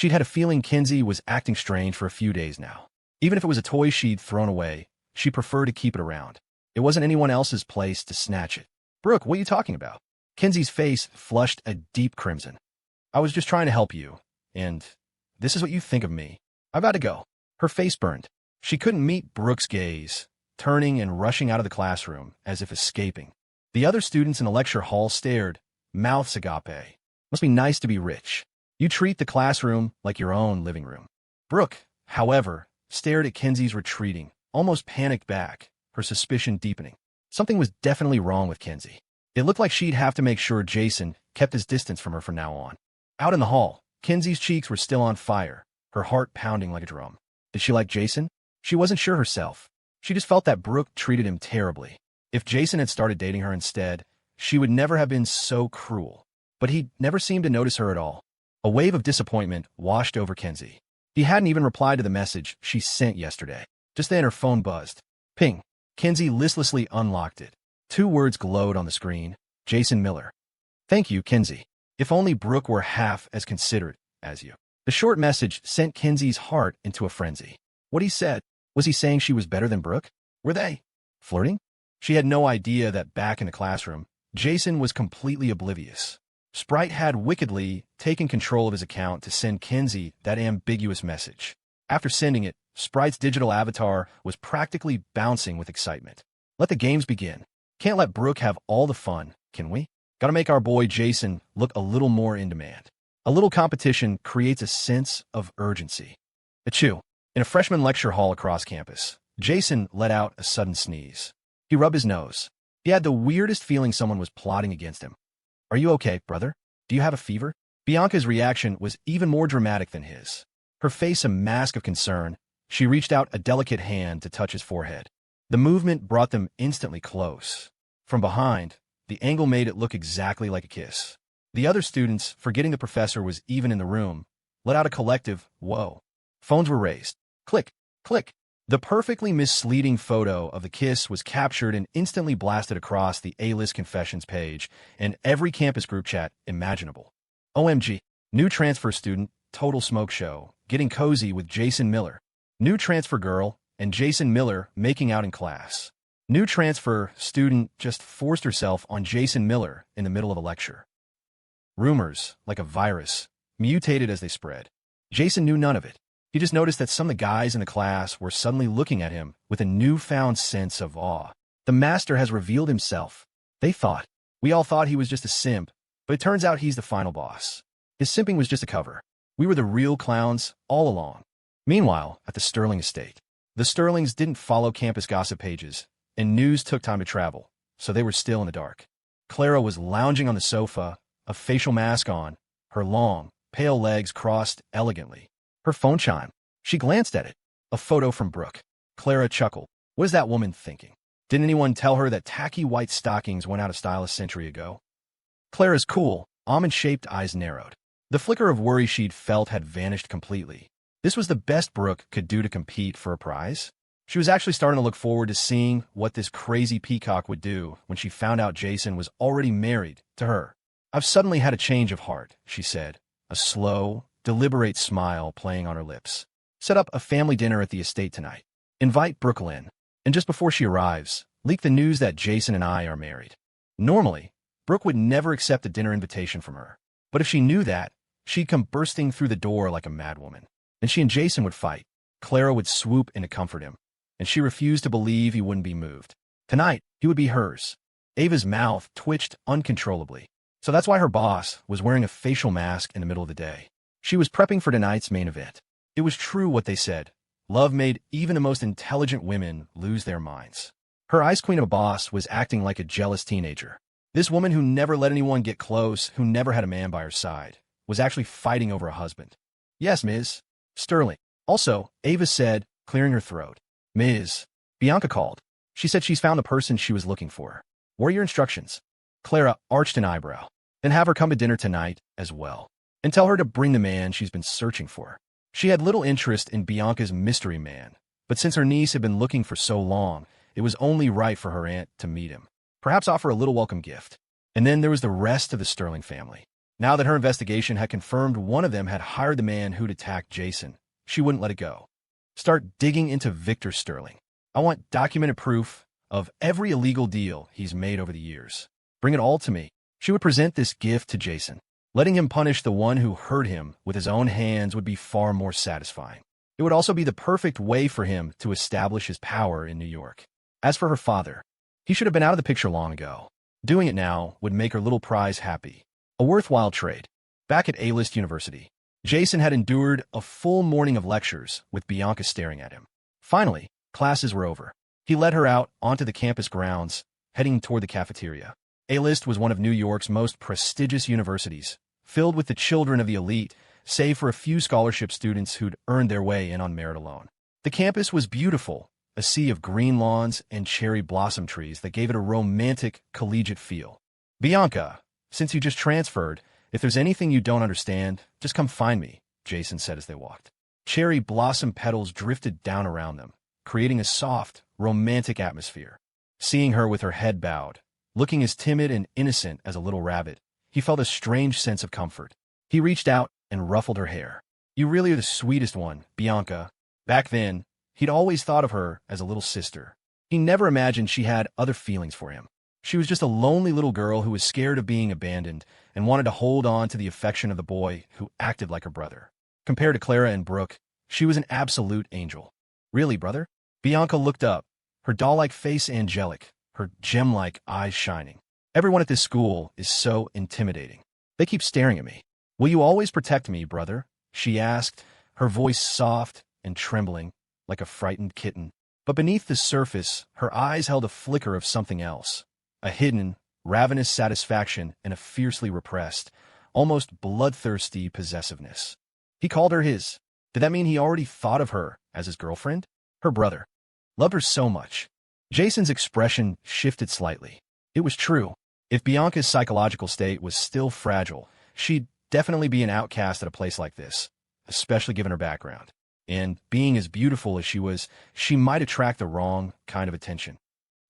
She'd had a feeling Kinsey was acting strange for a few days now. Even if it was a toy she'd thrown away, she preferred to keep it around. It wasn't anyone else's place to snatch it. "Brooke, what are you talking about?" Kinsey's face flushed a deep crimson. "I was just trying to help you, and this is what you think of me. I've got to go." Her face burned. She couldn't meet Brooke's gaze, turning and rushing out of the classroom as if escaping. The other students in the lecture hall stared, mouths agape. Must be nice to be rich. You treat the classroom like your own living room. Brooke, however, stared at Kinsey's retreating, almost panicked back, her suspicion deepening. Something was definitely wrong with Kinsey. It looked like she'd have to make sure Jason kept his distance from her from now on. Out in the hall, Kinsey's cheeks were still on fire, her heart pounding like a drum. Did she like Jason? She wasn't sure herself. She just felt that Brooke treated him terribly. If Jason had started dating her instead, she would never have been so cruel. But he never seemed to notice her at all. A wave of disappointment washed over Kinsey. He hadn't even replied to the message she sent yesterday. Just then her phone buzzed. Ping. Kinsey listlessly unlocked it. 2 words glowed on the screen. Jason Miller. "Thank you, Kinsey. If only Brooke were half as considerate as you." The short message sent Kinsey's heart into a frenzy. What he said, was he saying she was better than Brooke? Were they flirting? She had no idea that back in the classroom, Jason was completely oblivious. Sprite had wickedly taken control of his account to send Kinsey that ambiguous message. After sending it, Sprite's digital avatar was practically bouncing with excitement. Let the games begin. Can't let Brooke have all the fun, can we? Gotta make our boy Jason look a little more in demand. A little competition creates a sense of urgency. Achoo. In a freshman lecture hall across campus, Jason let out a sudden sneeze. He rubbed his nose. He had the weirdest feeling someone was plotting against him. "Are you okay, brother? Do you have a fever?" Bianca's reaction was even more dramatic than his. Her face a mask of concern, she reached out a delicate hand to touch his forehead. The movement brought them instantly close. From behind, the angle made it look exactly like a kiss. The other students, forgetting the professor was even in the room, let out a collective, "Whoa." Phones were raised. Click, click. The perfectly misleading photo of the kiss was captured and instantly blasted across the A-list confessions page and every campus group chat imaginable. OMG. New transfer student, total smoke show, getting cozy with Jason Miller. New transfer girl and Jason Miller making out in class. New transfer student just forced herself on Jason Miller in the middle of a lecture. Rumors, like a virus, mutated as they spread. Jason knew none of it. He just noticed that some of the guys in the class were suddenly looking at him with a newfound sense of awe. The master has revealed himself. They thought. We all thought he was just a simp, but it turns out he's the final boss. His simping was just a cover. We were the real clowns all along. Meanwhile, at the Sterling estate, the Sterlings didn't follow campus gossip pages, and news took time to travel, so they were still in the dark. Clara was lounging on the sofa, a facial mask on, her long, pale legs crossed elegantly. Her phone chimed. She glanced at it. A photo from Brooke. Clara chuckled. What is that woman thinking? Didn't anyone tell her that tacky white stockings went out of style a century ago? Clara's cool, almond-shaped eyes narrowed. The flicker of worry she'd felt had vanished completely. This was the best Brooke could do to compete for a prize. She was actually starting to look forward to seeing what this crazy peacock would do when she found out Jason was already married to her. "I've suddenly had a change of heart," she said, a slow, deliberate smile playing on her lips. "Set up a family dinner at the estate tonight. Invite Brooke in, and just before she arrives, leak the news that Jason and I are married." Normally, Brooke would never accept a dinner invitation from her. But if she knew that, she'd come bursting through the door like a madwoman. And she and Jason would fight. Clara would swoop in to comfort him, and she refused to believe he wouldn't be moved. Tonight, he would be hers. Ava's mouth twitched uncontrollably. So that's why her boss was wearing a facial mask in the middle of the day. She was prepping for tonight's main event. It was true what they said. Love made even the most intelligent women lose their minds. Her ice queen of a boss was acting like a jealous teenager. This woman who never let anyone get close, who never had a man by her side, was actually fighting over a husband. "Yes, Ms. Sterling." Also, Ava said, clearing her throat. "Ms. Bianca called. She said she's found the person she was looking for. What are your instructions?" Clara arched an eyebrow. "Then have her come to dinner tonight as well. And tell her to bring the man she's been searching for." She had little interest in Bianca's mystery man, but since her niece had been looking for so long, it was only right for her aunt to meet him. Perhaps offer a little welcome gift. And then there was the rest of the Sterling family. Now that her investigation had confirmed one of them had hired the man who'd attacked Jason, she wouldn't let it go. Start digging into Victor Sterling. I want documented proof of every illegal deal he's made over the years. Bring it all to me. She would present this gift to Jason. Letting him punish the one who hurt him with his own hands would be far more satisfying. It would also be the perfect way for him to establish his power in New York. As for her father, he should have been out of the picture long ago. Doing it now would make her little prize happy. A worthwhile trade. Back at A-list University, Jason had endured a full morning of lectures with Bianca staring at him. Finally, classes were over. He led her out onto the campus grounds, heading toward the cafeteria. A-list was one of New York's most prestigious universities, filled with the children of the elite, save for a few scholarship students who'd earned their way in on merit alone. The campus was beautiful, a sea of green lawns and cherry blossom trees that gave it a romantic, collegiate feel. Bianca, since you just transferred, if there's anything you don't understand, just come find me, Jason said as they walked. Cherry blossom petals drifted down around them, creating a soft, romantic atmosphere. Seeing her with her head bowed, looking as timid and innocent as a little rabbit, he felt a strange sense of comfort. He reached out and ruffled her hair. You really are the sweetest one, Bianca. Back then, he'd always thought of her as a little sister. He never imagined she had other feelings for him. She was just a lonely little girl who was scared of being abandoned and wanted to hold on to the affection of the boy who acted like her brother. Compared to Clara and Brooke, she was an absolute angel. Really, brother? Bianca looked up, her doll-like face angelic, her gem-like eyes shining. Everyone at this school is so intimidating. They keep staring at me. Will you always protect me, brother? She asked, her voice soft and trembling, like a frightened kitten. But beneath the surface, her eyes held a flicker of something else. A hidden, ravenous satisfaction and a fiercely repressed, almost bloodthirsty possessiveness. He called her his. Did that mean he already thought of her as his girlfriend? Her brother. Loved her so much. Jason's expression shifted slightly. It was true. If Bianca's psychological state was still fragile, she'd definitely be an outcast at a place like this, especially given her background. And being as beautiful as she was, she might attract the wrong kind of attention.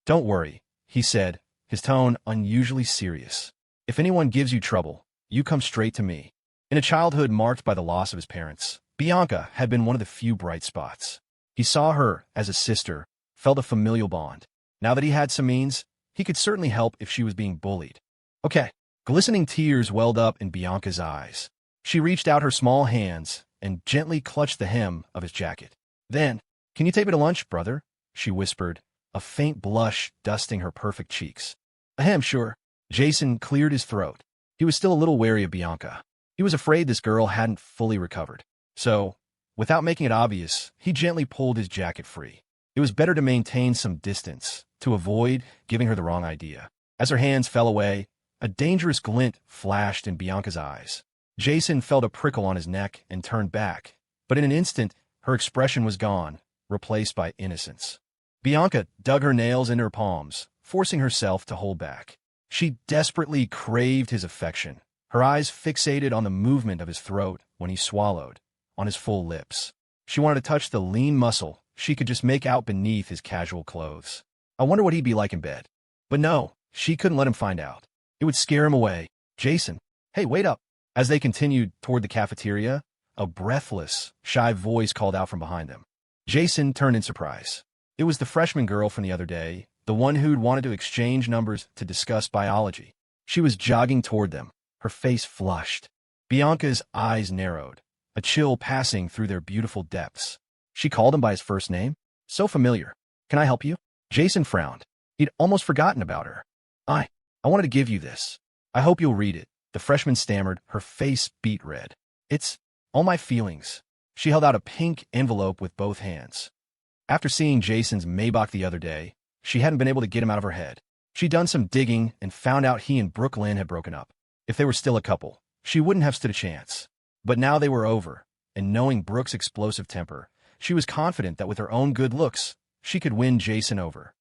Don't worry, he said, his tone unusually serious. If anyone gives you trouble, you come straight to me. In a childhood marked by the loss of his parents, Bianca had been one of the few bright spots. He saw her as a sister, felt a familial bond. Now that he had some means, he could certainly help if she was being bullied. Okay. Glistening tears welled up in Bianca's eyes. She reached out her small hands and gently clutched the hem of his jacket. Then, can you take me to lunch, brother? She whispered, a faint blush dusting her perfect cheeks. Ahem, sure. Jason cleared his throat. He was still a little wary of Bianca. He was afraid this girl hadn't fully recovered. So, without making it obvious, he gently pulled his jacket free. It was better to maintain some distance, to avoid giving her the wrong idea. As her hands fell away, a dangerous glint flashed in Bianca's eyes. Jason felt a prickle on his neck and turned back, but in an instant, her expression was gone, replaced by innocence. Bianca dug her nails into her palms, forcing herself to hold back. She desperately craved his affection, her eyes fixated on the movement of his throat when he swallowed, on his full lips. She wanted to touch the lean muscle she could just make out beneath his casual clothes. I wonder what he'd be like in bed. But no, she couldn't let him find out. It would scare him away. Jason, hey, wait up. As they continued toward the cafeteria, a breathless, shy voice called out from behind them. Jason turned in surprise. It was the freshman girl from the other day, the one who'd wanted to exchange numbers to discuss biology. She was jogging toward them, her face flushed. Bianca's eyes narrowed, a chill passing through their beautiful depths. She called him by his first name. So familiar. Can I help you? Jason frowned. He'd almost forgotten about her. I wanted to give you this. I hope you'll read it. The freshman stammered, her face beet red. It's all my feelings. She held out a pink envelope with both hands. After seeing Jason's Maybach the other day, she hadn't been able to get him out of her head. She'd done some digging and found out he and Brooke Lynn had broken up. If they were still a couple, she wouldn't have stood a chance. But now they were over, and knowing Brooke's explosive temper, she was confident that with her own good looks, she could win Jason over.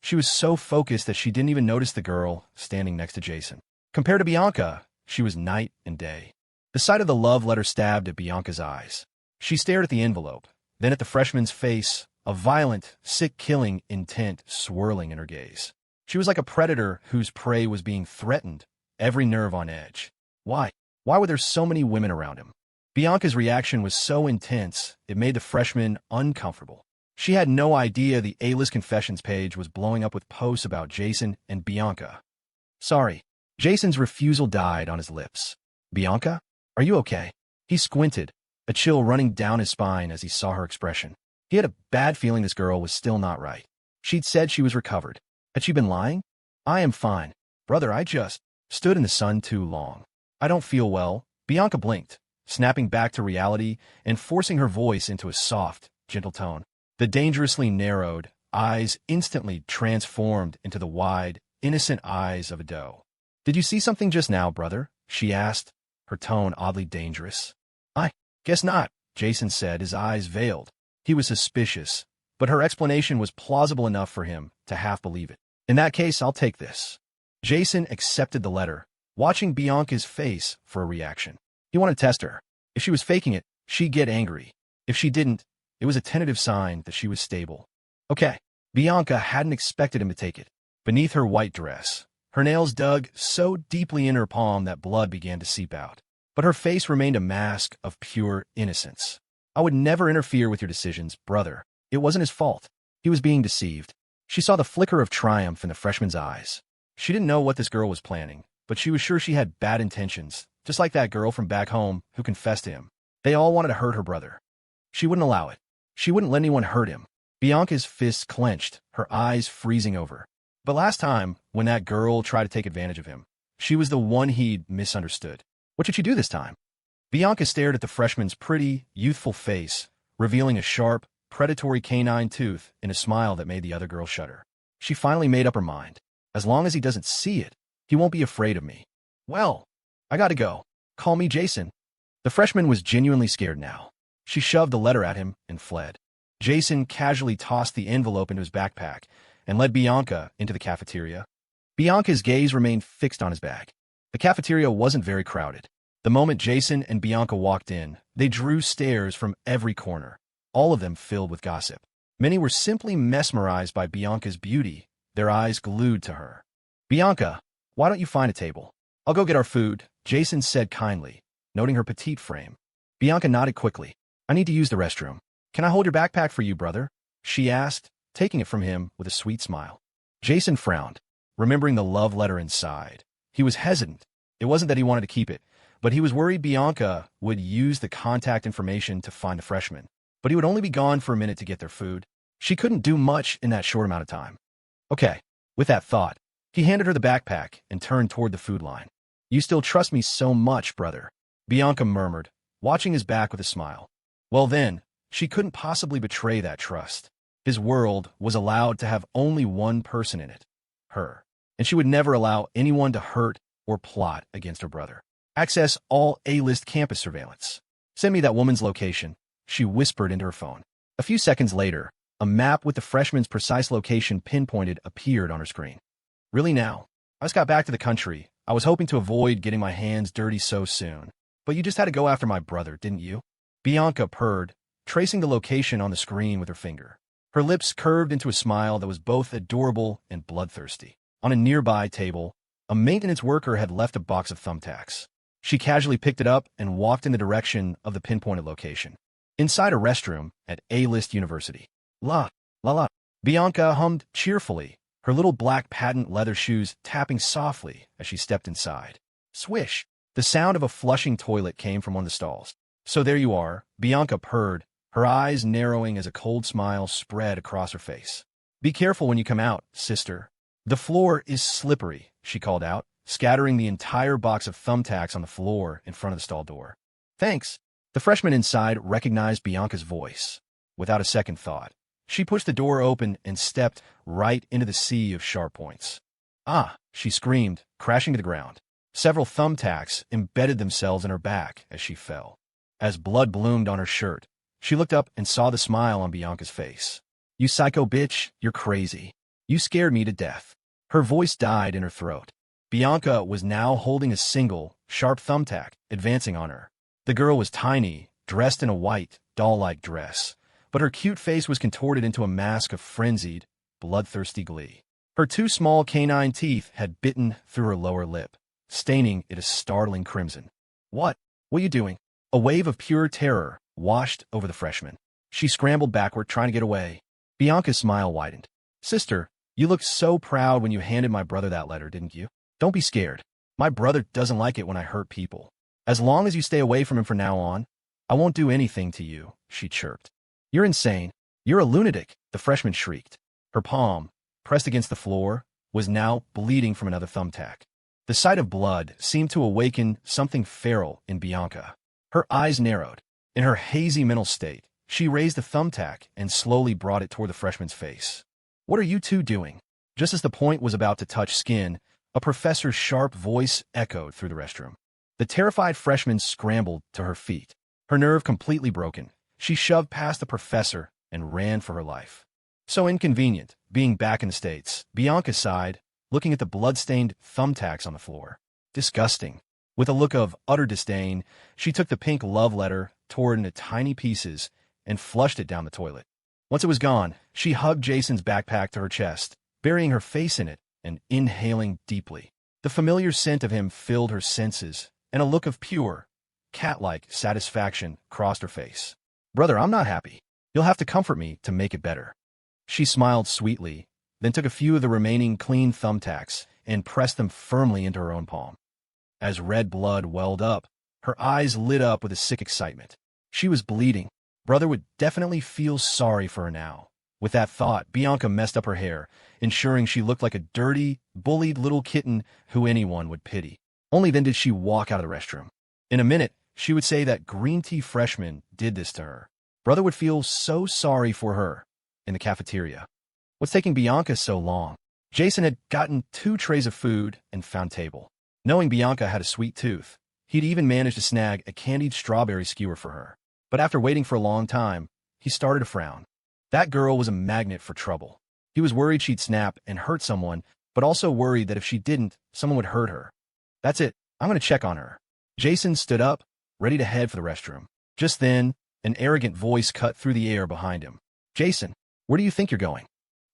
She was so focused that she didn't even notice the girl standing next to Jason. Compared to Bianca, she was night and day. The sight of the love letter stabbed at Bianca's eyes. She stared at the envelope, then at the freshman's face, a violent, sick-killing intent swirling in her gaze. She was like a predator whose prey was being threatened, every nerve on edge. Why? Why were there so many women around him? Bianca's reaction was so intense, it made the freshman uncomfortable. She had no idea the A-list confessions page was blowing up with posts about Jason and Bianca. Sorry. Jason's refusal died on his lips. Bianca? Are you okay? He squinted, a chill running down his spine as he saw her expression. He had a bad feeling this girl was still not right. She'd said she was recovered. Had she been lying? I am fine. Brother, I just stood in the sun too long. I don't feel well. Bianca blinked, snapping back to reality and forcing her voice into a soft, gentle tone. The dangerously narrowed eyes instantly transformed into the wide, innocent eyes of a doe. Did you see something just now, brother? She asked, her tone oddly dangerous. I guess not, Jason said, his eyes veiled. He was suspicious, but her explanation was plausible enough for him to half believe it. In that case, I'll take this. Jason accepted the letter, watching Bianca's face for a reaction. He wanted to test her. If she was faking it, she'd get angry. If she didn't, it was a tentative sign that she was stable. Okay. Bianca hadn't expected him to take it. Beneath her white dress, her nails dug so deeply in her palm that blood began to seep out. But her face remained a mask of pure innocence. I would never interfere with your decisions, brother. It wasn't his fault. He was being deceived. She saw the flicker of triumph in the freshman's eyes. She didn't know what this girl was planning, but she was sure she had bad intentions, just like that girl from back home who confessed to him. They all wanted to hurt her brother. She wouldn't allow it. She wouldn't let anyone hurt him. Bianca's fists clenched, her eyes freezing over. But last time, when that girl tried to take advantage of him, she was the one he'd misunderstood. What should she do this time? Bianca stared at the freshman's pretty, youthful face, revealing a sharp, predatory canine tooth in a smile that made the other girl shudder. She finally made up her mind. As long as he doesn't see it, he won't be afraid of me. Well, I gotta go. Call me Jason. The freshman was genuinely scared now. She shoved the letter at him and fled. Jason casually tossed the envelope into his backpack and led Bianca into the cafeteria. Bianca's gaze remained fixed on his bag. The cafeteria wasn't very crowded. The moment Jason and Bianca walked in, they drew stares from every corner, all of them filled with gossip. Many were simply mesmerized by Bianca's beauty, their eyes glued to her. Bianca, why don't you find a table? I'll go get our food, Jason said kindly, noting her petite frame. Bianca nodded quickly. I need to use the restroom. Can I hold your backpack for you, brother? She asked, taking it from him with a sweet smile. Jason frowned, remembering the love letter inside. He was hesitant. It wasn't that he wanted to keep it, but he was worried Bianca would use the contact information to find the freshman. But he would only be gone for a minute to get their food. She couldn't do much in that short amount of time. Okay. With that thought, he handed her the backpack and turned toward the food line. You still trust me so much, brother, Bianca murmured, watching his back with a smile. Well then, she couldn't possibly betray that trust. His world was allowed to have only one person in it, her, and she would never allow anyone to hurt or plot against her brother. Access all A-list campus surveillance. Send me that woman's location, she whispered into her phone. A few seconds later, a map with the freshman's precise location pinpointed appeared on her screen. Really now? I just got back to the country. I was hoping to avoid getting my hands dirty so soon. But you just had to go after my brother, didn't you? Bianca purred, tracing the location on the screen with her finger. Her lips curved into a smile that was both adorable and bloodthirsty. On a nearby table, a maintenance worker had left a box of thumbtacks. She casually picked it up and walked in the direction of the pinpointed location. Inside a restroom at A-list university. La, la la. Bianca hummed cheerfully, her little black patent leather shoes tapping softly as she stepped inside. Swish! The sound of a flushing toilet came from one of the stalls. So there you are, Bianca purred, her eyes narrowing as a cold smile spread across her face. Be careful when you come out, sister. The floor is slippery, she called out, scattering the entire box of thumbtacks on the floor in front of the stall door. Thanks. The freshman inside recognized Bianca's voice. Without a second thought, she pushed the door open and stepped right into the sea of sharp points. Ah, she screamed, crashing to the ground. Several thumbtacks embedded themselves in her back as she fell. As blood bloomed on her shirt, she looked up and saw the smile on Bianca's face. You psycho bitch, you're crazy. You scared me to death. Her voice died in her throat. Bianca was now holding a single, sharp thumbtack, advancing on her. The girl was tiny, dressed in a white, doll-like dress, but her cute face was contorted into a mask of frenzied, bloodthirsty glee. Her two small canine teeth had bitten through her lower lip, staining it a startling crimson. What? What are you doing? A wave of pure terror washed over the freshman. She scrambled backward, trying to get away. Bianca's smile widened. Sister, you looked so proud when you handed my brother that letter, didn't you? Don't be scared. My brother doesn't like it when I hurt people. As long as you stay away from him from now on, I won't do anything to you, she chirped. You're insane. You're a lunatic, the freshman shrieked. Her palm, pressed against the floor, was now bleeding from another thumbtack. The sight of blood seemed to awaken something feral in Bianca. Her eyes narrowed. In her hazy mental state, she raised the thumbtack and slowly brought it toward the freshman's face. What are you two doing? Just as the point was about to touch skin, a professor's sharp voice echoed through the restroom. The terrified freshman scrambled to her feet. Her nerve completely broken, she shoved past the professor and ran for her life. So inconvenient, being back in the States, Bianca sighed, looking at the blood-stained thumbtacks on the floor. Disgusting. With a look of utter disdain, she took the pink love letter, tore it into tiny pieces, and flushed it down the toilet. Once it was gone, she hugged Jason's backpack to her chest, burying her face in it and inhaling deeply. The familiar scent of him filled her senses, and a look of pure, cat-like satisfaction crossed her face. Brother, I'm not happy. You'll have to comfort me to make it better. She smiled sweetly, then took a few of the remaining clean thumbtacks and pressed them firmly into her own palm. As red blood welled up, her eyes lit up with a sick excitement. She was bleeding. Brother would definitely feel sorry for her now. With that thought, Bianca messed up her hair, ensuring she looked like a dirty, bullied little kitten who anyone would pity. Only then did she walk out of the restroom. In a minute, she would say that green tea freshman did this to her. Brother would feel so sorry for her. In the cafeteria. What's taking Bianca so long? Jason had gotten 2 trays of food and found table. Knowing Bianca had a sweet tooth, he'd even managed to snag a candied strawberry skewer for her. But after waiting for a long time, he started to frown. That girl was a magnet for trouble. He was worried she'd snap and hurt someone, but also worried that if she didn't, someone would hurt her. That's it. I'm going to check on her. Jason stood up, ready to head for the restroom. Just then, an arrogant voice cut through the air behind him. Jason, where do you think you're going?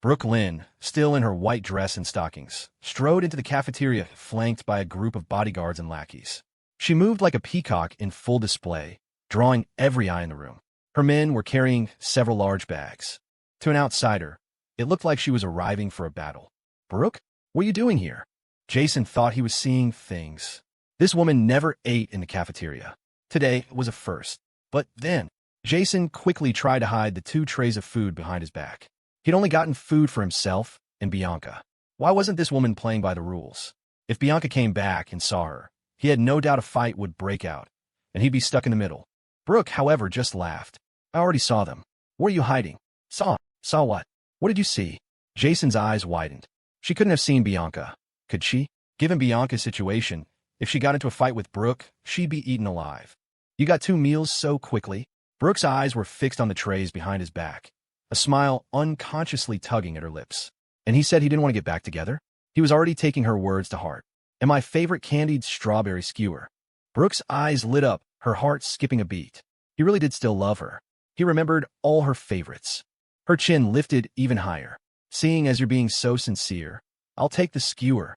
Brooke Lynn, still in her white dress and stockings, strode into the cafeteria flanked by a group of bodyguards and lackeys. She moved like a peacock in full display, drawing every eye in the room. Her men were carrying several large bags. To an outsider, it looked like she was arriving for a battle. Brooke, what are you doing here? Jason thought he was seeing things. This woman never ate in the cafeteria. Today was a first. But then, Jason quickly tried to hide the 2 trays of food behind his back. He'd only gotten food for himself and Bianca. Why wasn't this woman playing by the rules? If Bianca came back and saw her, he had no doubt a fight would break out, and he'd be stuck in the middle. Brooke, however, just laughed. I already saw them. What are you hiding? Saw what? What did you see? Jason's eyes widened. She couldn't have seen Bianca. Could she? Given Bianca's situation, if she got into a fight with Brooke, she'd be eaten alive. You got 2 meals so quickly? Brooke's eyes were fixed on the trays behind his back, a smile unconsciously tugging at her lips. And he said he didn't want to get back together? He was already taking her words to heart. And my favorite candied strawberry skewer. Brooke's eyes lit up, her heart skipping a beat. He really did still love her. He remembered all her favorites. Her chin lifted even higher. Seeing as you're being so sincere, I'll take the skewer.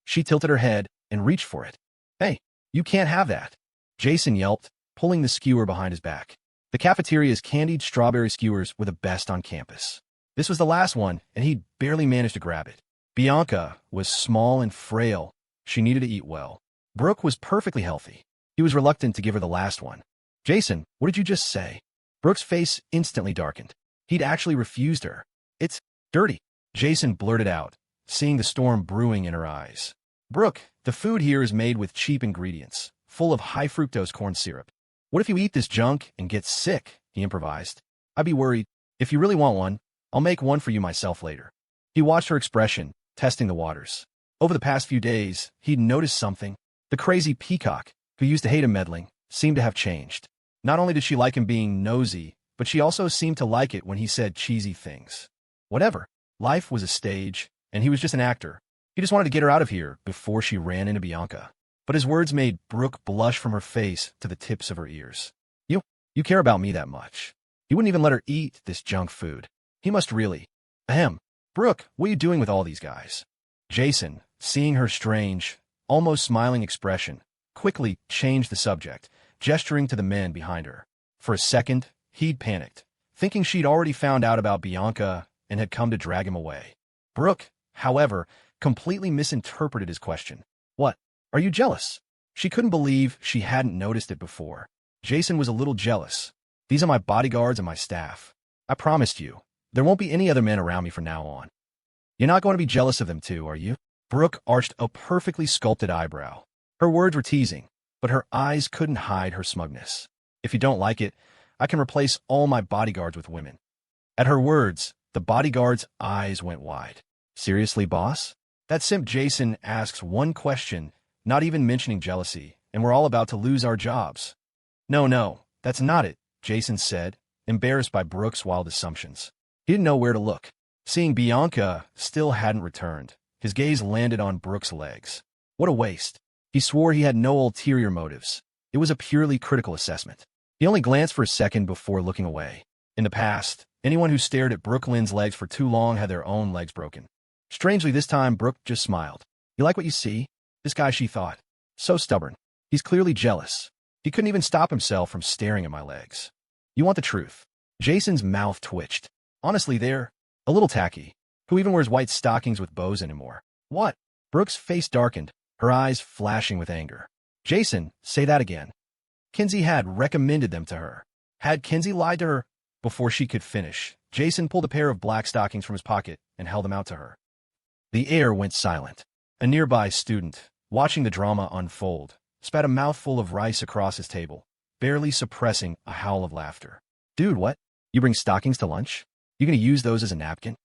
She tilted her head and reached for it. Hey, you can't have that. Jason yelped, pulling the skewer behind his back. The cafeteria's candied strawberry skewers were the best on campus. This was the last one, and he'd barely managed to grab it. Bianca was small and frail. She needed to eat well. Brooke was perfectly healthy. He was reluctant to give her the last one. Jason, what did you just say? Brooke's face instantly darkened. He'd actually refused her. It's dirty. Jason blurted out, seeing the storm brewing in her eyes. Brooke, the food here is made with cheap ingredients, full of high-fructose corn syrup. What if you eat this junk and get sick? He improvised. I'd be worried. If you really want one, I'll make one for you myself later. He watched her expression, testing the waters. Over the past few days, he'd noticed something. The crazy peacock, who used to hate him meddling, seemed to have changed. Not only did she like him being nosy, but she also seemed to like it when he said cheesy things. Whatever. Life was a stage, and he was just an actor. He just wanted to get her out of here before she ran into Bianca. But his words made Brooke blush from her face to the tips of her ears. You care about me that much. He wouldn't even let her eat this junk food. He must really. Ahem. Brooke, what are you doing with all these guys? Jason, seeing her strange, almost smiling expression, quickly changed the subject, gesturing to the men behind her. For a second, he'd panicked, thinking she'd already found out about Bianca and had come to drag him away. Brooke, however, completely misinterpreted his question. What? Are you jealous? She couldn't believe she hadn't noticed it before. Jason was a little jealous. These are my bodyguards and my staff. I promised you, there won't be any other men around me from now on. You're not going to be jealous of them too, are you? Brooke arched a perfectly sculpted eyebrow. Her words were teasing, but her eyes couldn't hide her smugness. If you don't like it, I can replace all my bodyguards with women. At her words, the bodyguard's eyes went wide. Seriously, boss? That simp Jason asks one question, not even mentioning jealousy, and we're all about to lose our jobs. No, that's not it, Jason said, embarrassed by Brooke's wild assumptions. He didn't know where to look. Seeing Bianca still hadn't returned, his gaze landed on Brooke's legs. What a waste. He swore he had no ulterior motives. It was a purely critical assessment. He only glanced for a second before looking away. In the past, anyone who stared at Brooke Lynn's legs for too long had their own legs broken. Strangely, this time, Brooke just smiled. You like what you see? This guy, she thought. So stubborn. He's clearly jealous. He couldn't even stop himself from staring at my legs. You want the truth? Jason's mouth twitched. Honestly, they're a little tacky. Who even wears white stockings with bows anymore? What? Brooke's face darkened, her eyes flashing with anger. Jason, say that again. Kinsey had recommended them to her. Had Kinsey lied to her? Before she could finish, Jason pulled a pair of black stockings from his pocket and held them out to her. The air went silent. A nearby student, watching the drama unfold, spat a mouthful of rice across his table, barely suppressing a howl of laughter. Dude, what? You bring stockings to lunch? You gonna use those as a napkin?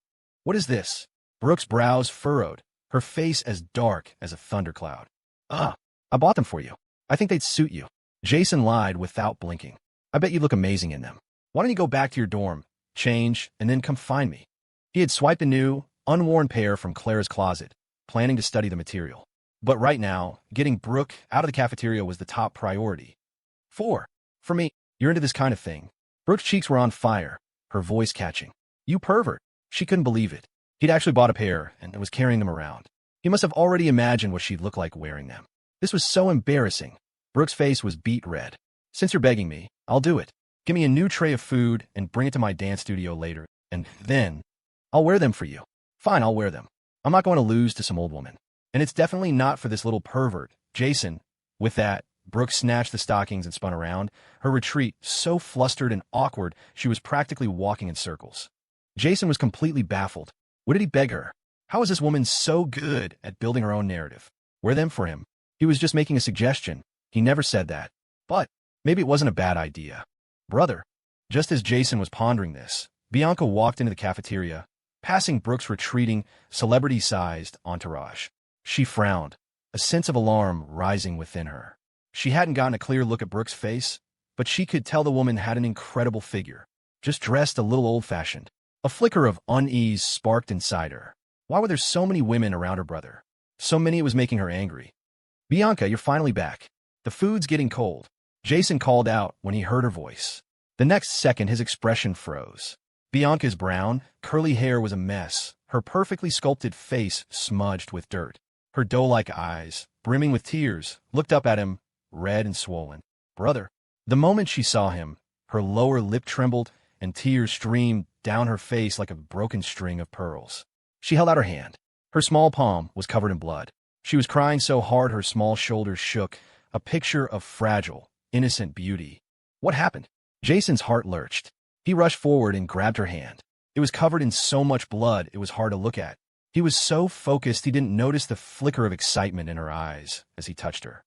What is this? Brooke's brows furrowed, her face as dark as a thundercloud. I bought them for you. I think they'd suit you. Jason lied without blinking. I bet you look amazing in them. Why don't you go back to your dorm, change, and then come find me? He had swiped a new, unworn pair from Claire's closet, planning to study the material. But right now, getting Brooke out of the cafeteria was the top priority. For me, you're into this kind of thing. Brooke's cheeks were on fire, her voice catching. You pervert. She couldn't believe it. He'd actually bought a pair and was carrying them around. He must have already imagined what she'd look like wearing them. This was so embarrassing. Brooke's face was beet red. Since you're begging me, I'll do it. Give me a new tray of food and bring it to my dance studio later, and then I'll wear them for you. Fine, I'll wear them. I'm not going to lose to some old woman. And it's definitely not for this little pervert, Jason. With that, Brooke snatched the stockings and spun around, her retreat so flustered and awkward she was practically walking in circles. Jason was completely baffled. What did he beg her? How is this woman so good at building her own narrative? Wear them for him. He was just making a suggestion. He never said that. But maybe it wasn't a bad idea. Brother. Just as Jason was pondering this, Bianca walked into the cafeteria, passing Brooke's retreating, celebrity-sized entourage. She frowned, a sense of alarm rising within her. She hadn't gotten a clear look at Brooke's face, but she could tell the woman had an incredible figure, just dressed a little old-fashioned. A flicker of unease sparked inside her. Why were there so many women around her brother? So many it was making her angry. Bianca, you're finally back. The food's getting cold. Jason called out when he heard her voice. The next second, his expression froze. Bianca's brown, curly hair was a mess, her perfectly sculpted face smudged with dirt. Her doe-like eyes, brimming with tears, looked up at him, red and swollen. Brother. The moment she saw him, her lower lip trembled, and tears streamed down her face like a broken string of pearls. She held out her hand. Her small palm was covered in blood. She was crying so hard her small shoulders shook, a picture of fragile, innocent beauty. What happened? Jason's heart lurched. He rushed forward and grabbed her hand. It was covered in so much blood it was hard to look at. He was so focused he didn't notice the flicker of excitement in her eyes as he touched her.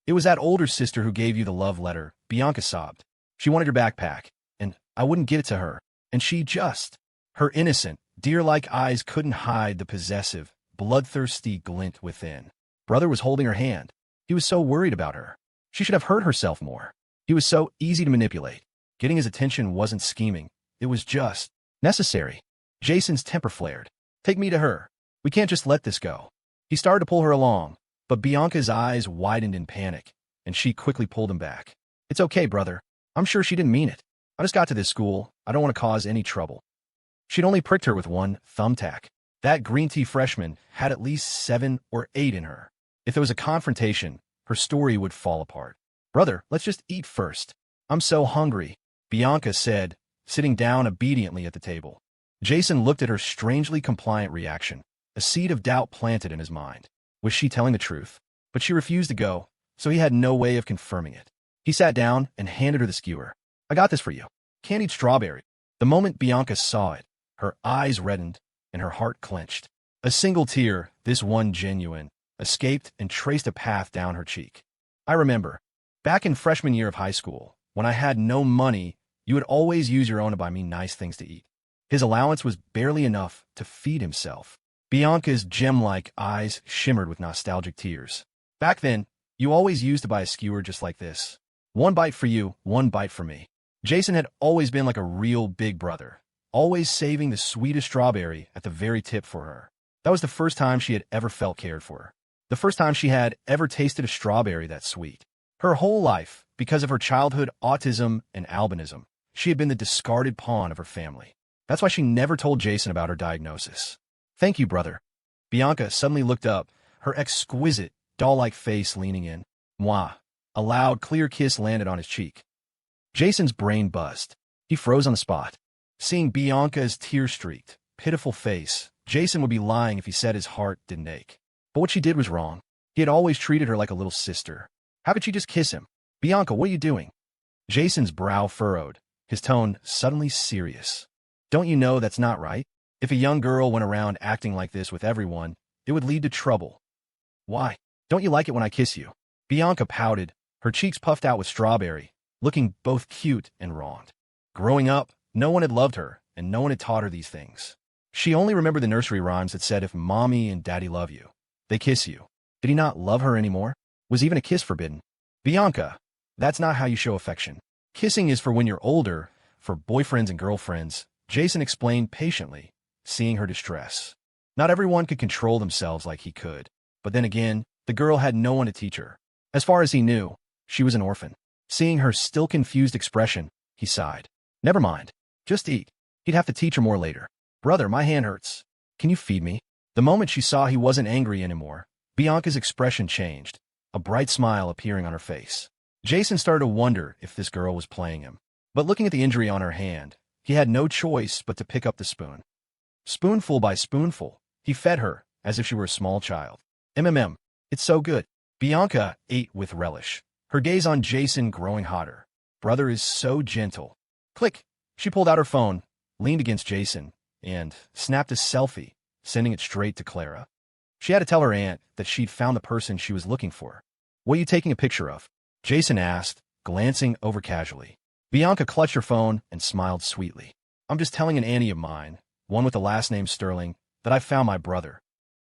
It was that older sister who gave you the love letter, Bianca sobbed. She wanted your backpack, and I wouldn't give it to her. And she just... Her innocent, deer-like eyes couldn't hide the possessive, bloodthirsty glint within. Brother was holding her hand. He was so worried about her. She should have hurt herself more. He was so easy to manipulate. Getting his attention wasn't scheming. It was just necessary. Jason's temper flared. Take me to her. We can't just let this go. He started to pull her along, but Bianca's eyes widened in panic, and she quickly pulled him back. It's okay, brother. I'm sure she didn't mean it. I just got to this school. I don't want to cause any trouble. She'd only pricked her with one thumbtack. That green tea freshman had at least 7 or 8 in her. If there was a confrontation, her story would fall apart. "Brother, let's just eat first. I'm so hungry," Bianca said, sitting down obediently at the table. Jason looked at her strangely compliant reaction, a seed of doubt planted in his mind. Was she telling the truth? But she refused to go, so he had no way of confirming it. He sat down and handed her the skewer. "I got this for you. Candied strawberry." The moment Bianca saw it, her eyes reddened and her heart clenched. A single tear, this one genuine, escaped and traced a path down her cheek. "I remember, back in freshman year of high school, when I had no money, you would always use your own to buy me nice things to eat." His allowance was barely enough to feed himself. Bianca's gem-like eyes shimmered with nostalgic tears. "Back then, you always used to buy a skewer just like this. One bite for you, one bite for me." Jason had always been like a real big brother, always saving the sweetest strawberry at the very tip for her. That was the first time she had ever felt cared for. The first time she had ever tasted a strawberry that sweet. Her whole life, because of her childhood autism and albinism, she had been the discarded pawn of her family. That's why she never told Jason about her diagnosis. "Thank you, brother." Bianca suddenly looked up, her exquisite, doll-like face leaning in. "Mwah." A loud, clear kiss landed on his cheek. Jason's brain buzzed. He froze on the spot. Seeing Bianca's tear-streaked, pitiful face, Jason would be lying if he said his heart didn't ache. But what she did was wrong. He had always treated her like a little sister. How could she just kiss him? "Bianca, what are you doing?" Jason's brow furrowed, his tone suddenly serious. "Don't you know that's not right? If a young girl went around acting like this with everyone, it would lead to trouble." "Why? Don't you like it when I kiss you?" Bianca pouted, her cheeks puffed out with strawberry, looking both cute and wronged. Growing up, no one had loved her, and no one had taught her these things. She only remembered the nursery rhymes that said, "If mommy and daddy love you, they kiss you." Did he not love her anymore? Was even a kiss forbidden? "Bianca, that's not how you show affection. Kissing is for when you're older, for boyfriends and girlfriends," Jason explained patiently, seeing her distress. Not everyone could control themselves like he could. But then again, the girl had no one to teach her. As far as he knew, she was an orphan. Seeing her still confused expression, he sighed. "Never mind. Just eat." He'd have to teach her more later. "Brother, my hand hurts. Can you feed me?" The moment she saw he wasn't angry anymore, Bianca's expression changed, a bright smile appearing on her face. Jason started to wonder if this girl was playing him. But looking at the injury on her hand, he had no choice but to pick up the spoon. Spoonful by spoonful, he fed her as if she were a small child. It's so good." Bianca ate with relish, her gaze on Jason growing hotter. Brother is so gentle. Click. She pulled out her phone, leaned against Jason, and snapped a selfie, sending it straight to Clara. She had to tell her aunt that she'd found the person she was looking for. "What are you taking a picture of?" Jason asked, glancing over casually. Bianca clutched her phone and smiled sweetly. "I'm just telling an auntie of mine, one with the last name Sterling, that I found my brother."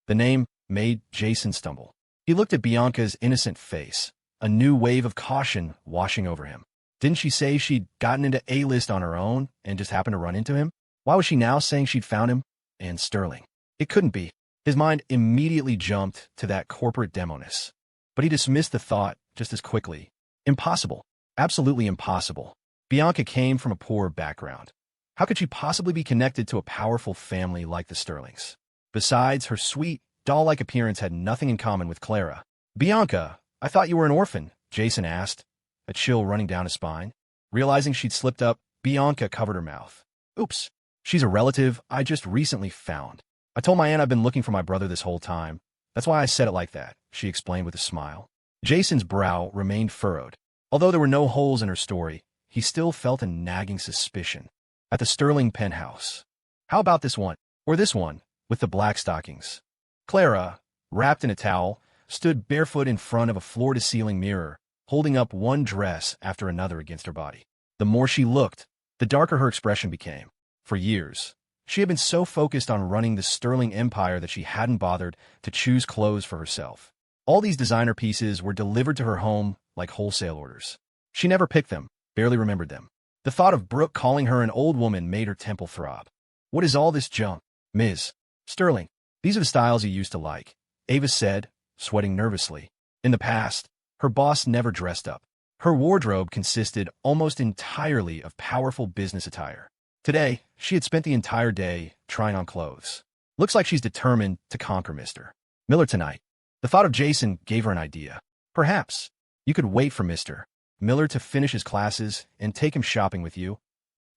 The name made Jason stumble. He looked at Bianca's innocent face, a new wave of caution washing over him. Didn't she say she'd gotten into A-list on her own and just happened to run into him? Why was she now saying she'd found him? And Sterling. It couldn't be. His mind immediately jumped to that corporate demoness. But he dismissed the thought just as quickly. Impossible. Absolutely impossible. Bianca came from a poor background. How could she possibly be connected to a powerful family like the Sterlings? Besides, her sweet, doll-like appearance had nothing in common with Clara. "Bianca, I thought you were an orphan," Jason asked, a chill running down his spine. Realizing she'd slipped up, Bianca covered her mouth. "Oops. She's a relative I just recently found. I told my aunt I've been looking for my brother this whole time. That's why I said it like that," she explained with a smile. Jason's brow remained furrowed. Although there were no holes in her story, he still felt a nagging suspicion. At the Sterling penthouse. How about this one? Or this one, with the black stockings? Clara, wrapped in a towel, stood barefoot in front of a floor-to-ceiling mirror, holding up one dress after another against her body. The more she looked, the darker her expression became. For years, she had been so focused on running the Sterling empire that she hadn't bothered to choose clothes for herself. All these designer pieces were delivered to her home like wholesale orders. She never picked them, barely remembered them. The thought of Brooke calling her an old woman made her temple throb. "What is all this junk, Ms. Sterling? These are the styles you used to like," Ava said, sweating nervously. In the past, her boss never dressed up. Her wardrobe consisted almost entirely of powerful business attire. Today, she had spent the entire day trying on clothes. "Looks like she's determined to conquer Mr. Miller tonight." The thought of Jason gave her an idea. Perhaps you could wait for Mr. Miller to finish his classes and take him shopping with you.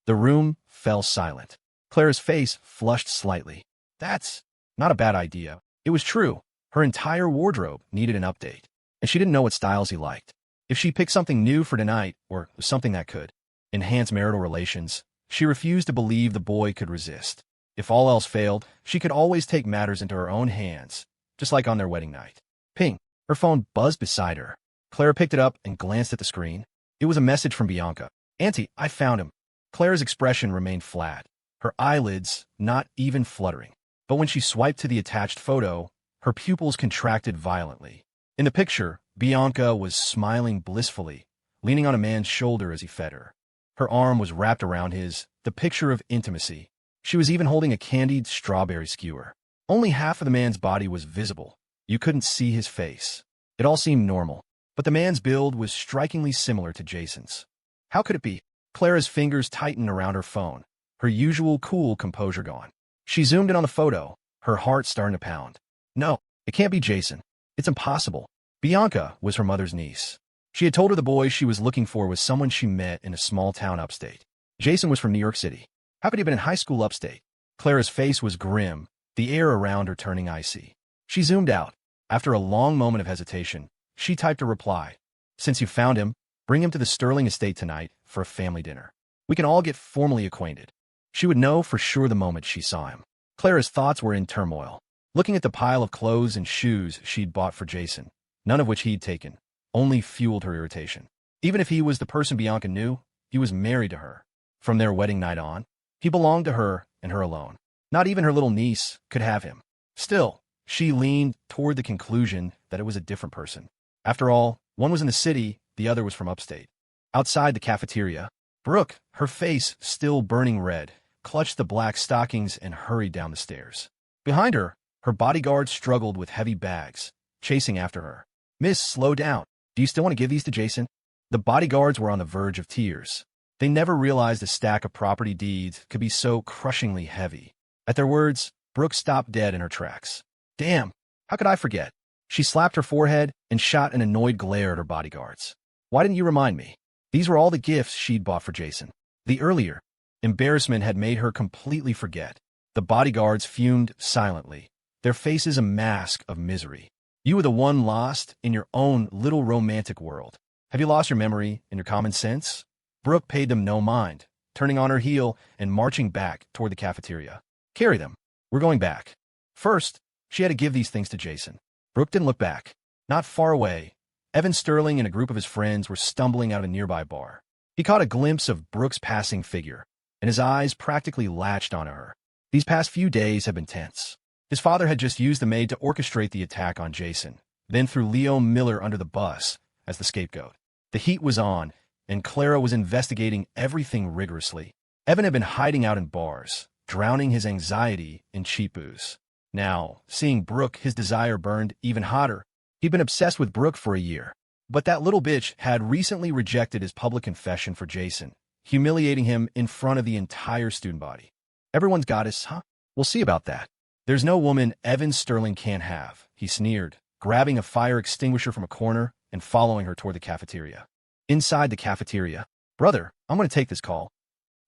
The room fell silent. Clara's face flushed slightly. That's not a bad idea. It was true. Her entire wardrobe needed an update, and she didn't know what styles he liked. If she picked something new for tonight, or something that could enhance marital relations, she refused to believe the boy could resist. If all else failed, she could always take matters into her own hands, just like on their wedding night. Ping! Her phone buzzed beside her. Clara picked it up and glanced at the screen. It was a message from Bianca. "Auntie, I found him." Clara's expression remained flat, her eyelids not even fluttering. But when she swiped to the attached photo, her pupils contracted violently. In the picture, Bianca was smiling blissfully, leaning on a man's shoulder as he fed her. Her arm was wrapped around his, the picture of intimacy. She was even holding a candied strawberry skewer. Only half of the man's body was visible. You couldn't see his face. It all seemed normal, but the man's build was strikingly similar to Jason's. How could it be? Clara's fingers tightened around her phone, her usual cool composure gone. She zoomed in on the photo, her heart starting to pound. No, it can't be Jason. It's impossible. Bianca was her mother's niece. She had told her the boy she was looking for was someone she met in a small town upstate. Jason was from New York City. How could he have been in high school upstate? Clara's face was grim, the air around her turning icy. She zoomed out. After a long moment of hesitation, she typed a reply. "Since you found him, bring him to the Sterling estate tonight for a family dinner. We can all get formally acquainted." She would know for sure the moment she saw him. Clara's thoughts were in turmoil. Looking at the pile of clothes and shoes she'd bought for Jason, none of which he'd taken, only fueled her irritation. Even if he was the person Bianca knew, he was married to her. From their wedding night on, he belonged to her and her alone. Not even her little niece could have him. Still, she leaned toward the conclusion that it was a different person. After all, one was in the city, the other was from upstate. Outside the cafeteria, Brooke, her face still burning red, clutched the black stockings and hurried down the stairs. Behind her, her bodyguard struggled with heavy bags, chasing after her. "Miss, slow down. Do you still want to give these to Jason?" The bodyguards were on the verge of tears. They never realized a stack of property deeds could be so crushingly heavy. At their words, Brooke stopped dead in her tracks. "Damn, how could I forget?" She slapped her forehead and shot an annoyed glare at her bodyguards. "Why didn't you remind me?" These were all the gifts she'd bought for Jason. The earlier embarrassment had made her completely forget. The bodyguards fumed silently, their faces a mask of misery. "You were the one lost in your own little romantic world. Have you lost your memory and your common sense?" Brooke paid them no mind, turning on her heel and marching back toward the cafeteria. "Carry them. We're going back." First, she had to give these things to Jason. Brooke didn't look back. Not far away, Evan Sterling and a group of his friends were stumbling out of a nearby bar. He caught a glimpse of Brooke's passing figure, and his eyes practically latched onto her. These past few days had been tense. His father had just used the maid to orchestrate the attack on Jason, then threw Leo Miller under the bus as the scapegoat. The heat was on, and Clara was investigating everything rigorously. Evan had been hiding out in bars, drowning his anxiety in cheap booze. Now, seeing Brooke, his desire burned even hotter. He'd been obsessed with Brooke for a year. But that little bitch had recently rejected his public confession for Jason, humiliating him in front of the entire student body. "Everyone's goddess, huh? We'll see about that. There's no woman Evan Sterling can't have," he sneered, grabbing a fire extinguisher from a corner and following her toward the cafeteria. Inside the cafeteria, "Brother, I'm going to take this call."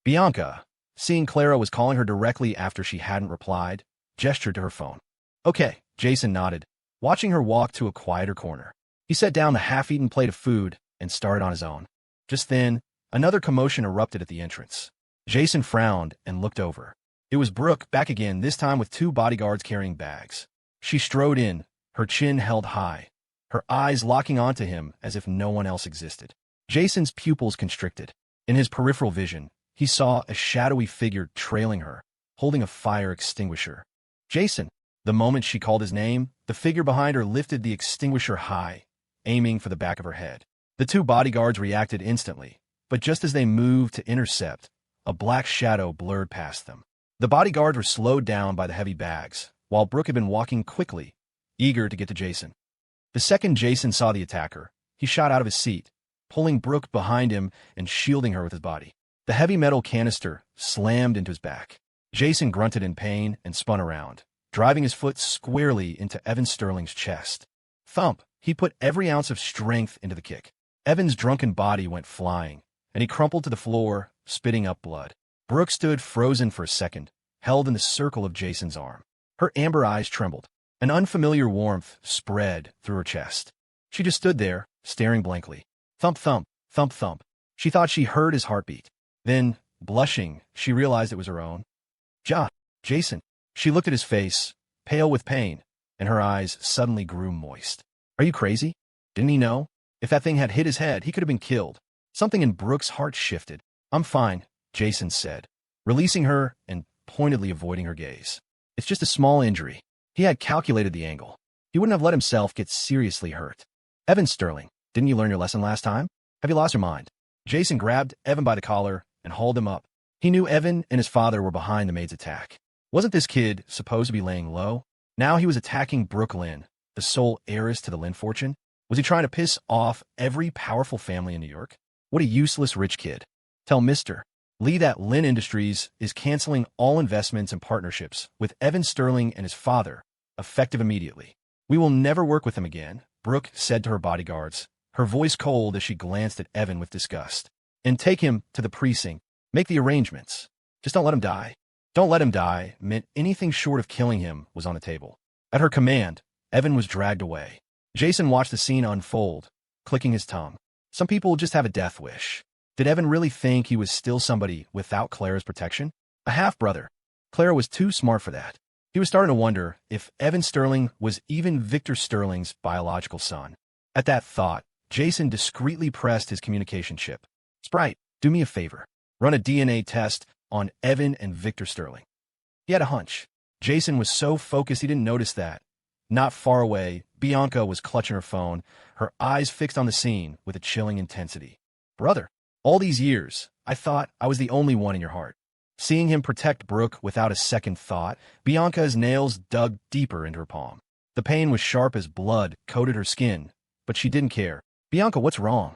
Bianca, seeing Clara was calling her directly after she hadn't replied, gestured to her phone. "Okay," Jason nodded, watching her walk to a quieter corner. He set down the half-eaten plate of food and started on his own. Just then, another commotion erupted at the entrance. Jason frowned and looked over. It was Brooke, back again, this time with two bodyguards carrying bags. She strode in, her chin held high, her eyes locking onto him as if no one else existed. Jason's pupils constricted. In his peripheral vision, he saw a shadowy figure trailing her, holding a fire extinguisher. "Jason!" The moment she called his name, the figure behind her lifted the extinguisher high, aiming for the back of her head. The two bodyguards reacted instantly, but just as they moved to intercept, a black shadow blurred past them. The bodyguards were slowed down by the heavy bags, while Brooke had been walking quickly, eager to get to Jason. The second Jason saw the attacker, he shot out of his seat, pulling Brooke behind him and shielding her with his body. The heavy metal canister slammed into his back. Jason grunted in pain and spun around, driving his foot squarely into Evan Sterling's chest. Thump! He put every ounce of strength into the kick. Evan's drunken body went flying, and he crumpled to the floor, spitting up blood. Brooke stood frozen for a second, held in the circle of Jason's arm. Her amber eyes trembled. An unfamiliar warmth spread through her chest. She just stood there, staring blankly. Thump, thump, thump, thump. She thought she heard his heartbeat. Then, blushing, she realized it was her own. Jason. She looked at his face, pale with pain, and her eyes suddenly grew moist. Are you crazy? Didn't he know? If that thing had hit his head, he could have been killed. Something in Brooke's heart shifted. I'm fine, Jason said, releasing her and pointedly avoiding her gaze. It's just a small injury. He had calculated the angle. He wouldn't have let himself get seriously hurt. Evan Sterling, didn't you learn your lesson last time? Have you lost your mind? Jason grabbed Evan by the collar and hauled him up. He knew Evan and his father were behind the maid's attack. Wasn't this kid supposed to be laying low? Now he was attacking Brooke Lynn, the sole heiress to the Lynn fortune. Was he trying to piss off every powerful family in New York? What a useless rich kid. Tell Mr. Lee that Lynn Industries is canceling all investments and partnerships with Evan Sterling and his father, effective immediately. We will never work with him again, Brooke said to her bodyguards, her voice cold as she glanced at Evan with disgust. And take him to the precinct. Make the arrangements. Just don't let him die. Don't let him die meant anything short of killing him was on the table. At her command, Evan was dragged away. Jason watched the scene unfold, clicking his tongue. Some people just have a death wish. Did Evan really think he was still somebody without Clara's protection? A half-brother. Clara was too smart for that. He was starting to wonder if Evan Sterling was even Victor Sterling's biological son. At that thought, Jason discreetly pressed his communication chip. Sprite, do me a favor. Run a DNA test on Evan and Victor Sterling. He had a hunch. Jason was so focused he didn't notice that. Not far away, Bianca was clutching her phone, her eyes fixed on the scene with a chilling intensity. Brother, all these years, I thought I was the only one in your heart. Seeing him protect Brooke without a second thought, Bianca's nails dug deeper into her palm. The pain was sharp as blood coated her skin, but she didn't care. Bianca, what's wrong?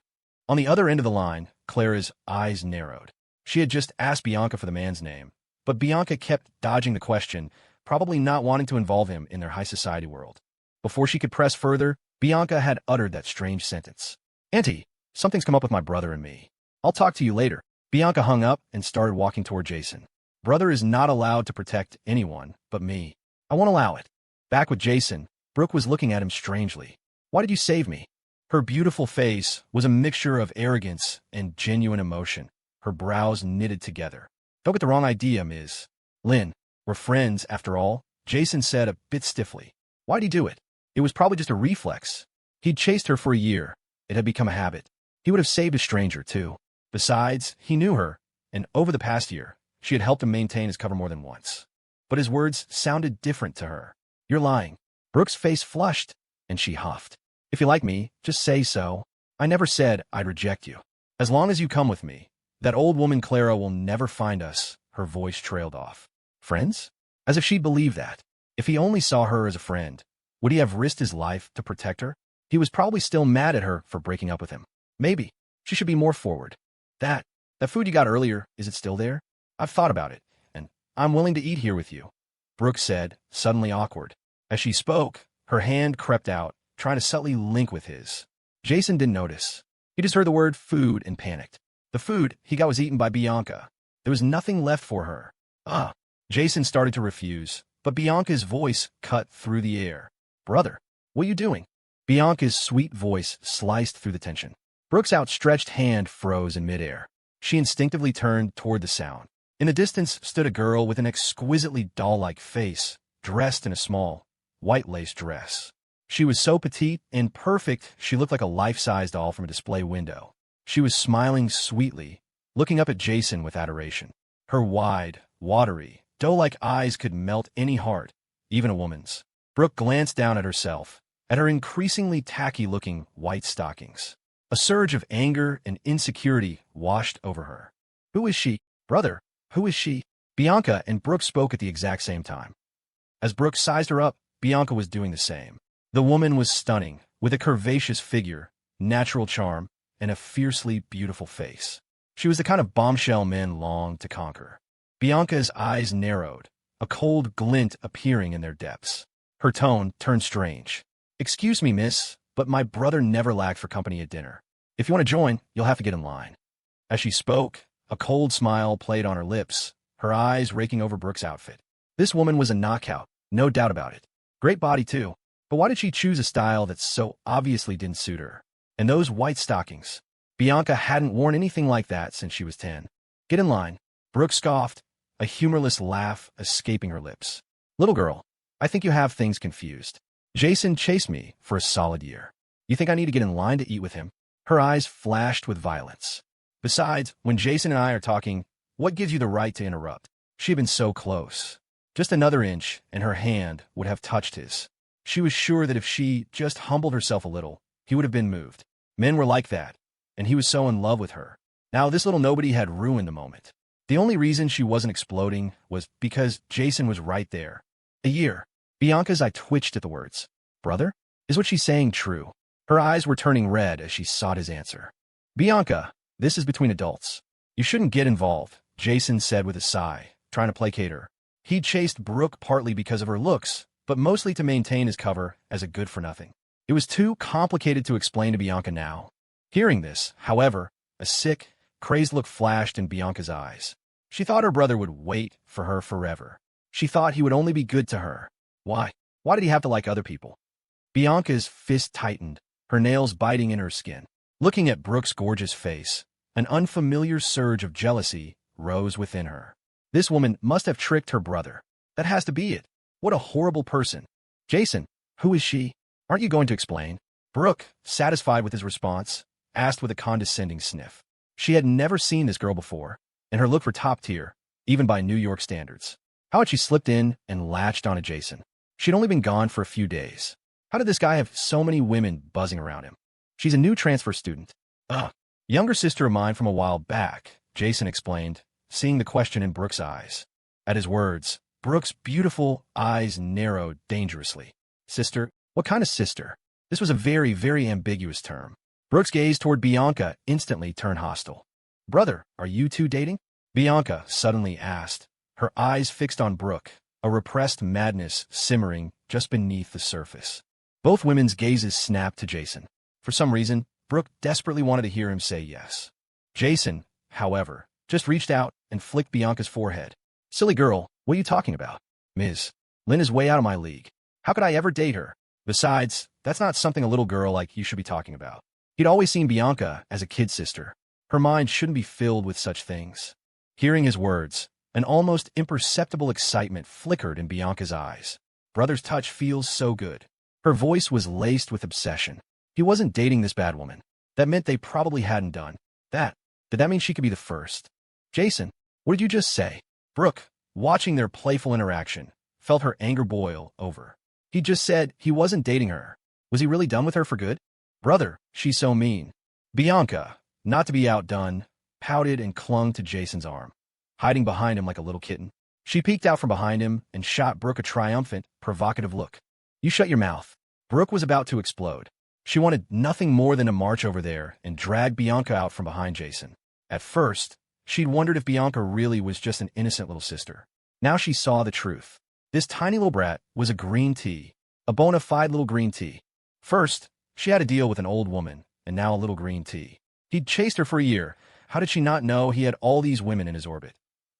On the other end of the line, Clara's eyes narrowed. She had just asked Bianca for the man's name, but Bianca kept dodging the question, probably not wanting to involve him in their high society world. Before she could press further, Bianca had uttered that strange sentence. Auntie, something's come up with my brother and me. I'll talk to you later. Bianca hung up and started walking toward Jason. Brother is not allowed to protect anyone but me. I won't allow it. Back with Jason, Brooke was looking at him strangely. Why did you save me? Her beautiful face was a mixture of arrogance and genuine emotion, her brows knitted together. Don't get the wrong idea, Ms. Lynn. We're friends, after all, Jason said a bit stiffly. Why'd he do it? It was probably just a reflex. He'd chased her for a year. It had become a habit. He would have saved a stranger, too. Besides, he knew her, and over the past year, she had helped him maintain his cover more than once. But his words sounded different to her. You're lying. Brooke's face flushed, and she huffed. If you like me, just say so. I never said I'd reject you. As long as you come with me, that old woman Clara will never find us, her voice trailed off. Friends? As if she'd believe that. If he only saw her as a friend, would he have risked his life to protect her? He was probably still mad at her for breaking up with him. Maybe. She should be more forward. That food you got earlier, is it still there? I've thought about it, and I'm willing to eat here with you, Brooke said, suddenly awkward. As she spoke, her hand crept out, trying to subtly link with his. Jason didn't notice. He just heard the word food and panicked. The food he got was eaten by Bianca. There was nothing left for her. Jason started to refuse, but Bianca's voice cut through the air. Brother, what are you doing? Bianca's sweet voice sliced through the tension. Brooke's outstretched hand froze in midair. She instinctively turned toward the sound. In the distance stood a girl with an exquisitely doll-like face, dressed in a small, white-lace dress. She was so petite and perfect she looked like a life-size doll from a display window. She was smiling sweetly, looking up at Jason with adoration. Her wide, watery, doe-like eyes could melt any heart, even a woman's. Brooke glanced down at herself, at her increasingly tacky-looking white stockings. A surge of anger and insecurity washed over her. Who is she? Brother, who is she? Bianca and Brooke spoke at the exact same time. As Brooke sized her up, Bianca was doing the same. The woman was stunning, with a curvaceous figure, natural charm, and a fiercely beautiful face. She was the kind of bombshell men longed to conquer. Bianca's eyes narrowed, a cold glint appearing in their depths. Her tone turned strange. "Excuse me, miss, but my brother never lacked for company at dinner. If you want to join, you'll have to get in line." As she spoke, a cold smile played on her lips, her eyes raking over Brooke's outfit. This woman was a knockout, no doubt about it. Great body, too. But why did she choose a style that so obviously didn't suit her? And those white stockings. Bianca hadn't worn anything like that since she was 10. "Get in line," Brooke scoffed, a humorless laugh escaping her lips. "Little girl, I think you have things confused. Jason chased me for a solid year. You think I need to get in line to eat with him?" Her eyes flashed with violence. "Besides, when Jason and I are talking, what gives you the right to interrupt?" She had been so close. Just another inch, and her hand would have touched his. She was sure that if she just humbled herself a little, he would have been moved. Men were like that, and he was so in love with her. Now this little nobody had ruined the moment. The only reason she wasn't exploding was because Jason was right there. A year. Bianca's eye twitched at the words. "Brother? Is what she's saying true?" Her eyes were turning red as she sought his answer. "Bianca, this is between adults. You shouldn't get involved," Jason said with a sigh, trying to placate her. He'd chased Brooke partly because of her looks, but mostly to maintain his cover as a good-for-nothing. It was too complicated to explain to Bianca now. Hearing this, however, a sick, crazed look flashed in Bianca's eyes. She thought her brother would wait for her forever. She thought he would only be good to her. Why? Why did he have to like other people? Bianca's fist tightened, her nails biting in her skin. Looking at Brooke's gorgeous face, an unfamiliar surge of jealousy rose within her. This woman must have tricked her brother. That has to be it. What a horrible person. "Jason, who is she? Aren't you going to explain?" Brooke, satisfied with his response, asked with a condescending sniff. She had never seen this girl before, and her look were top tier, even by New York standards. How had she slipped in and latched onto Jason? She'd only been gone for a few days. How did this guy have so many women buzzing around him? "She's a new transfer student." "Ugh. Younger sister of mine from a while back," Jason explained, seeing the question in Brooke's eyes. At his words, Brooke's beautiful eyes narrowed dangerously. "Sister? What kind of sister?" This was a very, very ambiguous term. Brooke's gaze toward Bianca instantly turned hostile. "Brother, are you two dating?" Bianca suddenly asked, her eyes fixed on Brooke, a repressed madness simmering just beneath the surface. Both women's gazes snapped to Jason. For some reason, Brooke desperately wanted to hear him say yes. Jason, however, just reached out and flicked Bianca's forehead. "Silly girl, what are you talking about? Ms. Lynn is way out of my league. How could I ever date her? Besides, that's not something a little girl like you should be talking about." He'd always seen Bianca as a kid sister. Her mind shouldn't be filled with such things. Hearing his words, an almost imperceptible excitement flickered in Bianca's eyes. Brother's touch feels so good. Her voice was laced with obsession. He wasn't dating this bad woman. That meant they probably hadn't done that. Did that mean she could be the first? "Jason, what did you just say?" Brooke, watching their playful interaction, felt her anger boil over. He just said he wasn't dating her. Was he really done with her for good? "Brother, she's so mean." Bianca, not to be outdone, pouted and clung to Jason's arm, hiding behind him like a little kitten. She peeked out from behind him and shot Brooke a triumphant, provocative look. "You shut your mouth." Brooke was about to explode. She wanted nothing more than to march over there and drag Bianca out from behind Jason. At first, she'd wondered if Bianca really was just an innocent little sister. Now she saw the truth. This tiny little brat was a green tea, a bona fide little green tea. First, she had to deal with an old woman, and now a little green tea. He'd chased her for a year. How did she not know he had all these women in his orbit?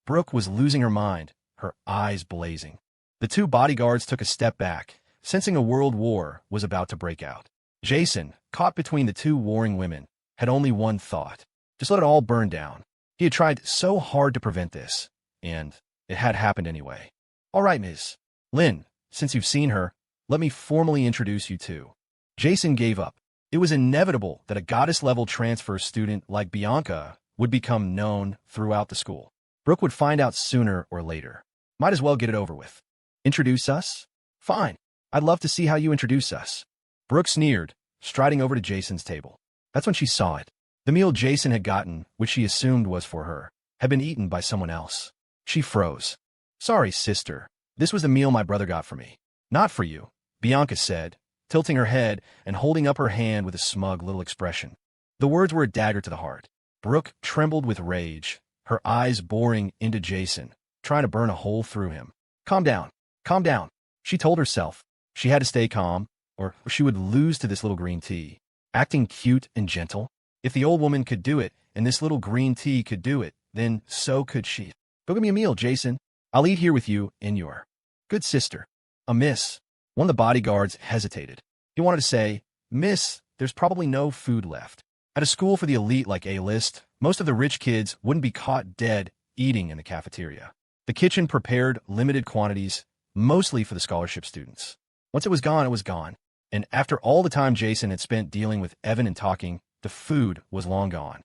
Brooke was losing her mind, her eyes blazing. The two bodyguards took a step back, sensing a world war was about to break out. Jason, caught between the two warring women, had only one thought. Just let it all burn down. He had tried so hard to prevent this, and it had happened anyway. "All right, Ms. Lynn, since you've seen her, let me formally introduce you to." Jason gave up. It was inevitable that a goddess-level transfer student like Bianca would become known throughout the school. Brooke would find out sooner or later. Might as well get it over with. "Introduce us? Fine. I'd love to see how you introduce us." Brooke sneered, striding over to Jason's table. That's when she saw it. The meal Jason had gotten, which she assumed was for her, had been eaten by someone else. She froze. "Sorry, sister. This was the meal my brother got for me." "Not for you," Bianca said, tilting her head and holding up her hand with a smug little expression. The words were a dagger to the heart. Brooke trembled with rage, her eyes boring into Jason, trying to burn a hole through him. Calm down. Calm down. She told herself. She had to stay calm, or she would lose to this little green tea, acting cute and gentle. If the old woman could do it, and this little green tea could do it, then so could she. Go get me a meal, Jason. I'll eat here with you and your good sister. Miss. One of the bodyguards hesitated. He wanted to say, Miss, there's probably no food left. At a school for the elite like A-list, most of the rich kids wouldn't be caught dead eating in the cafeteria. The kitchen prepared limited quantities, mostly for the scholarship students. Once it was gone, it was gone. And after all the time Jason had spent dealing with Evan and talking, the food was long gone.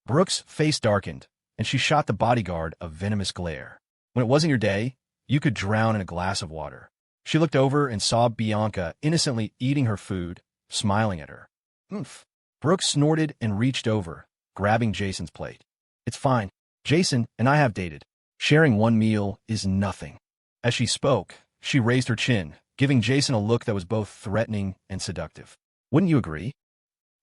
Brooke's face darkened, and she shot the bodyguard a venomous glare. When it wasn't your day, you could drown in a glass of water. She looked over and saw Bianca innocently eating her food, smiling at her. Oomph. Brooke snorted and reached over, grabbing Jason's plate. It's fine. Jason and I have dated. Sharing one meal is nothing. As she spoke, she raised her chin, giving Jason a look that was both threatening and seductive. Wouldn't you agree?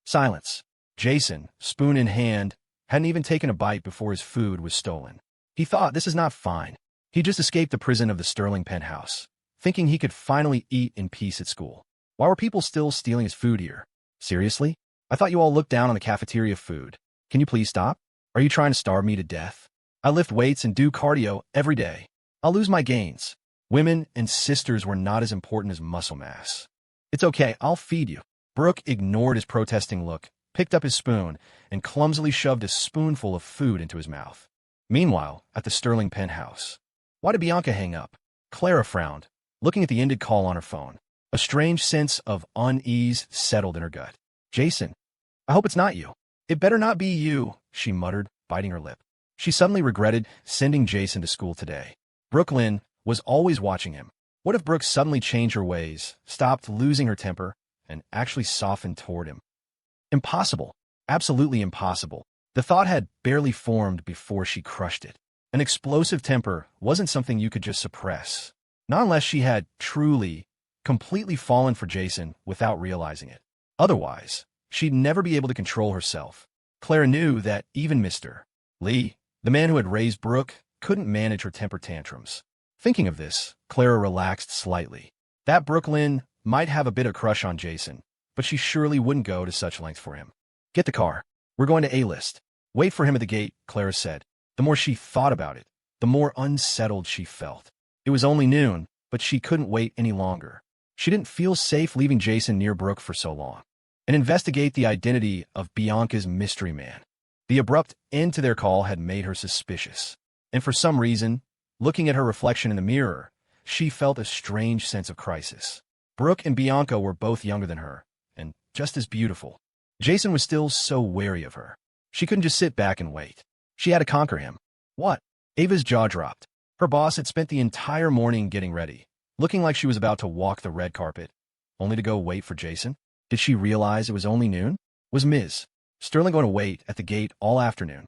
Silence. Jason, spoon in hand, hadn't even taken a bite before his food was stolen. He thought, this is not fine. He just escaped the prison of the Sterling penthouse, thinking he could finally eat in peace at school. Why were people still stealing his food here? Seriously? I thought you all looked down on the cafeteria food. Can you please stop? Are you trying to starve me to death? I lift weights and do cardio every day. I'll lose my gains. Women and sisters were not as important as muscle mass. It's okay, I'll feed you. Brooke ignored his protesting look, picked up his spoon, and clumsily shoved a spoonful of food into his mouth. Meanwhile, at the Sterling penthouse. Why did Bianca hang up? Clara frowned, looking at the ended call on her phone. A strange sense of unease settled in her gut. Jason, I hope it's not you. It better not be you, she muttered, biting her lip. She suddenly regretted sending Jason to school today. Brooklyn was always watching him. What if Brooke suddenly changed her ways, stopped losing her temper, and actually softened toward him? Impossible. Absolutely impossible. The thought had barely formed before she crushed it. An explosive temper wasn't something you could just suppress. Not unless she had truly, completely fallen for Jason without realizing it. Otherwise, she'd never be able to control herself. Clara knew that even Mr. Lee, the man who had raised Brooke, couldn't manage her temper tantrums. Thinking of this, Clara relaxed slightly. That Brooklyn might have a bit of crush on Jason, but she surely wouldn't go to such lengths for him. Get the car. We're going to A-list. Wait for him at the gate, Clara said. The more she thought about it, the more unsettled she felt. It was only noon, but she couldn't wait any longer. She didn't feel safe leaving Jason near Brooke for so long. And investigate the identity of Bianca's mystery man. The abrupt end to their call had made her suspicious. And for some reason, looking at her reflection in the mirror, she felt a strange sense of crisis. Brooke and Bianca were both younger than her, and just as beautiful. Jason was still so wary of her. She couldn't just sit back and wait. She had to conquer him. What? Ava's jaw dropped. Her boss had spent the entire morning getting ready, looking like she was about to walk the red carpet, only to go wait for Jason. Did she realize it was only noon? Was Ms. Sterling going to wait at the gate all afternoon?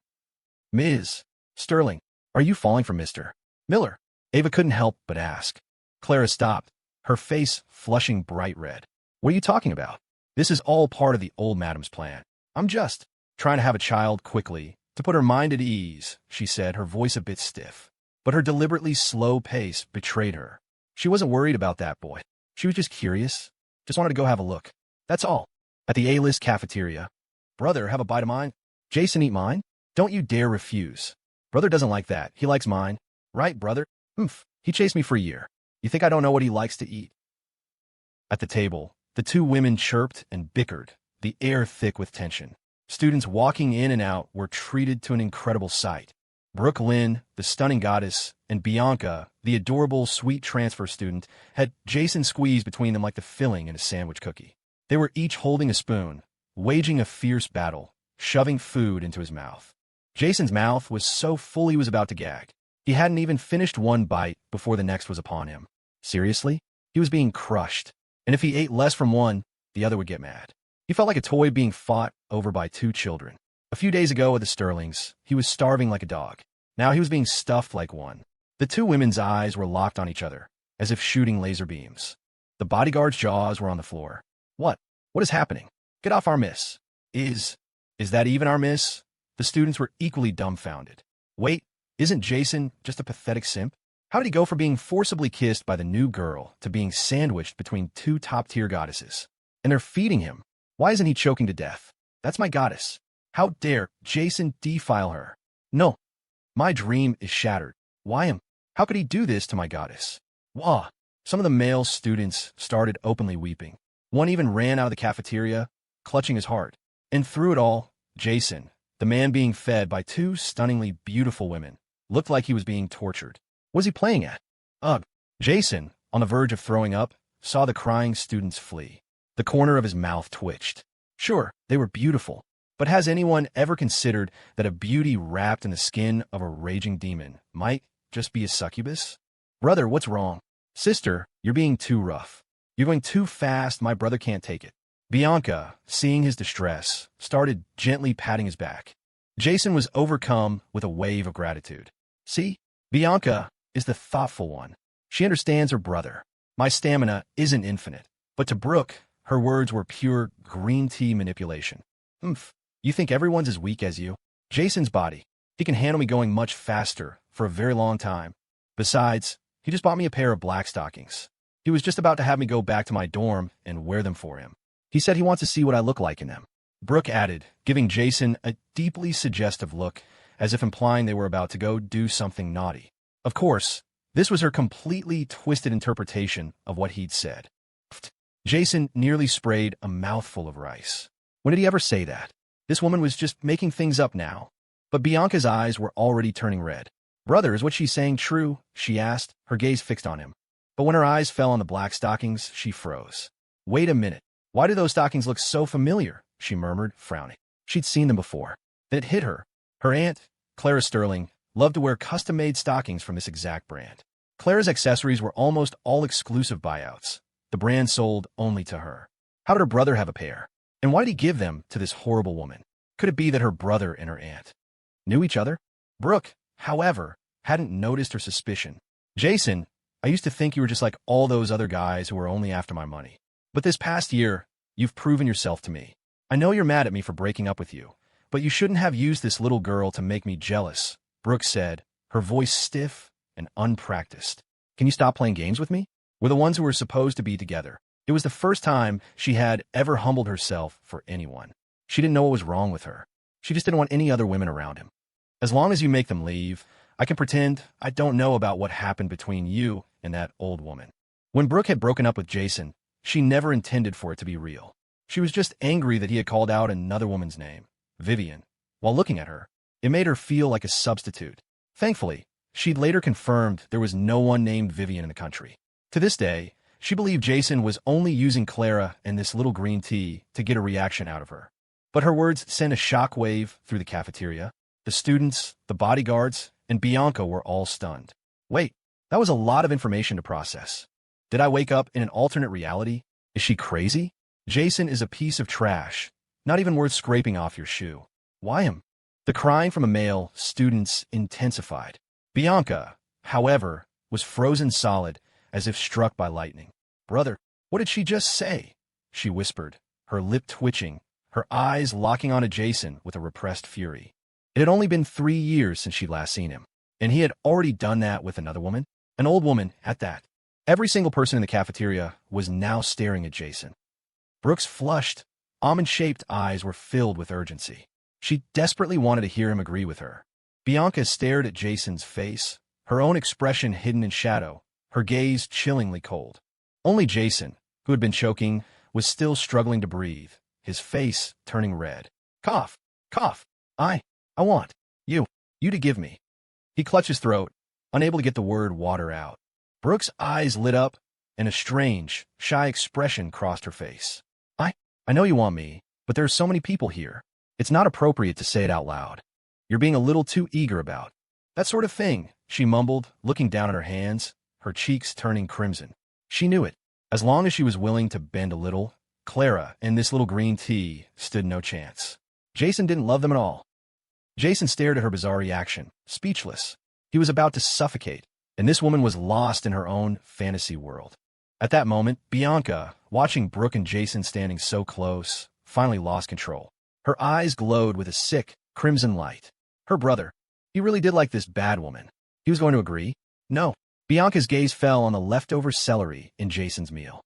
Ms. Sterling, are you falling for Mr. Miller? Ava couldn't help but ask. Clara stopped, her face flushing bright red. What are you talking about? This is all part of the old madam's plan. I'm just trying to have a child quickly, to put her mind at ease, she said, her voice a bit stiff. But her deliberately slow pace betrayed her. She wasn't worried about that boy. She was just curious. Just wanted to go have a look. That's all. At the A-list cafeteria. Brother, have a bite of mine? Jason, eat mine? Don't you dare refuse. Brother doesn't like that. He likes mine. Right, brother? Oomph. He chased me for a year. You think I don't know what he likes to eat? At the table, the two women chirped and bickered, the air thick with tension. Students walking in and out were treated to an incredible sight. Brooke Lynn, the stunning goddess, and Bianca, the adorable sweet transfer student, had Jason squeezed between them like the filling in a sandwich cookie. They were each holding a spoon, waging a fierce battle, shoving food into his mouth. Jason's mouth was so full he was about to gag. He hadn't even finished one bite before the next was upon him. Seriously? He was being crushed. And if he ate less from one, the other would get mad. He felt like a toy being fought over by two children. A few days ago at the Sterlings, he was starving like a dog. Now he was being stuffed like one. The two women's eyes were locked on each other, as if shooting laser beams. The bodyguard's jaws were on the floor. What? What is happening? Get off our miss. Is that even our miss? The students were equally dumbfounded. Wait, isn't Jason just a pathetic simp? How did he go from being forcibly kissed by the new girl to being sandwiched between two top-tier goddesses? And they're feeding him. Why isn't he choking to death? That's my goddess. How dare Jason defile her? No, my dream is shattered. Why him? How could he do this to my goddess? Wah! Some of the male students started openly weeping. One even ran out of the cafeteria, clutching his heart. And through it all, Jason, the man being fed by two stunningly beautiful women, looked like he was being tortured. What was he playing at? Ugh. Jason, on the verge of throwing up, saw the crying students flee. The corner of his mouth twitched. Sure, they were beautiful, but has anyone ever considered that a beauty wrapped in the skin of a raging demon might just be a succubus? Brother, what's wrong? Sister, you're being too rough. You're going too fast, my brother can't take it. Bianca, seeing his distress, started gently patting his back. Jason was overcome with a wave of gratitude. See, Bianca is the thoughtful one. She understands her brother. My stamina isn't infinite. But to Brooke, her words were pure green tea manipulation. You think everyone's as weak as you? Jason's body. He can handle me going much faster for a very long time. Besides, he just bought me a pair of black stockings. He was just about to have me go back to my dorm and wear them for him. He said he wants to see what I look like in them. Brooke added, giving Jason a deeply suggestive look, as if implying they were about to go do something naughty. Of course, this was her completely twisted interpretation of what he'd said. Jason nearly sprayed a mouthful of rice. When did he ever say that? This woman was just making things up now. But Bianca's eyes were already turning red. Brother, is what she's saying true? She asked, her gaze fixed on him. But when her eyes fell on the black stockings, she froze. Wait a minute. Why do those stockings look so familiar? She murmured, frowning. She'd seen them before. Then it hit her. Her aunt, Clara Sterling, loved to wear custom-made stockings from this exact brand. Clara's accessories were almost all exclusive buyouts. The brand sold only to her. How did her brother have a pair? And why did he give them to this horrible woman? Could it be that her brother and her aunt knew each other? Brooke, however, hadn't noticed her suspicion. Jason, I used to think you were just like all those other guys who were only after my money. But this past year, you've proven yourself to me. I know you're mad at me for breaking up with you, but you shouldn't have used this little girl to make me jealous, Brooke said, her voice stiff and unpracticed. Can you stop playing games with me? We're the ones who were supposed to be together. It was the first time she had ever humbled herself for anyone. She didn't know what was wrong with her. She just didn't want any other women around him. As long as you make them leave, I can pretend I don't know about what happened between you and that old woman. When Brooke had broken up with Jason, she never intended for it to be real. She was just angry that he had called out another woman's name, Vivian, while looking at her. It made her feel like a substitute. Thankfully, she'd later confirmed there was no one named Vivian in the country. To this day, she believed Jason was only using Clara and this little green tea to get a reaction out of her. But her words sent a shockwave through the cafeteria. The students, the bodyguards, and Bianca were all stunned. Wait, that was a lot of information to process. Did I wake up in an alternate reality? Is she crazy? Jason is a piece of trash, not even worth scraping off your shoe. Why him? The crying from a male students intensified. Bianca, however, was frozen solid, as if struck by lightning. Brother, what did she just say? She whispered, her lip twitching, her eyes locking onto Jason with a repressed fury. It had only been 3 years since she'd last seen him, and he had already done that with another woman, an old woman at that. Every single person in the cafeteria was now staring at Jason. Brooke's flushed, almond-shaped eyes were filled with urgency. She desperately wanted to hear him agree with her. Bianca stared at Jason's face, her own expression hidden in shadow, her gaze chillingly cold. Only Jason, who had been choking, was still struggling to breathe, his face turning red. Cough, cough. I want you to give me. He clutched his throat, unable to get the word water out. Brooke's eyes lit up, and a strange, shy expression crossed her face. I know you want me, but there are so many people here. It's not appropriate to say it out loud. You're being a little too eager about that sort of thing, she mumbled, looking down at her hands, her cheeks turning crimson. She knew it. As long as she was willing to bend a little, Clara and this little green tea stood no chance. Jason didn't love them at all. Jason stared at her bizarre reaction, speechless. He was about to suffocate, and this woman was lost in her own fantasy world. At that moment, Bianca, watching Brooke and Jason standing so close, finally lost control. Her eyes glowed with a sick, crimson light. Her brother. He really did like this bad woman. He was going to agree? No. Bianca's gaze fell on the leftover celery in Jason's meal.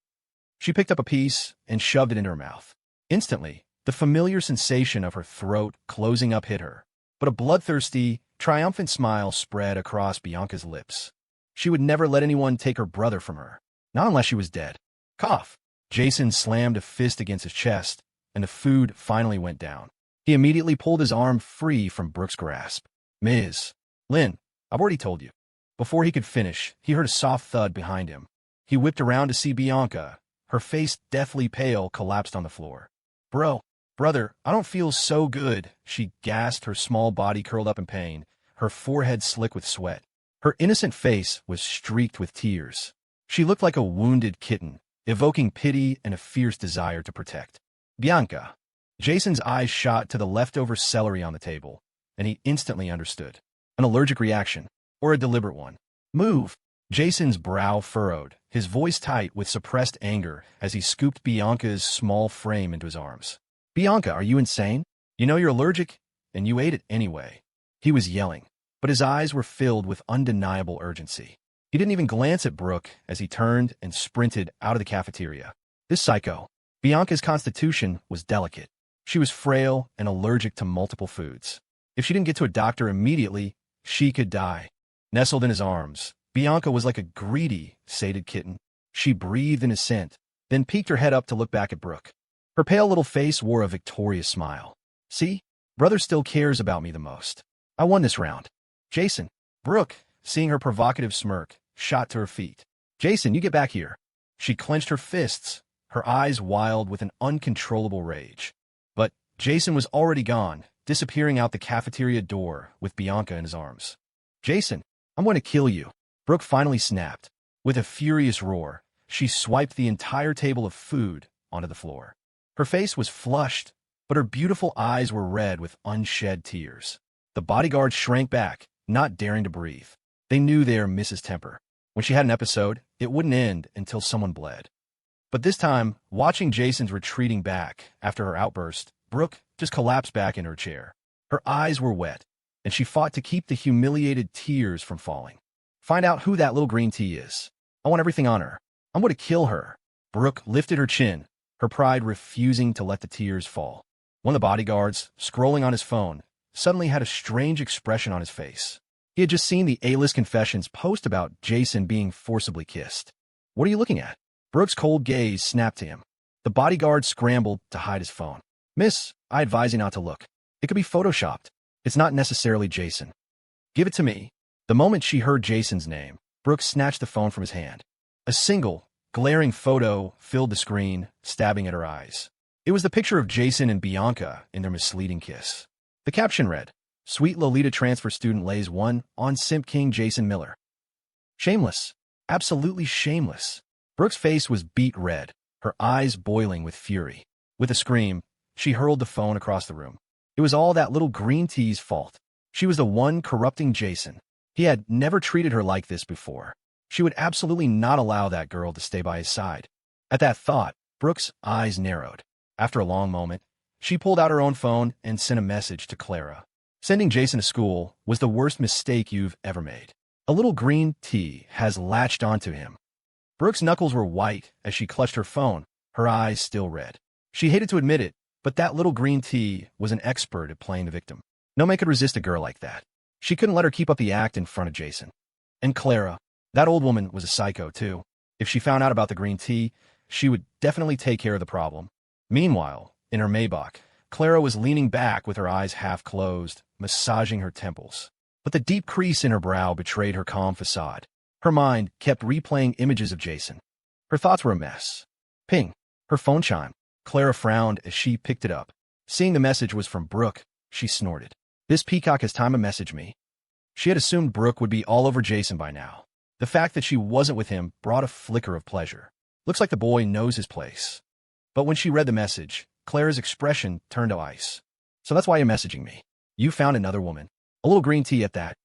She picked up a piece and shoved it into her mouth. Instantly, the familiar sensation of her throat closing up hit her, but a bloodthirsty, triumphant smile spread across Bianca's lips. She would never let anyone take her brother from her, not unless she was dead. Cough! Jason slammed a fist against his chest, and the food finally went down. He immediately pulled his arm free from Brooke's grasp. Ms. Lynn, I've already told you. Before he could finish, he heard a soft thud behind him. He whipped around to see Bianca. Her face, deathly pale, collapsed on the floor. Brother, I don't feel so good, she gasped, her small body curled up in pain, her forehead slick with sweat. Her innocent face was streaked with tears. She looked like a wounded kitten, evoking pity and a fierce desire to protect. Bianca. Jason's eyes shot to the leftover celery on the table, and he instantly understood. An allergic reaction, or a deliberate one. Move! Jason's brow furrowed, his voice tight with suppressed anger as he scooped Bianca's small frame into his arms. Bianca, are you insane? You know you're allergic, and you ate it anyway. He was yelling, but his eyes were filled with undeniable urgency. He didn't even glance at Brooke as he turned and sprinted out of the cafeteria. This psycho. Bianca's constitution was delicate. She was frail and allergic to multiple foods. If she didn't get to a doctor immediately, she could die. Nestled in his arms, Bianca was like a greedy, sated kitten. She breathed in his scent, then peeked her head up to look back at Brooke. Her pale little face wore a victorious smile. See? Brother still cares about me the most. I won this round. Jason. Brooke, seeing her provocative smirk, shot to her feet. Jason, you get back here. She clenched her fists, her eyes wild with an uncontrollable rage. But Jason was already gone, disappearing out the cafeteria door with Bianca in his arms. Jason, I'm going to kill you. Brooke finally snapped. With a furious roar, she swiped the entire table of food onto the floor. Her face was flushed, but her beautiful eyes were red with unshed tears. The bodyguards shrank back, not daring to breathe. They knew they were Mrs. Temper. When she had an episode, it wouldn't end until someone bled. But this time, watching Jason's retreating back after her outburst, Brooke just collapsed back in her chair. Her eyes were wet, and she fought to keep the humiliated tears from falling. Find out who that little green tea is. I want everything on her. I'm going to kill her. Brooke lifted her chin, her pride refusing to let the tears fall. One of the bodyguards, scrolling on his phone, suddenly had a strange expression on his face. He had just seen the A-list confessions post about Jason being forcibly kissed. What are you looking at? Brooke's cold gaze snapped to him. The bodyguard scrambled to hide his phone. Miss, I advise you not to look. It could be photoshopped. It's not necessarily Jason. Give it to me. The moment she heard Jason's name, Brooke snatched the phone from his hand. A single, glaring photo filled the screen, stabbing at her eyes. It was the picture of Jason and Bianca in their misleading kiss. The caption read, Sweet Lolita transfer student lays one on simp king Jason Miller. Shameless. Absolutely shameless. Brooke's face was beet red, her eyes boiling with fury. With a scream, she hurled the phone across the room. It was all that little green tea's fault. She was the one corrupting Jason. He had never treated her like this before. She would absolutely not allow that girl to stay by his side. At that thought, Brooke's eyes narrowed. After a long moment, she pulled out her own phone and sent a message to Clara. Sending Jason to school was the worst mistake you've ever made. A little green tea has latched onto him. Brooke's knuckles were white as she clutched her phone, her eyes still red. She hated to admit it, but that little green tea was an expert at playing the victim. No man could resist a girl like that. She couldn't let her keep up the act in front of Jason. And Clara, that old woman was a psycho too. If she found out about the green tea, she would definitely take care of the problem. Meanwhile, in her Maybach, Clara was leaning back with her eyes half closed, massaging her temples. But the deep crease in her brow betrayed her calm facade. Her mind kept replaying images of Jason. Her thoughts were a mess. Ping. Her phone chimed. Clara frowned as she picked it up. Seeing the message was from Brooke, she snorted. This peacock has time to message me. She had assumed Brooke would be all over Jason by now. The fact that she wasn't with him brought a flicker of pleasure. Looks like the boy knows his place. But when she read the message, Clara's expression turned to ice. So that's why you're messaging me. You found another woman. A little green tea at that.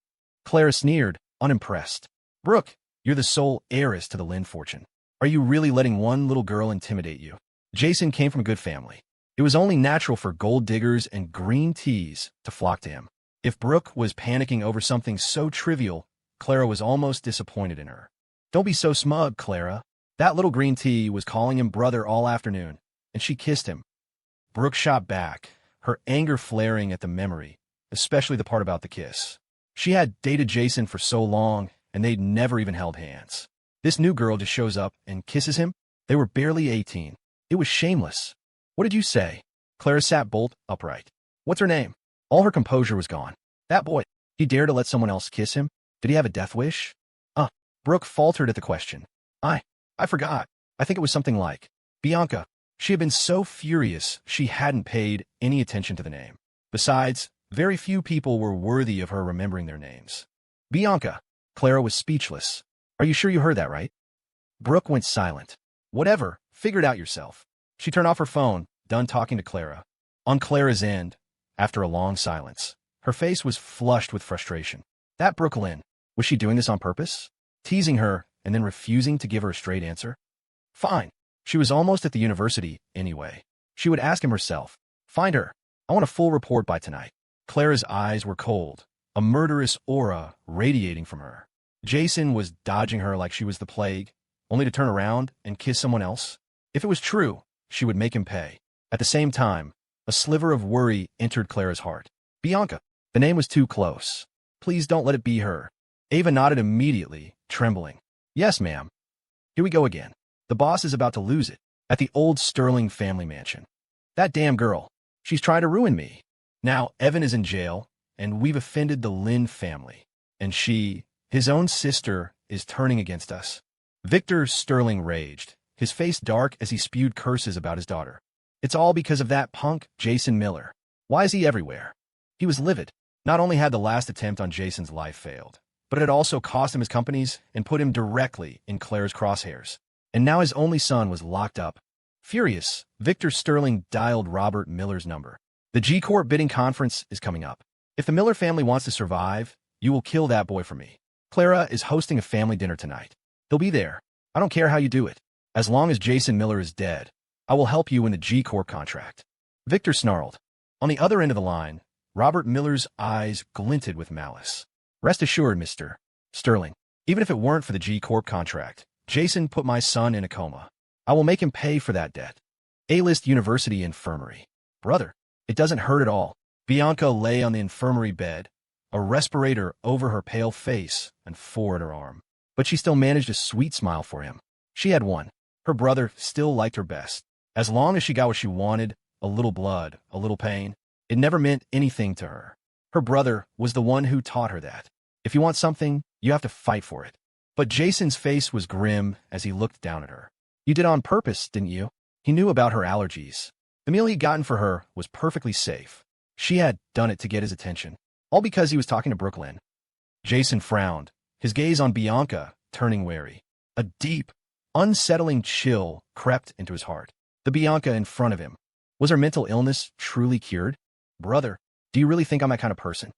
Clara sneered, unimpressed. Brooke, you're the sole heiress to the Lynn fortune. Are you really letting one little girl intimidate you? Jason came from a good family. It was only natural for gold diggers and green teas to flock to him. If Brooke was panicking over something so trivial, Clara was almost disappointed in her. Don't be so smug, Clara. That little green tea was calling him brother all afternoon, and she kissed him. Brooke shot back, her anger flaring at the memory, especially the part about the kiss. She had dated Jason for so long, and they'd never even held hands. This new girl just shows up and kisses him? They were barely 18. It was shameless. What did you say? Clara sat bolt upright. What's her name? All her composure was gone. That boy. He dared to let someone else kiss him? Did he have a death wish? Brooke faltered at the question. I forgot. I think it was something like Bianca. She had been so furious she hadn't paid any attention to the name. Besides, very few people were worthy of her remembering their names. Bianca. Clara was speechless. Are you sure you heard that right? Brooke went silent. Whatever, figure it out yourself. She turned off her phone, done talking to Clara. On Clara's end, after a long silence, her face was flushed with frustration. That Brooklyn, was she doing this on purpose? Teasing her and then refusing to give her a straight answer? Fine. She was almost at the university anyway. She would ask him herself. Find her. I want a full report by tonight. Clara's eyes were cold, a murderous aura radiating from her. Jason was dodging her like she was the plague, only to turn around and kiss someone else. If it was true, she would make him pay. At the same time, a sliver of worry entered Clara's heart. Bianca. The name was too close. Please don't let it be her. Ava nodded immediately, trembling. Yes, ma'am. Here we go again. The boss is about to lose it. At the old Sterling family mansion. That damn girl. She's trying to ruin me. Now Evan is in jail, and we've offended the Lynn family. And she, his own sister, is turning against us. Victor Sterling raged, his face dark as he spewed curses about his daughter. It's all because of that punk, Jason Miller. Why is he everywhere? He was livid. Not only had the last attempt on Jason's life failed, but it had also cost him his companies and put him directly in Clara's crosshairs. And now his only son was locked up. Furious, Victor Sterling dialed Robert Miller's number. The G-Corp bidding conference is coming up. If the Miller family wants to survive, you will kill that boy for me. Clara is hosting a family dinner tonight. He'll be there. I don't care how you do it. As long as Jason Miller is dead, I will help you win the G-Corp contract. Victor snarled. On the other end of the line, Robert Miller's eyes glinted with malice. Rest assured, Mr. Sterling, even if it weren't for the G-Corp contract, Jason put my son in a coma. I will make him pay for that debt. A-list university infirmary. Brother, it doesn't hurt at all. Bianca lay on the infirmary bed, a respirator over her pale face and four at her arm. But she still managed a sweet smile for him. She had one. Her brother still liked her best. As long as she got what she wanted, a little blood, a little pain, it never meant anything to her. Her brother was the one who taught her that. If you want something, you have to fight for it. But Jason's face was grim as he looked down at her. You did on purpose, didn't you? He knew about her allergies. The meal he'd gotten for her was perfectly safe. She had done it to get his attention. All because he was talking to Brooklyn. Jason frowned, his gaze on Bianca, turning wary. A deep, unsettling chill crept into his heart. The Bianca in front of him. Was her mental illness truly cured? Brother, do you really think I'm that kind of person?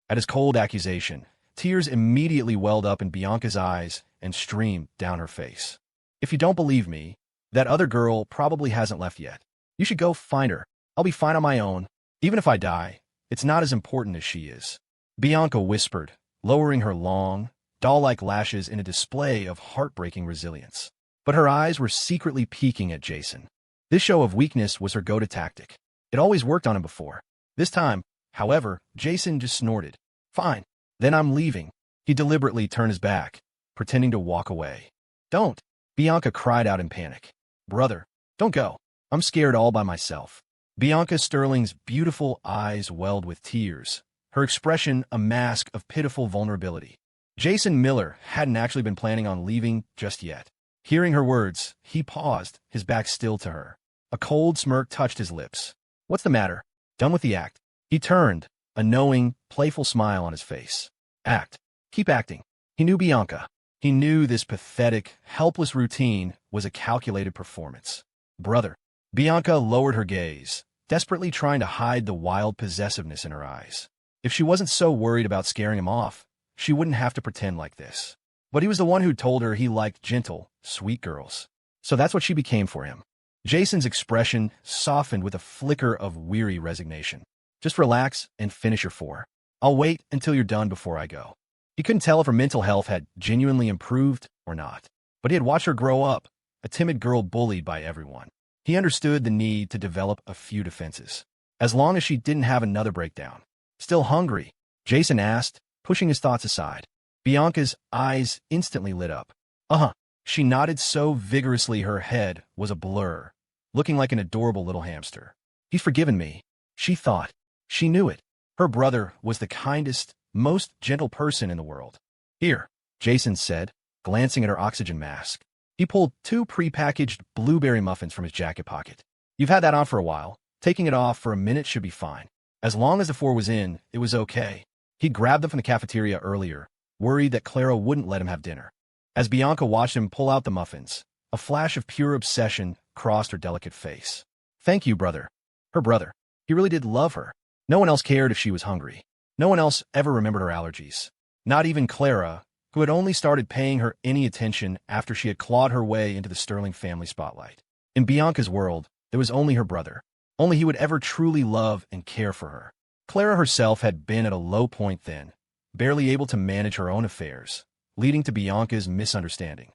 At his cold accusation, tears immediately welled up in Bianca's eyes and streamed down her face. If you don't believe me, that other girl probably hasn't left yet. You should go find her. I'll be fine on my own. Even if I die, it's not as important as she is. Bianca whispered, lowering her long, doll-like lashes in a display of heartbreaking resilience. But her eyes were secretly peeking at Jason. This show of weakness was her go-to tactic. It always worked on him before. This time, however, Jason just snorted. Fine, then I'm leaving. He deliberately turned his back, pretending to walk away. Don't! Bianca cried out in panic. Brother, don't go. I'm scared all by myself. Bianca Sterling's beautiful eyes welled with tears, her expression a mask of pitiful vulnerability. Jason Miller hadn't actually been planning on leaving just yet. Hearing her words, he paused, his back still to her. A cold smirk touched his lips. What's the matter? Done with the act? He turned, a knowing, playful smile on his face. Act. Keep acting. He knew Bianca. He knew this pathetic, helpless routine was a calculated performance. Brother. Bianca lowered her gaze, desperately trying to hide the wild possessiveness in her eyes. If she wasn't so worried about scaring him off, she wouldn't have to pretend like this. But he was the one who told her he liked gentle, sweet girls. So that's what she became for him. Jason's expression softened with a flicker of weary resignation. Just relax and finish your four. I'll wait until you're done before I go. He couldn't tell if her mental health had genuinely improved or not, but he had watched her grow up, a timid girl bullied by everyone. He understood the need to develop a few defenses, as long as she didn't have another breakdown. Still hungry? Jason asked, pushing his thoughts aside. Bianca's eyes instantly lit up. Uh-huh. She nodded so vigorously her head was a blur, looking like an adorable little hamster. He's forgiven me, she thought. She knew it. Her brother was the kindest, most gentle person in the world. Here, Jason said, glancing at her oxygen mask. He pulled 2 pre-packaged blueberry muffins from his jacket pocket. You've had that on for a while. Taking it off for a minute should be fine. As long as the 4 was in, it was okay. He grabbed them from the cafeteria earlier, worried that Clara wouldn't let him have dinner. As Bianca watched him pull out the muffins, a flash of pure obsession crossed her delicate face. Thank you, brother. Her brother. He really did love her. No one else cared if she was hungry. No one else ever remembered her allergies. Not even Clara, who had only started paying her any attention after she had clawed her way into the Sterling family spotlight. In Bianca's world, there was only her brother. Only he would ever truly love and care for her. Clara herself had been at a low point then, barely able to manage her own affairs, leading to Bianca's misunderstanding.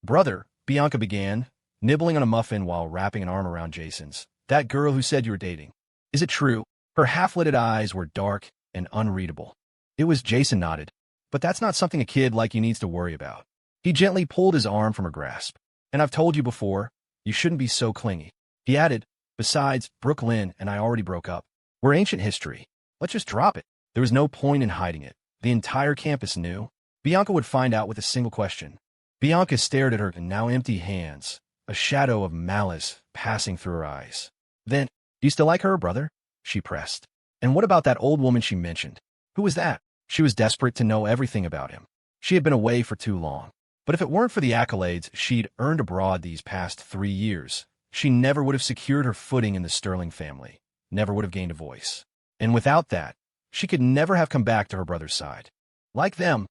Brother, Bianca began, nibbling on a muffin while wrapping an arm around Jason's. That girl who said you were dating. Is it true? Her half-lidded eyes were dark and unreadable. It was. Jason nodded. But that's not something a kid like you needs to worry about. He gently pulled his arm from her grasp. And I've told you before, you shouldn't be so clingy. He added, besides, Brooklyn and I already broke up. We're ancient history. Let's just drop it. There was no point in hiding it. The entire campus knew. Bianca would find out with a single question. Bianca stared at her now empty hands, a shadow of malice passing through her eyes. Then, do you still like her, brother? She pressed. And what about that old woman she mentioned? Who was that? She was desperate to know everything about him. She had been away for too long. But if it weren't for the accolades she'd earned abroad these past 3 years, she never would have secured her footing in the Sterling family, never would have gained a voice. And without that, she could never have come back to her brother's side. Like them,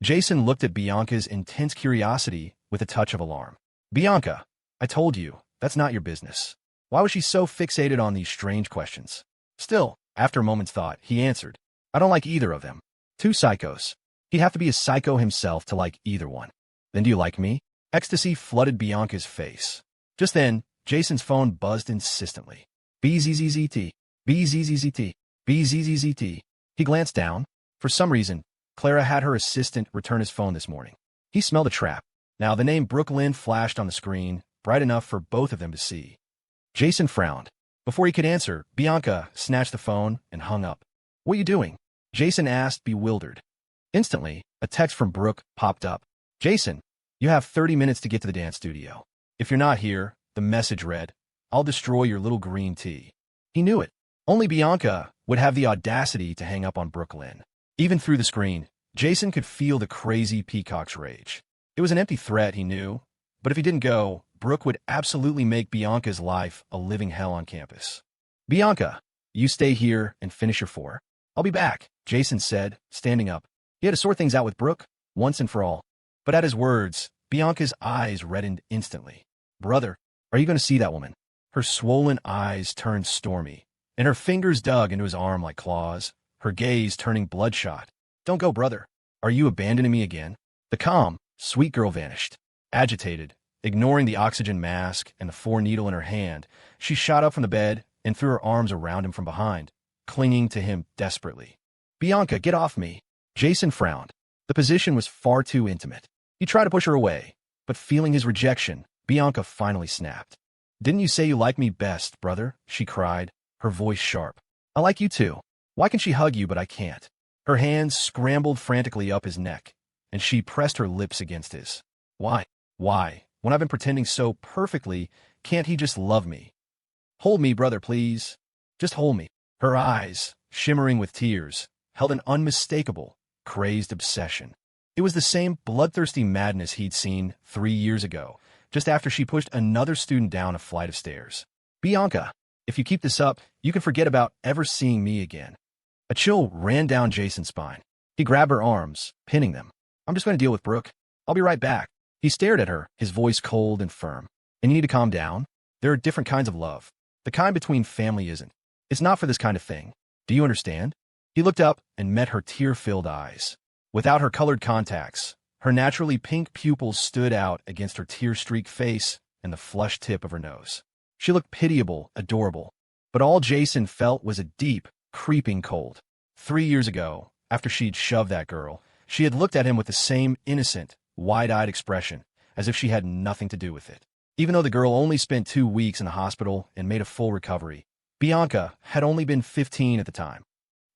Jason looked at Bianca's intense curiosity with a touch of alarm. Bianca, I told you, that's not your business. Why was she so fixated on these strange questions? Still, after a moment's thought, he answered, I don't like either of them. 2 psychos. He'd have to be a psycho himself to like either one. Then do you like me? Ecstasy flooded Bianca's face. Just then, Jason's phone buzzed insistently. BZZZT, BZZZT, BZZZT. He glanced down. For some reason, Clara had her assistant return his phone this morning. He smelled a trap. Now the name Brooklyn flashed on the screen, bright enough for both of them to see. Jason frowned. Before he could answer, Bianca snatched the phone and hung up. What are you doing? Jason asked, bewildered. Instantly, a text from Brooke popped up. Jason, you have 30 minutes to get to the dance studio. If you're not here, the message read, I'll destroy your little green tea. He knew it. Only Bianca would have the audacity to hang up on Brooklyn. Even through the screen, Jason could feel the crazy peacock's rage. It was an empty threat, he knew, but if he didn't go, Brooke would absolutely make Bianca's life a living hell on campus. Bianca, you stay here and finish your 4. I'll be back, Jason said, standing up. He had to sort things out with Brooke, once and for all. But at his words, Bianca's eyes reddened instantly. Brother, are you going to see that woman? Her swollen eyes turned stormy, and her fingers dug into his arm like claws, her gaze turning bloodshot. Don't go, brother. Are you abandoning me again? The calm, sweet girl vanished. Agitated, ignoring the oxygen mask and the 4 needle in her hand, she shot up from the bed and threw her arms around him from behind, clinging to him desperately. Bianca, get off me. Jason frowned. The position was far too intimate. He tried to push her away, but feeling his rejection, Bianca finally snapped. Didn't you say you like me best, brother? She cried, her voice sharp. I like you too. Why can she hug you but I can't? Her hands scrambled frantically up his neck, and she pressed her lips against his. Why? Why? When I've been pretending so perfectly, can't he just love me? Hold me, brother, please. Just hold me. Her eyes, shimmering with tears, held an unmistakable, crazed obsession. It was the same bloodthirsty madness he'd seen 3 years ago, just after she pushed another student down a flight of stairs. Bianca, if you keep this up, you can forget about ever seeing me again. A chill ran down Jason's spine. He grabbed her arms, pinning them. I'm just going to deal with Brooke. I'll be right back. He stared at her, his voice cold and firm. And you need to calm down. There are different kinds of love. The kind between family isn't. It's not for this kind of thing. Do you understand? He looked up and met her tear-filled eyes. Without her colored contacts, her naturally pink pupils stood out against her tear-streaked face and the flushed tip of her nose. She looked pitiable, adorable, but all Jason felt was a deep, creeping cold. 3 years ago, after she'd shoved that girl, she had looked at him with the same innocent, wide-eyed expression, as if she had nothing to do with it. Even though the girl only spent 2 weeks in the hospital and made a full recovery, Bianca had only been 15 at the time.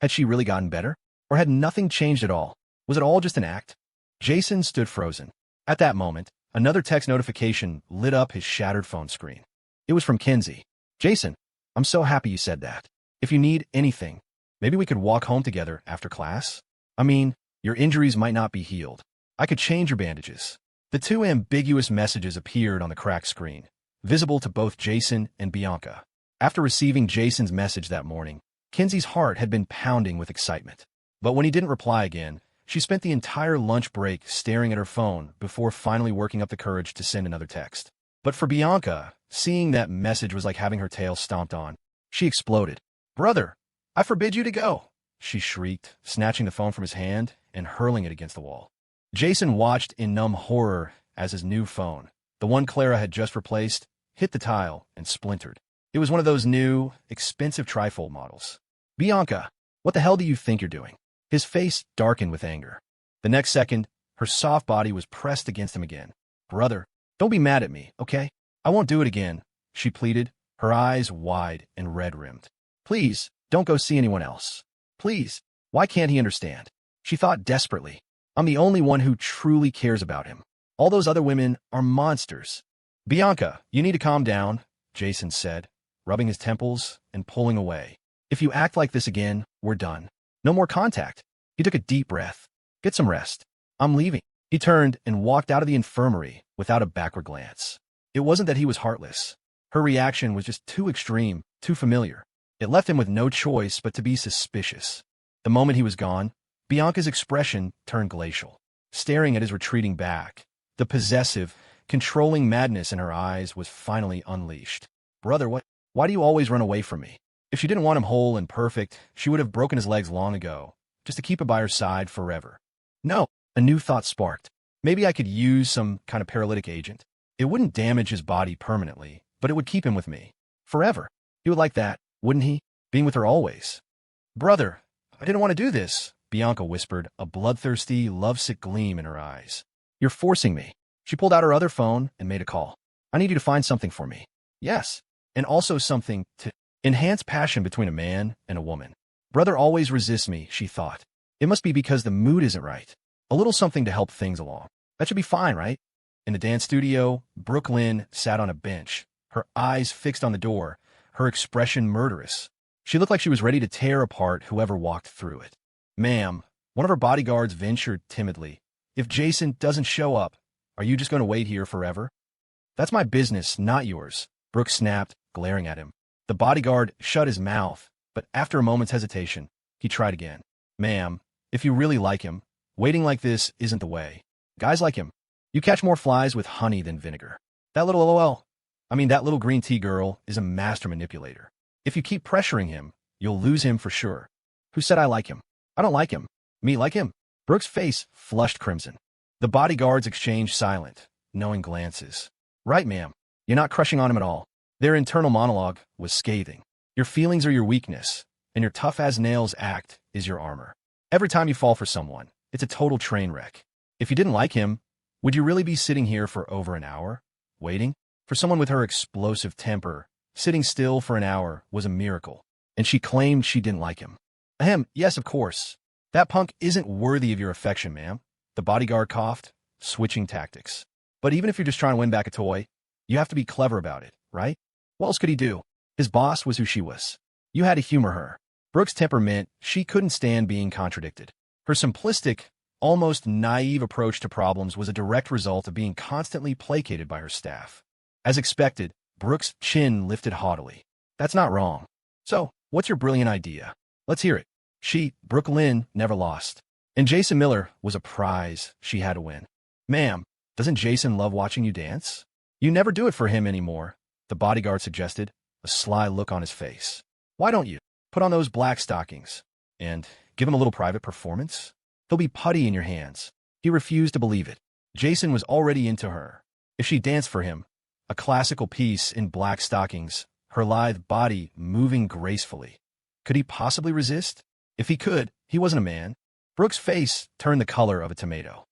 Had she really gotten better? Or had nothing changed at all? Was it all just an act? Jason stood frozen. At that moment, another text notification lit up his shattered phone screen. It was from Kinsey. "Jason, I'm so happy you said that. If you need anything, maybe we could walk home together after class? I mean, your injuries might not be healed. I could change your bandages." The two ambiguous messages appeared on the cracked screen, visible to both Jason and Bianca. After receiving Jason's message that morning, Kinsey's heart had been pounding with excitement. But when he didn't reply again, she spent the entire lunch break staring at her phone before finally working up the courage to send another text. But for Bianca, seeing that message was like having her tail stomped on. She exploded. "Brother, I forbid you to go," she shrieked, snatching the phone from his hand and hurling it against the wall. Jason watched in numb horror as his new phone, the one Clara had just replaced, hit the tile and splintered. It was one of those new, expensive trifold models. "Bianca, what the hell do you think you're doing?" His face darkened with anger. The next second, her soft body was pressed against him again. "Brother, don't be mad at me, okay? I won't do it again," she pleaded, her eyes wide and red-rimmed. "Please, don't go see anyone else. Please, why can't he understand?" She thought desperately. "I'm the only one who truly cares about him. All those other women are monsters." "Bianca, you need to calm down," Jason said, rubbing his temples and pulling away. "If you act like this again, we're done. No more contact." He took a deep breath. "Get some rest. I'm leaving." He turned and walked out of the infirmary without a backward glance. It wasn't that he was heartless. Her reaction was just too extreme, too familiar. It left him with no choice but to be suspicious. The moment he was gone, Bianca's expression turned glacial. Staring at his retreating back, the possessive, controlling madness in her eyes was finally unleashed. "Brother, why do you always run away from me?" If she didn't want him whole and perfect, she would have broken his legs long ago, just to keep him by her side forever. "No," a new thought sparked. "Maybe I could use some kind of paralytic agent. It wouldn't damage his body permanently, but it would keep him with me. Forever. He would like that, wouldn't he? Being with her always." "Brother, I didn't want to do this," Bianca whispered, a bloodthirsty, lovesick gleam in her eyes. "You're forcing me." She pulled out her other phone and made a call. "I need you to find something for me." "Yes, and also something to enhance passion between a man and a woman." Brother always resists me, she thought. It must be because the mood isn't right. A little something to help things along. That should be fine, right? In the dance studio, Brooklyn sat on a bench, her eyes fixed on the door, her expression murderous. She looked like she was ready to tear apart whoever walked through it. "Ma'am," one of her bodyguards ventured timidly, "if Jason doesn't show up, are you just going to wait here forever?" "That's my business, not yours," Brooke snapped, glaring at him. The bodyguard shut his mouth, but after a moment's hesitation, he tried again. "Ma'am, if you really like him, waiting like this isn't the way. Guys like him, you catch more flies with honey than vinegar. That little green tea girl is a master manipulator. If you keep pressuring him, you'll lose him for sure." "Who said I like him? I don't like him." "Me like him?" Brooke's face flushed crimson. The bodyguards exchanged silent, knowing glances. "Right, ma'am. You're not crushing on him at all." Their internal monologue was scathing. "Your feelings are your weakness, and your tough-as-nails act is your armor. Every time you fall for someone, it's a total train wreck. If you didn't like him, would you really be sitting here for over an hour, waiting?" For someone with her explosive temper, sitting still for an hour was a miracle, and she claimed she didn't like him. "Ahem, yes, of course. That punk isn't worthy of your affection, ma'am." The bodyguard coughed, switching tactics. "But even if you're just trying to win back a toy, you have to be clever about it, right? What else could he do? His boss was who she was. You had to humor her." Brooke's temper meant she couldn't stand being contradicted. Her simplistic, almost naive approach to problems was a direct result of being constantly placated by her staff. As expected, Brooke's chin lifted haughtily. "That's not wrong. So, what's your brilliant idea? Let's hear it." Brooklyn, never lost. And Jason Miller was a prize she had to win. "Ma'am, doesn't Jason love watching you dance?" "You never do it for him anymore," the bodyguard suggested, a sly look on his face. "Why don't you put on those black stockings and give him a little private performance?" He'll be putty in your hands. He refused to believe it. Jason was already into her. If she danced for him, a classical piece in black stockings, her lithe body moving gracefully, could he possibly resist? If he could, he wasn't a man. Brooke's face turned the color of a tomato.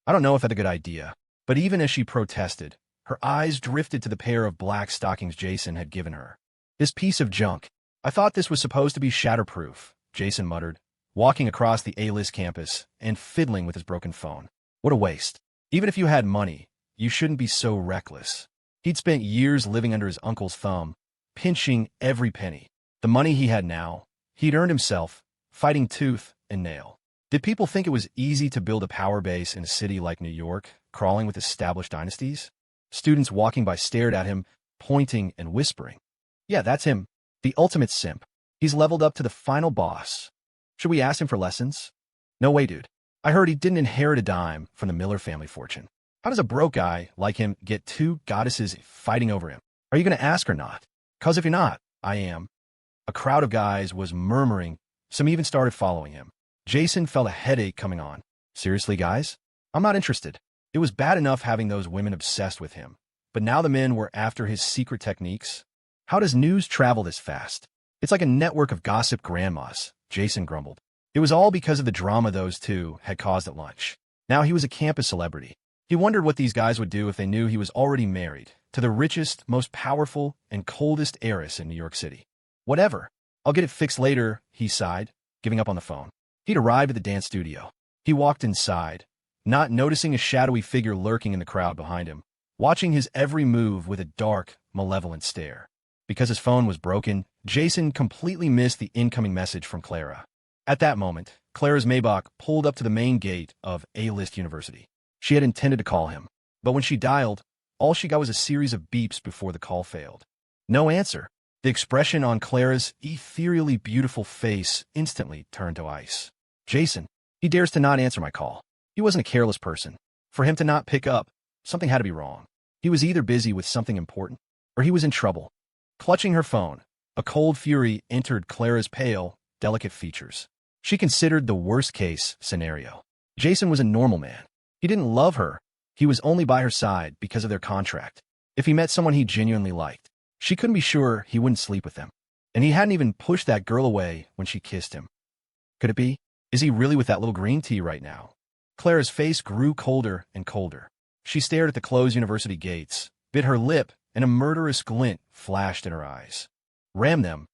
I don't know if that's a good idea. But even as she protested, her eyes drifted to the pair of black stockings Jason had given her. This piece of junk. I thought this was supposed to be shatterproof, Jason muttered, walking across the A-list campus and fiddling with his broken phone. What a waste. Even if you had money, you shouldn't be so reckless. He'd spent years living under his uncle's thumb, pinching every penny. The money he had now, he'd earned himself, fighting tooth and nail. Did people think it was easy to build a power base in a city like New York, crawling with established dynasties? Students walking by stared at him, pointing and whispering. Yeah, that's him. The ultimate simp. He's leveled up to the final boss. Should we ask him for lessons? No way, dude. I heard he didn't inherit a dime from the Miller family fortune. How does a broke guy like him get two goddesses fighting over him? Are you going to ask or not? 'Cause if you're not, I am. A crowd of guys was murmuring. Some even started following him. Jason felt a headache coming on. Seriously, guys? I'm not interested. It was bad enough having those women obsessed with him. But now the men were after his secret techniques. How does news travel this fast? It's like a network of gossip grandmas, Jason grumbled. It was all because of the drama those two had caused at lunch. Now he was a campus celebrity. He wondered what these guys would do if they knew he was already married to the richest, most powerful, and coldest heiress in New York City. Whatever. I'll get it fixed later, he sighed, giving up on the phone. He'd arrived at the dance studio. He walked inside, not noticing a shadowy figure lurking in the crowd behind him, watching his every move with a dark, malevolent stare. Because his phone was broken, Jason completely missed the incoming message from Clara. At that moment, Clara's Maybach pulled up to the main gate of A-list University. She had intended to call him, but when she dialed, all she got was a series of beeps before the call failed. No answer. The expression on Clara's ethereally beautiful face instantly turned to ice. Jason, he dares to not answer my call. He wasn't a careless person. For him to not pick up, something had to be wrong. He was either busy with something important, or he was in trouble. Clutching her phone, a cold fury entered Clara's pale, delicate features. She considered the worst-case scenario. Jason was a normal man. He didn't love her. He was only by her side because of their contract. If he met someone he genuinely liked, she couldn't be sure he wouldn't sleep with them. And he hadn't even pushed that girl away when she kissed him. Could it be? Is he really with that little green tea right now? Clara's face grew colder and colder. She stared at the closed university gates, bit her lip, and a murderous glint flashed in her eyes. Ram them.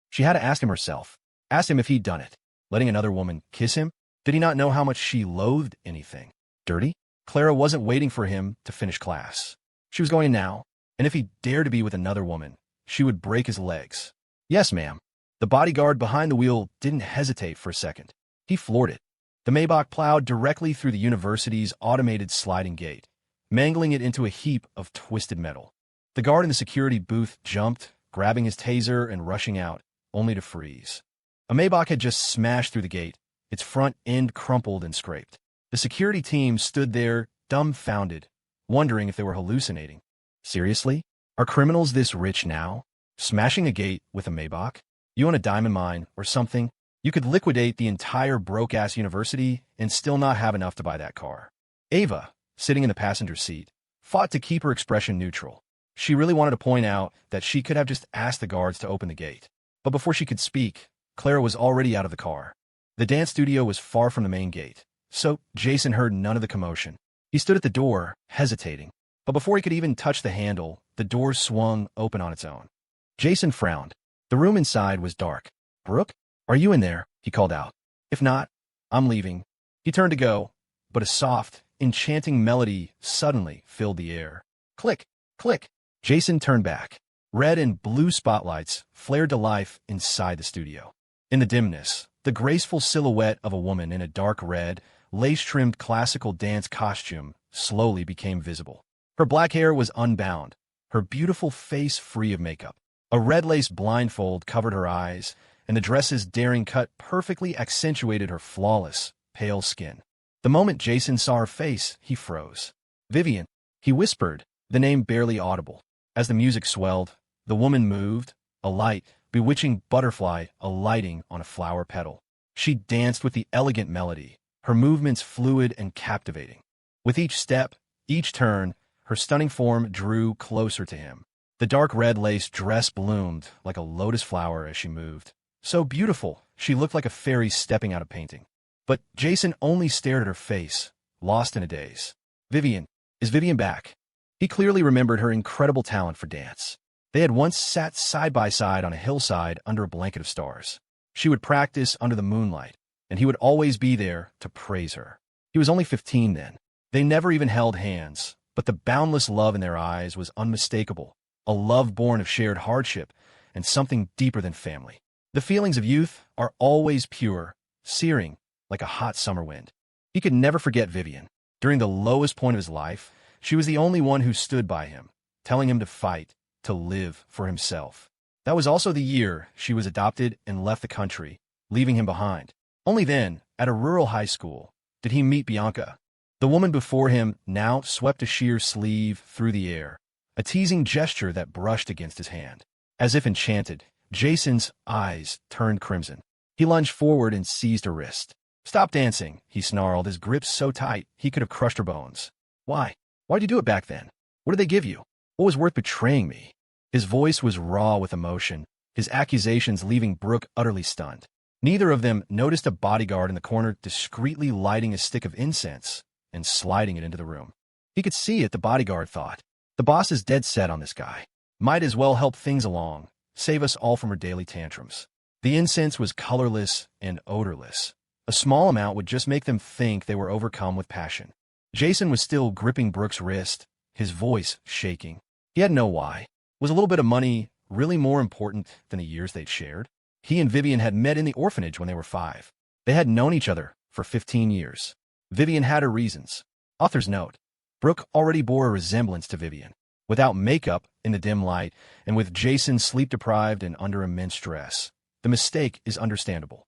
She had to ask him herself. Asked him if he'd done it. Letting another woman kiss him? Did he not know how much she loathed anything? Dirty? Clara wasn't waiting for him to finish class. She was going now, and if he dared to be with another woman, she would break his legs. Yes, ma'am. The bodyguard behind the wheel didn't hesitate for a second. He floored it. The Maybach plowed directly through the university's automated sliding gate, mangling it into a heap of twisted metal. The guard in the security booth jumped, grabbing his taser and rushing out, only to freeze. A Maybach had just smashed through the gate, its front end crumpled and scraped. The security team stood there, dumbfounded, wondering if they were hallucinating. Seriously? Are criminals this rich now? Smashing a gate with a Maybach? You own a diamond mine or something? You could liquidate the entire broke-ass university and still not have enough to buy that car. Ava, sitting in the passenger seat, fought to keep her expression neutral. She really wanted to point out that she could have just asked the guards to open the gate. But before she could speak, Clara was already out of the car. The dance studio was far from the main gate, so Jason heard none of the commotion. He stood at the door, hesitating. But before he could even touch the handle, the door swung open on its own. Jason frowned. The room inside was dark. Brooke? Are you in there? He called out. If not, I'm leaving. He turned to go, but a soft, enchanting melody suddenly filled the air. Click, click. Jason turned back. Red and blue spotlights flared to life inside the studio. In the dimness, the graceful silhouette of a woman in a dark red, lace-trimmed classical dance costume slowly became visible. Her black hair was unbound, her beautiful face free of makeup. A red lace blindfold covered her eyes, and the dress's daring cut perfectly accentuated her flawless, pale skin. The moment Jason saw her face, he froze. Vivian, he whispered, the name barely audible. As the music swelled, the woman moved, a light, bewitching butterfly alighting on a flower petal. She danced with the elegant melody, her movements fluid and captivating. With each step, each turn, her stunning form drew closer to him. The dark red lace dress bloomed like a lotus flower as she moved. So beautiful, she looked like a fairy stepping out of painting. But Jason only stared at her face, lost in a daze. Vivian. Is Vivian back? He clearly remembered her incredible talent for dance. They had once sat side by side on a hillside under a blanket of stars. She would practice under the moonlight, and he would always be there to praise her. He was only 15 then. They never even held hands, but the boundless love in their eyes was unmistakable, a love born of shared hardship and something deeper than family. The feelings of youth are always pure, searing, like a hot summer wind. He could never forget Vivian. During the lowest point of his life, she was the only one who stood by him, telling him to fight, to live for himself. That was also the year she was adopted and left the country, leaving him behind. Only then, at a rural high school, did he meet Bianca. The woman before him now swept a sheer sleeve through the air, a teasing gesture that brushed against his hand. As if enchanted, Jason's eyes turned crimson. He lunged forward and seized her wrist. "Stop dancing," he snarled, his grip so tight he could have crushed her bones. "Why? Why'd you do it back then? What did they give you? What was worth betraying me?" His voice was raw with emotion, his accusations leaving Brooke utterly stunned. Neither of them noticed a bodyguard in the corner discreetly lighting a stick of incense and sliding it into the room. He could see it, the bodyguard thought. The boss is dead set on this guy. Might as well help things along, save us all from our daily tantrums. The incense was colorless and odorless. A small amount would just make them think they were overcome with passion. Jason was still gripping Brooke's wrist, his voice shaking. He had no why. Was a little bit of money really more important than the years they'd shared? He and Vivian had met in the orphanage when they were 5. They had known each other for 15 years. Vivian had her reasons. Author's note. Brooke already bore a resemblance to Vivian. Without makeup, in the dim light, and with Jason sleep-deprived and under immense stress. The mistake is understandable.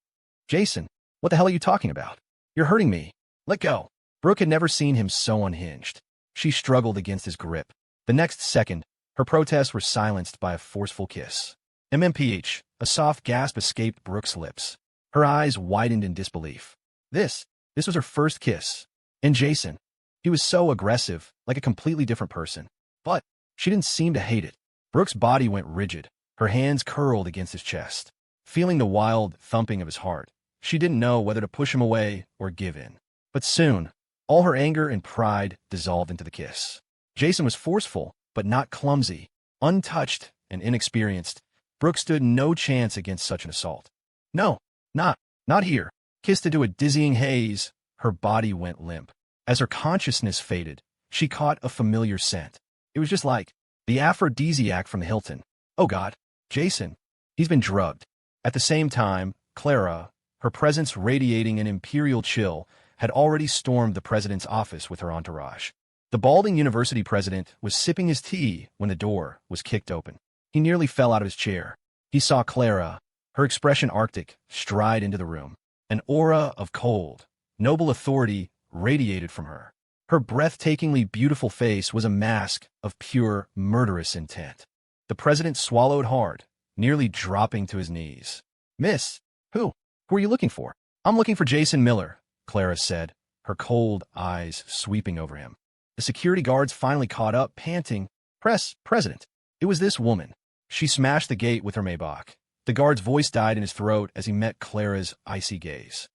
"Jason, what the hell are you talking about? You're hurting me. Let go." Brooke had never seen him so unhinged. She struggled against his grip. The next second, her protests were silenced by a forceful kiss. MMPH, a soft gasp escaped Brooke's lips. Her eyes widened in disbelief. This was her first kiss. And Jason, he was so aggressive, like a completely different person. But she didn't seem to hate it. Brooke's body went rigid, her hands curled against his chest. Feeling the wild thumping of his heart, she didn't know whether to push him away or give in. But soon, all her anger and pride dissolved into the kiss. Jason was forceful, but not clumsy. Untouched and inexperienced, Brooke stood no chance against such an assault. "No, not here." Kissed into a dizzying haze, her body went limp. As her consciousness faded, she caught a familiar scent. It was just like the aphrodisiac from the Hilton. Oh God, Jason. He's been drugged. At the same time, Clara, her presence radiating an imperial chill, had already stormed the president's office with her entourage. The balding university president was sipping his tea when the door was kicked open. He nearly fell out of his chair. He saw Clara, her expression arctic, stride into the room. An aura of cold, noble authority radiated from her. Her breathtakingly beautiful face was a mask of pure, murderous intent. The president swallowed hard, nearly dropping to his knees. "Miss, who are you looking for?" "I'm looking for Jason Miller," Clara said, her cold eyes sweeping over him. The security guards finally caught up, panting. President. It was this woman. She smashed the gate with her Maybach. The guard's voice died in his throat as he met Clara's icy gaze.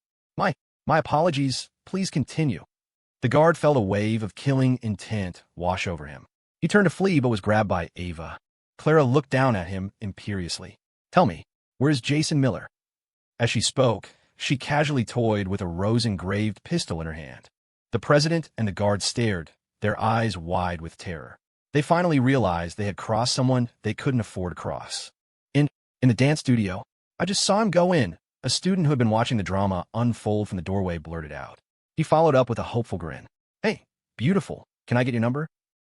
My apologies. Please continue." The guard felt a wave of killing intent wash over him. He turned to flee but was grabbed by Ava. Clara looked down at him imperiously. "Tell me, where is Jason Miller?" As she spoke, she casually toyed with a rose-engraved pistol in her hand. The president and the guard stared, their eyes wide with terror. They finally realized they had crossed someone they couldn't afford to cross. In the dance studio, "I just saw him go in," a student who had been watching the drama unfold from the doorway blurted out. He followed up with a hopeful grin. "Hey, beautiful, can I get your number?"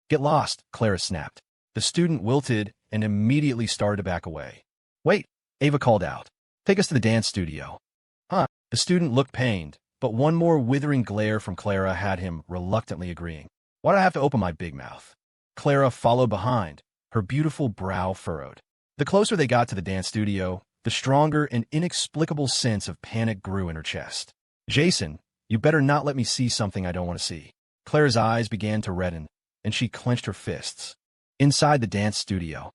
"Get lost," Clara snapped. The student wilted and immediately started to back away. "Wait," Ava called out. "Take us to the dance studio." "Huh?" The student looked pained, but one more withering glare from Clara had him reluctantly agreeing. "Why'd I have to open my big mouth?" Clara followed behind, her beautiful brow furrowed. The closer they got to the dance studio, the stronger and inexplicable sense of panic grew in her chest. Jason, You better not let me see something I don't want to see. Claire's eyes began to redden, and she clenched her fists. Inside the dance studio.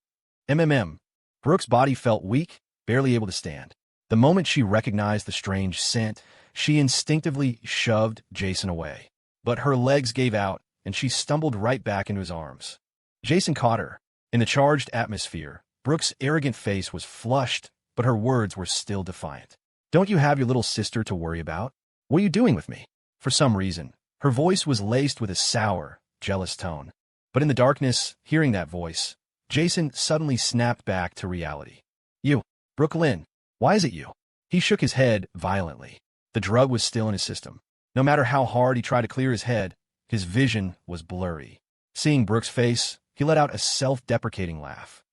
Brooke's body felt weak, barely able to stand. The moment she recognized the strange scent, she instinctively shoved Jason away. But her legs gave out, and she stumbled right back into his arms. Jason caught her. In the charged atmosphere, Brooke's arrogant face was flushed, but her words were still defiant. Don't you have your little sister to worry about? What are you doing with me? For some reason, her voice was laced with a sour, jealous tone. But in the darkness, hearing that voice, Jason suddenly snapped back to reality. You, Brooklyn, why is it you? He shook his head violently. The drug was still in his system. No matter how hard he tried to clear his head, his vision was blurry. Seeing Brooke's face, he let out a self-deprecating laugh.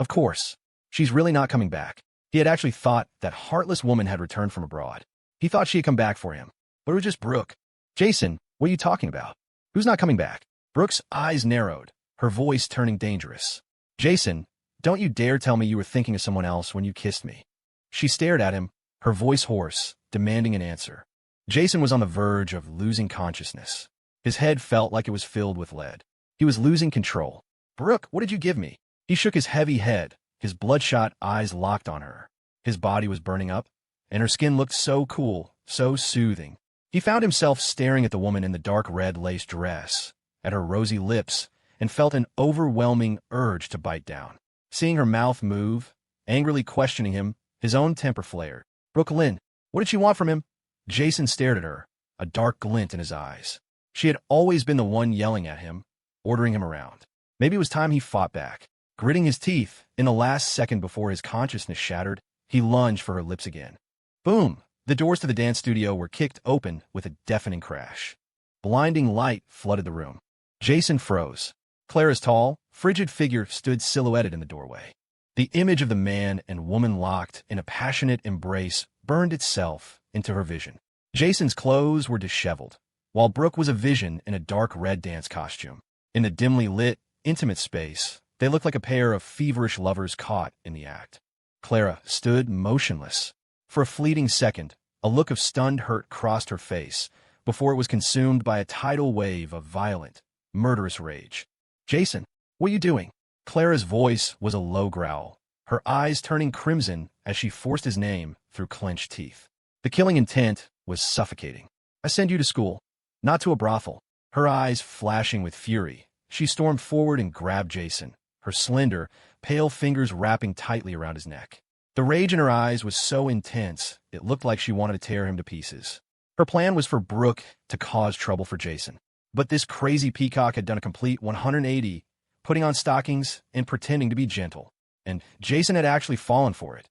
Of course. She's really not coming back. He had actually thought that heartless woman had returned from abroad. He thought she had come back for him. But it was just Brooke. Jason, what are you talking about? Who's not coming back? Brooke's eyes narrowed, her voice turning dangerous. Jason, don't you dare tell me you were thinking of someone else when you kissed me. She stared at him, her voice hoarse, demanding an answer. Jason was on the verge of losing consciousness. His head felt like it was filled with lead. He was losing control. Brooke, what did you give me? He shook his heavy head, his bloodshot eyes locked on her. His body was burning up, and her skin looked so cool, so soothing. He found himself staring at the woman in the dark red lace dress, at her rosy lips, and felt an overwhelming urge to bite down. Seeing her mouth move, angrily questioning him, his own temper flared. Brooklyn, what did she want from him? Jason stared at her, a dark glint in his eyes. She had always been the one yelling at him, ordering him around. Maybe it was time he fought back. Gritting his teeth, in the last second before his consciousness shattered, he lunged for her lips again. Boom! The doors to the dance studio were kicked open with a deafening crash. Blinding light flooded the room. Jason froze. Clara's tall, frigid figure stood silhouetted in the doorway. The image of the man and woman locked in a passionate embrace burned itself into her vision. Jason's clothes were disheveled, while Brooke was a vision in a dark red dance costume. In the dimly lit, intimate space, they looked like a pair of feverish lovers caught in the act. Clara stood motionless. For a fleeting second, a look of stunned hurt crossed her face before it was consumed by a tidal wave of violent, murderous rage. Jason, what are you doing? Clara's voice was a low growl, her eyes turning crimson as she forced his name through clenched teeth. The killing intent was suffocating. I send you to school, not to a brothel. Her eyes flashing with fury, she stormed forward and grabbed Jason, her slender, pale fingers wrapping tightly around his neck. The rage in her eyes was so intense, it looked like she wanted to tear him to pieces. Her plan was for Brooke to cause trouble for Jason. But this crazy peacock had done a complete 180, putting on stockings and pretending to be gentle. And Jason had actually fallen for it.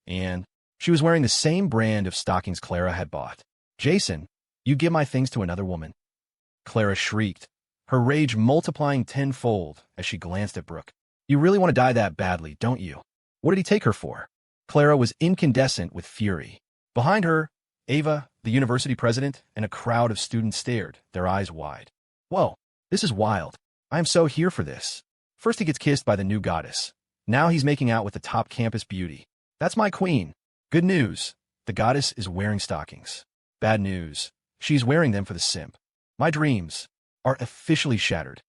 And she was wearing the same brand of stockings Clara had bought. Jason, you give my things to another woman. Clara shrieked, her rage multiplying tenfold as she glanced at Brooke. You really want to die that badly, don't you? What did he take her for? Clara was incandescent with fury. Behind her, Ava, the university president, and a crowd of students stared, their eyes wide. Whoa, this is wild. I am so here for this. First he gets kissed by the new goddess. Now he's making out with the top campus beauty. That's my queen. Good news. The goddess is wearing stockings. Bad news. She's wearing them for the simp. My dreams are officially shattered.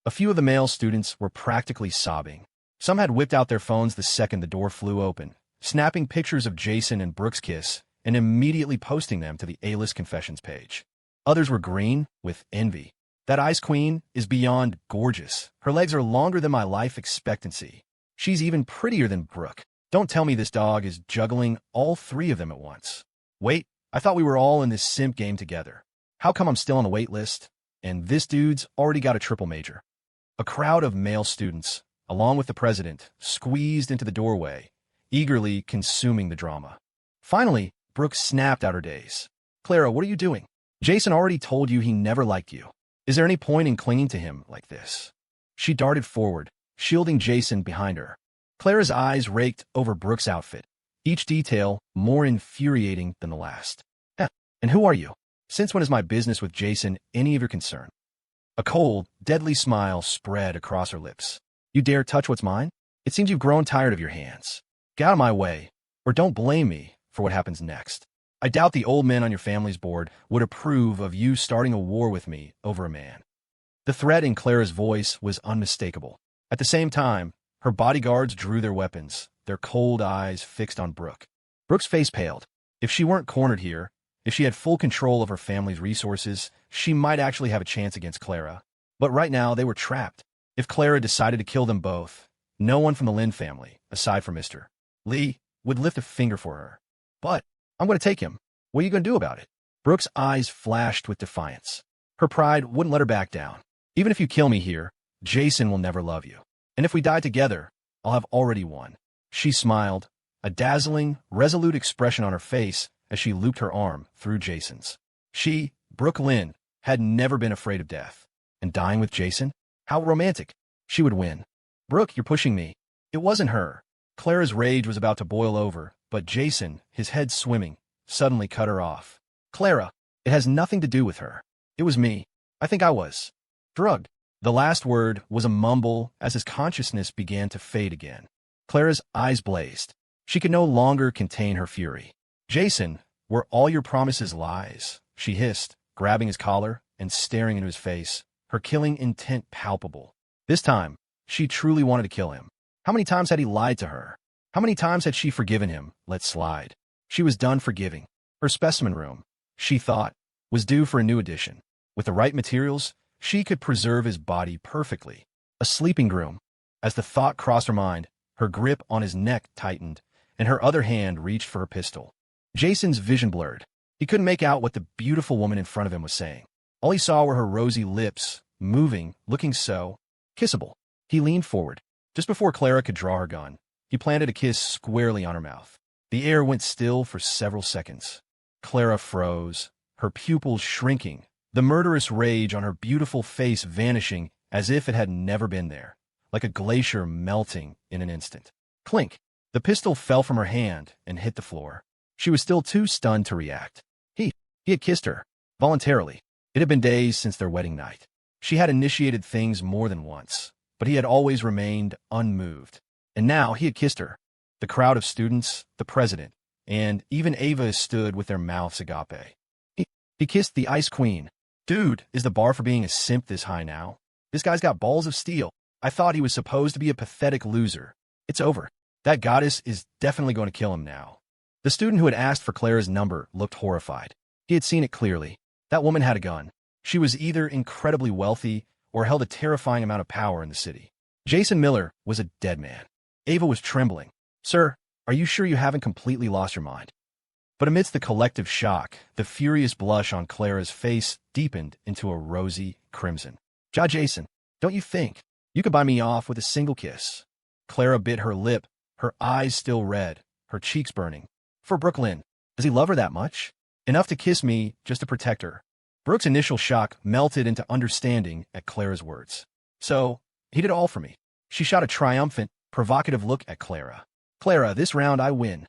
A few of the male students were practically sobbing. Some had whipped out their phones the second the door flew open, snapping pictures of Jason and Brooke's kiss and immediately posting them to the A-list confessions page. Others were green with envy. That ice queen is beyond gorgeous. Her legs are longer than my life expectancy. She's even prettier than Brooke. Don't tell me this dog is juggling all three of them at once. Wait, I thought we were all in this simp game together. How come I'm still on the wait list? And this dude's already got a triple major. A crowd of male students, along with the president, squeezed into the doorway, eagerly consuming the drama. Finally, Brooke snapped out her days. Clara, what are you doing? Jason already told you he never liked you. Is there any point in clinging to him like this? She darted forward, shielding Jason behind her. Clara's eyes raked over Brooke's outfit, each detail more infuriating than the last. And who are you? Since when is my business with Jason any of your concern? A cold, deadly smile spread across her lips. You dare touch what's mine? It seems you've grown tired of your hands. Get out of my way, or don't blame me for what happens next. I doubt the old men on your family's board would approve of you starting a war with me over a man. The threat in Clara's voice was unmistakable. At the same time, her bodyguards drew their weapons, their cold eyes fixed on Brooke. Brooke's face paled. If she weren't cornered here, if she had full control of her family's resources, she might actually have a chance against Clara. But right now, they were trapped. If Clara decided to kill them both, no one from the Lynn family, aside from Mr. Lee, would lift a finger for her. But I'm going to take him. What are you going to do about it? Brooke's eyes flashed with defiance. Her pride wouldn't let her back down. Even if you kill me here, Jason will never love you. And if we die together, I'll have already won. She smiled, a dazzling, resolute expression on her face as she looped her arm through Jason's. She, Brooke Lynn, had never been afraid of death. And dying with Jason? How romantic. She would win. Brooke, you're pushing me. It wasn't her. Clara's rage was about to boil over, but Jason, his head swimming, suddenly cut her off. Clara, it has nothing to do with her. It was me. I think I was drugged. The last word was a mumble as his consciousness began to fade again. Clara's eyes blazed. She could no longer contain her fury. Jason, were all your promises lies? She hissed, grabbing his collar and staring into his face, her killing intent palpable. This time, she truly wanted to kill him. How many times had he lied to her? How many times had she forgiven him, let slide? She was done forgiving. Her specimen room, she thought, was due for a new addition. With the right materials, she could preserve his body perfectly. A sleeping room. As the thought crossed her mind, her grip on his neck tightened, and her other hand reached for her pistol. Jason's vision blurred. He couldn't make out what the beautiful woman in front of him was saying. All he saw were her rosy lips, moving, looking so kissable. He leaned forward. Just before Clara could draw her gun, he planted a kiss squarely on her mouth. The air went still for several seconds. Clara froze, her pupils shrinking, the murderous rage on her beautiful face vanishing as if it had never been there, like a glacier melting in an instant. Clink! The pistol fell from her hand and hit the floor. She was still too stunned to react. He had kissed her, voluntarily. It had been days since their wedding night. She had initiated things more than once, but he had always remained unmoved. And now he had kissed her. The crowd of students, the president, and even Ava stood with their mouths agape. He kissed the Ice Queen. Dude, is the bar for being a simp this high now? This guy's got balls of steel. I thought he was supposed to be a pathetic loser. It's over. That goddess is definitely going to kill him now. The student who had asked for Clara's number looked horrified. He had seen it clearly. That woman had a gun. She was either incredibly wealthy or held a terrifying amount of power in the city. Jason Miller was a dead man. Ava was trembling. Sir, are you sure you haven't completely lost your mind? But amidst the collective shock, the furious blush on Clara's face deepened into a rosy crimson. Jason, don't you think you could buy me off with a single kiss? Clara bit her lip, her eyes still red, her cheeks burning. For Brooke Lynn, does he love her that much? Enough to kiss me just to protect her. Brooke's initial shock melted into understanding at Clara's words. So, he did all for me. She shot a triumphant, provocative look at Clara. Clara, this round I win.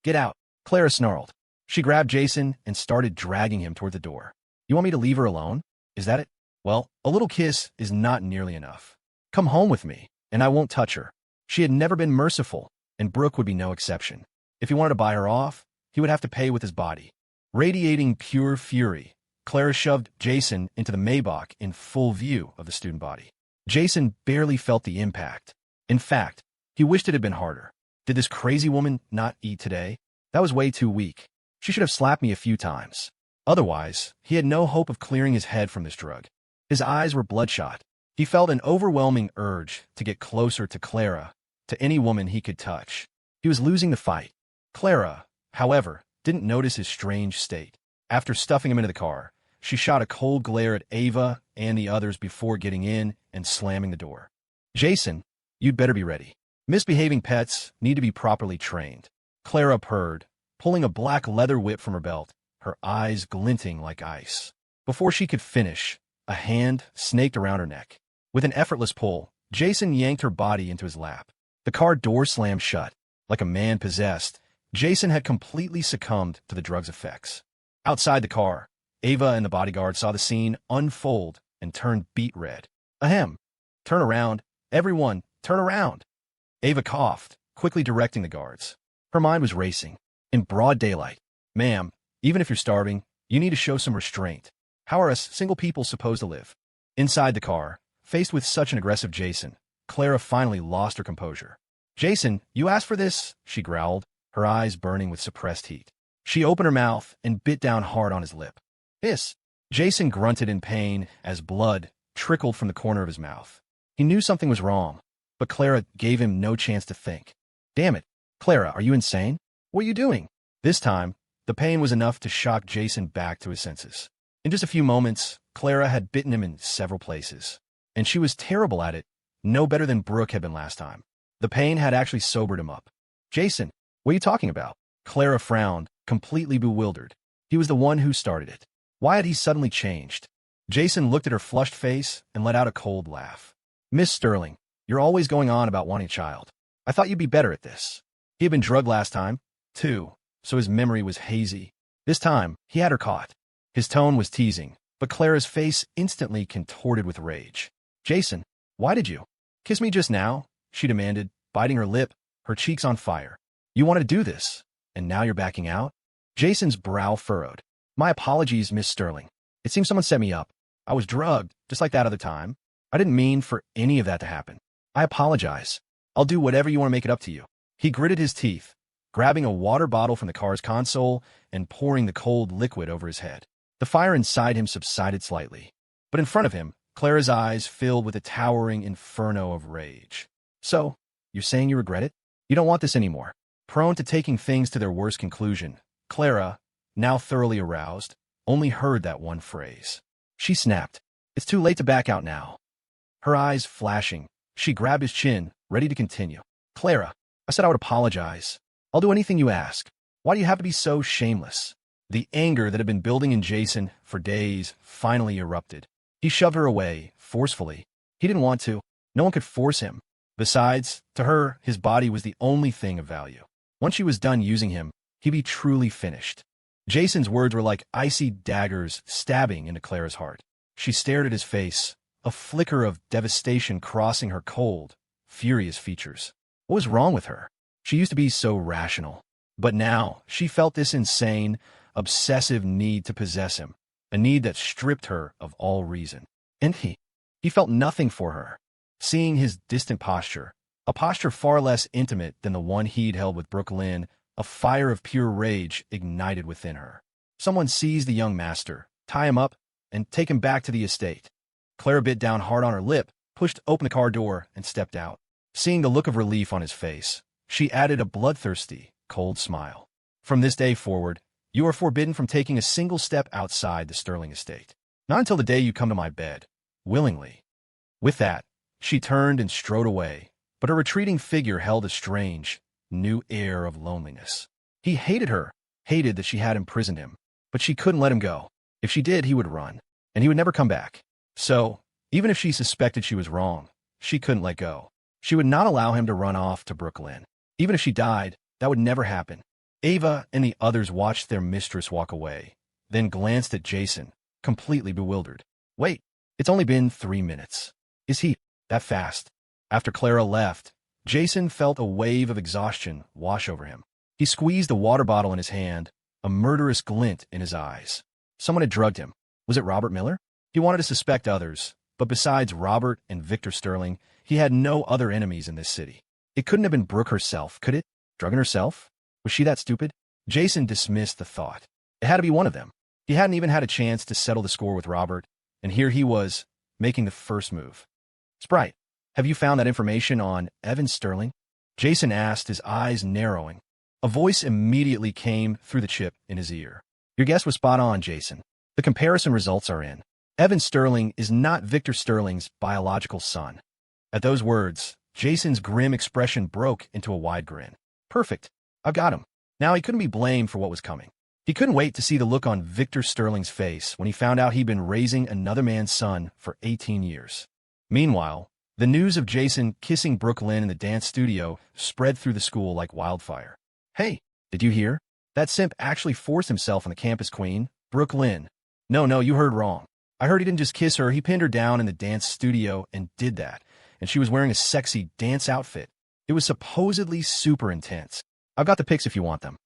Get out. Clara snarled. She grabbed Jason and started dragging him toward the door. You want me to leave her alone? Is that it? Well, a little kiss is not nearly enough. Come home with me, and I won't touch her. She had never been merciful, and Brooke would be no exception. If he wanted to buy her off, he would have to pay with his body. Radiating pure fury, Clara shoved Jason into the Maybach in full view of the student body. Jason barely felt the impact. In fact, he wished it had been harder. Did this crazy woman not eat today? That was way too weak. She should have slapped me a few times. Otherwise, he had no hope of clearing his head from this drug. His eyes were bloodshot. He felt an overwhelming urge to get closer to Clara, to any woman he could touch. He was losing the fight. Clara, however, didn't notice his strange state. After stuffing him into the car, she shot a cold glare at Ava and the others before getting in and slamming the door. Jason, you'd better be ready. Misbehaving pets need to be properly trained. Clara purred, pulling a black leather whip from her belt, her eyes glinting like ice. Before she could finish, a hand snaked around her neck. With an effortless pull, Jason yanked her body into his lap. The car door slammed shut. Like a man possessed, Jason had completely succumbed to the drug's effects. Outside the car, Ava and the bodyguard saw the scene unfold and turned beet red. Ahem. Turn around. Everyone, turn around. Ava coughed, quickly directing the guards. Her mind was racing. In broad daylight. Ma'am, Even if you're starving, you need to show some restraint. How are us single people supposed to live? Inside the car, faced with such an aggressive Jason, Clara finally lost her composure. Jason, you asked for this, she growled, her eyes burning with suppressed heat. She opened her mouth and bit down hard on his lip. Hiss! Jason grunted in pain as blood trickled from the corner of his mouth. He knew something was wrong, but Clara gave him no chance to think. Damn it! Clara, are you insane? What are you doing? This time, the pain was enough to shock Jason back to his senses. In just a few moments, Clara had bitten him in several places, and she was terrible at it, no better than Brooke had been last time. The pain had actually sobered him up. Jason, what are you talking about? Clara frowned, completely bewildered. He was the one who started it. Why had he suddenly changed? Jason looked at her flushed face and let out a cold laugh. Miss Sterling, you're always going on about wanting a child. I thought you'd be better at this. He had been drugged last time, too, so his memory was hazy. This time, he had her caught. His tone was teasing, but Clara's face instantly contorted with rage. Jason, why did you kiss me just now? She demanded, biting her lip, her cheeks on fire. You wanted to do this, and now you're backing out? Jason's brow furrowed. My apologies, Miss Sterling. It seems someone set me up. I was drugged, just like that other time. I didn't mean for any of that to happen. I apologize. I'll do whatever you want to make it up to you. He gritted his teeth, grabbing a water bottle from the car's console and pouring the cold liquid over his head. The fire inside him subsided slightly, but in front of him, Clara's eyes filled with a towering inferno of rage. So, you're saying you regret it? You don't want this anymore. Prone to taking things to their worst conclusion, Clara, now thoroughly aroused, only heard that one phrase. She snapped. It's too late to back out now. Her eyes flashing, she grabbed his chin, ready to continue. Clara, I said I would apologize. I'll do anything you ask. Why do you have to be so shameless? The anger that had been building in Jason for days finally erupted. He shoved her away, forcefully. He didn't want to. No one could force him. Besides, to her, his body was the only thing of value. Once she was done using him, he'd be truly finished. Jason's words were like icy daggers stabbing into Clara's heart. She stared at his face, a flicker of devastation crossing her cold, furious features. What was wrong with her? She used to be so rational. But now, she felt this insane, obsessive need to possess him, a need that stripped her of all reason. And he felt nothing for her. Seeing his distant posture, a posture far less intimate than the one he'd held with Brooke Lynn, a fire of pure rage ignited within her. Someone seize the young master, tie him up, and take him back to the estate. Clara bit down hard on her lip, pushed open the car door, and stepped out. Seeing the look of relief on his face, she added a bloodthirsty, cold smile. From this day forward, you are forbidden from taking a single step outside the Sterling estate. Not until the day you come to my bed, willingly. With that, she turned and strode away, but her retreating figure held a strange, new air of loneliness. He hated her, hated that she had imprisoned him, but she couldn't let him go. If she did, he would run, and he would never come back. So, even if she suspected she was wrong, she couldn't let go. She would not allow him to run off to Brooke Lynn. Even if she died, that would never happen. Ava and the others watched their mistress walk away, then glanced at Jason, completely bewildered. Wait, it's only been 3 minutes. Is he that fast? After Clara left, Jason felt a wave of exhaustion wash over him. He squeezed a water bottle in his hand, a murderous glint in his eyes. Someone had drugged him. Was it Robert Miller? He wanted to suspect others, but besides Robert and Victor Sterling, he had no other enemies in this city. It couldn't have been Brooke herself, could it? Drugging herself? Was she that stupid? Jason dismissed the thought. It had to be one of them. He hadn't even had a chance to settle the score with Robert, and here he was, making the first move. Sprite, have you found that information on Evan Sterling? Jason asked, his eyes narrowing. A voice immediately came through the chip in his ear. Your guess was spot on, Jason. The comparison results are in. Evan Sterling is not Victor Sterling's biological son. At those words, Jason's grim expression broke into a wide grin. Perfect. I've got him. Now he couldn't be blamed for what was coming. He couldn't wait to see the look on Victor Sterling's face when he found out he'd been raising another man's son for 18 years. Meanwhile, the news of Jason kissing Brooke Lynn in the dance studio spread through the school like wildfire. Hey, did you hear? That simp actually forced himself on the campus queen, Brooke Lynn. No, you heard wrong. I heard he didn't just kiss her, he pinned her down in the dance studio and did that. And she was wearing a sexy dance outfit. It was supposedly super intense. I've got the pics if you want them.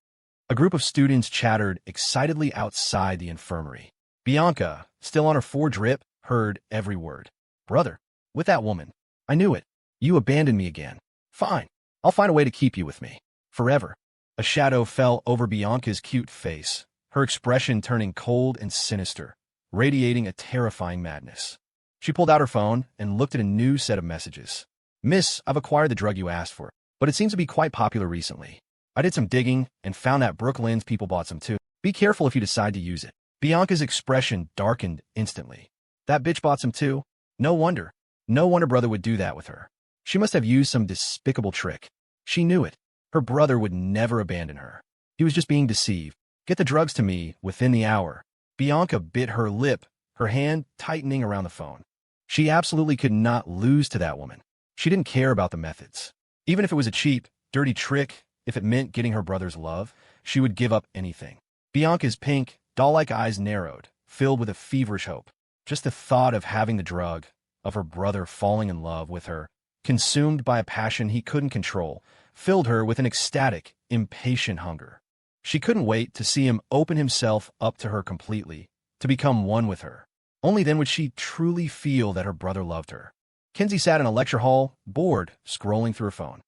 A group of students chattered excitedly outside the infirmary. Bianca, still on her drip, heard every word. Brother, with that woman. I knew it. You abandoned me again. Fine. I'll find a way to keep you with me. Forever. A shadow fell over Bianca's cute face, her expression turning cold and sinister, radiating a terrifying madness. She pulled out her phone and looked at a new set of messages. Miss, I've acquired the drug you asked for, but it seems to be quite popular recently. I did some digging and found that Brooklyn's people bought some too. Be careful if you decide to use it. Bianca's expression darkened instantly. That bitch bought some too? No wonder. No wonder brother would do that with her. She must have used some despicable trick. She knew it. Her brother would never abandon her. He was just being deceived. Get the drugs to me within the hour. Bianca bit her lip, her hand tightening around the phone. She absolutely could not lose to that woman. She didn't care about the methods. Even if it was a cheap, dirty trick, if it meant getting her brother's love, she would give up anything. Bianca's pink, doll-like eyes narrowed, filled with a feverish hope. Just the thought of having the drug, of her brother falling in love with her, consumed by a passion he couldn't control, filled her with an ecstatic, impatient hunger. She couldn't wait to see him open himself up to her completely, to become one with her. Only then would she truly feel that her brother loved her. Kinsey sat in a lecture hall, bored, scrolling through her phone.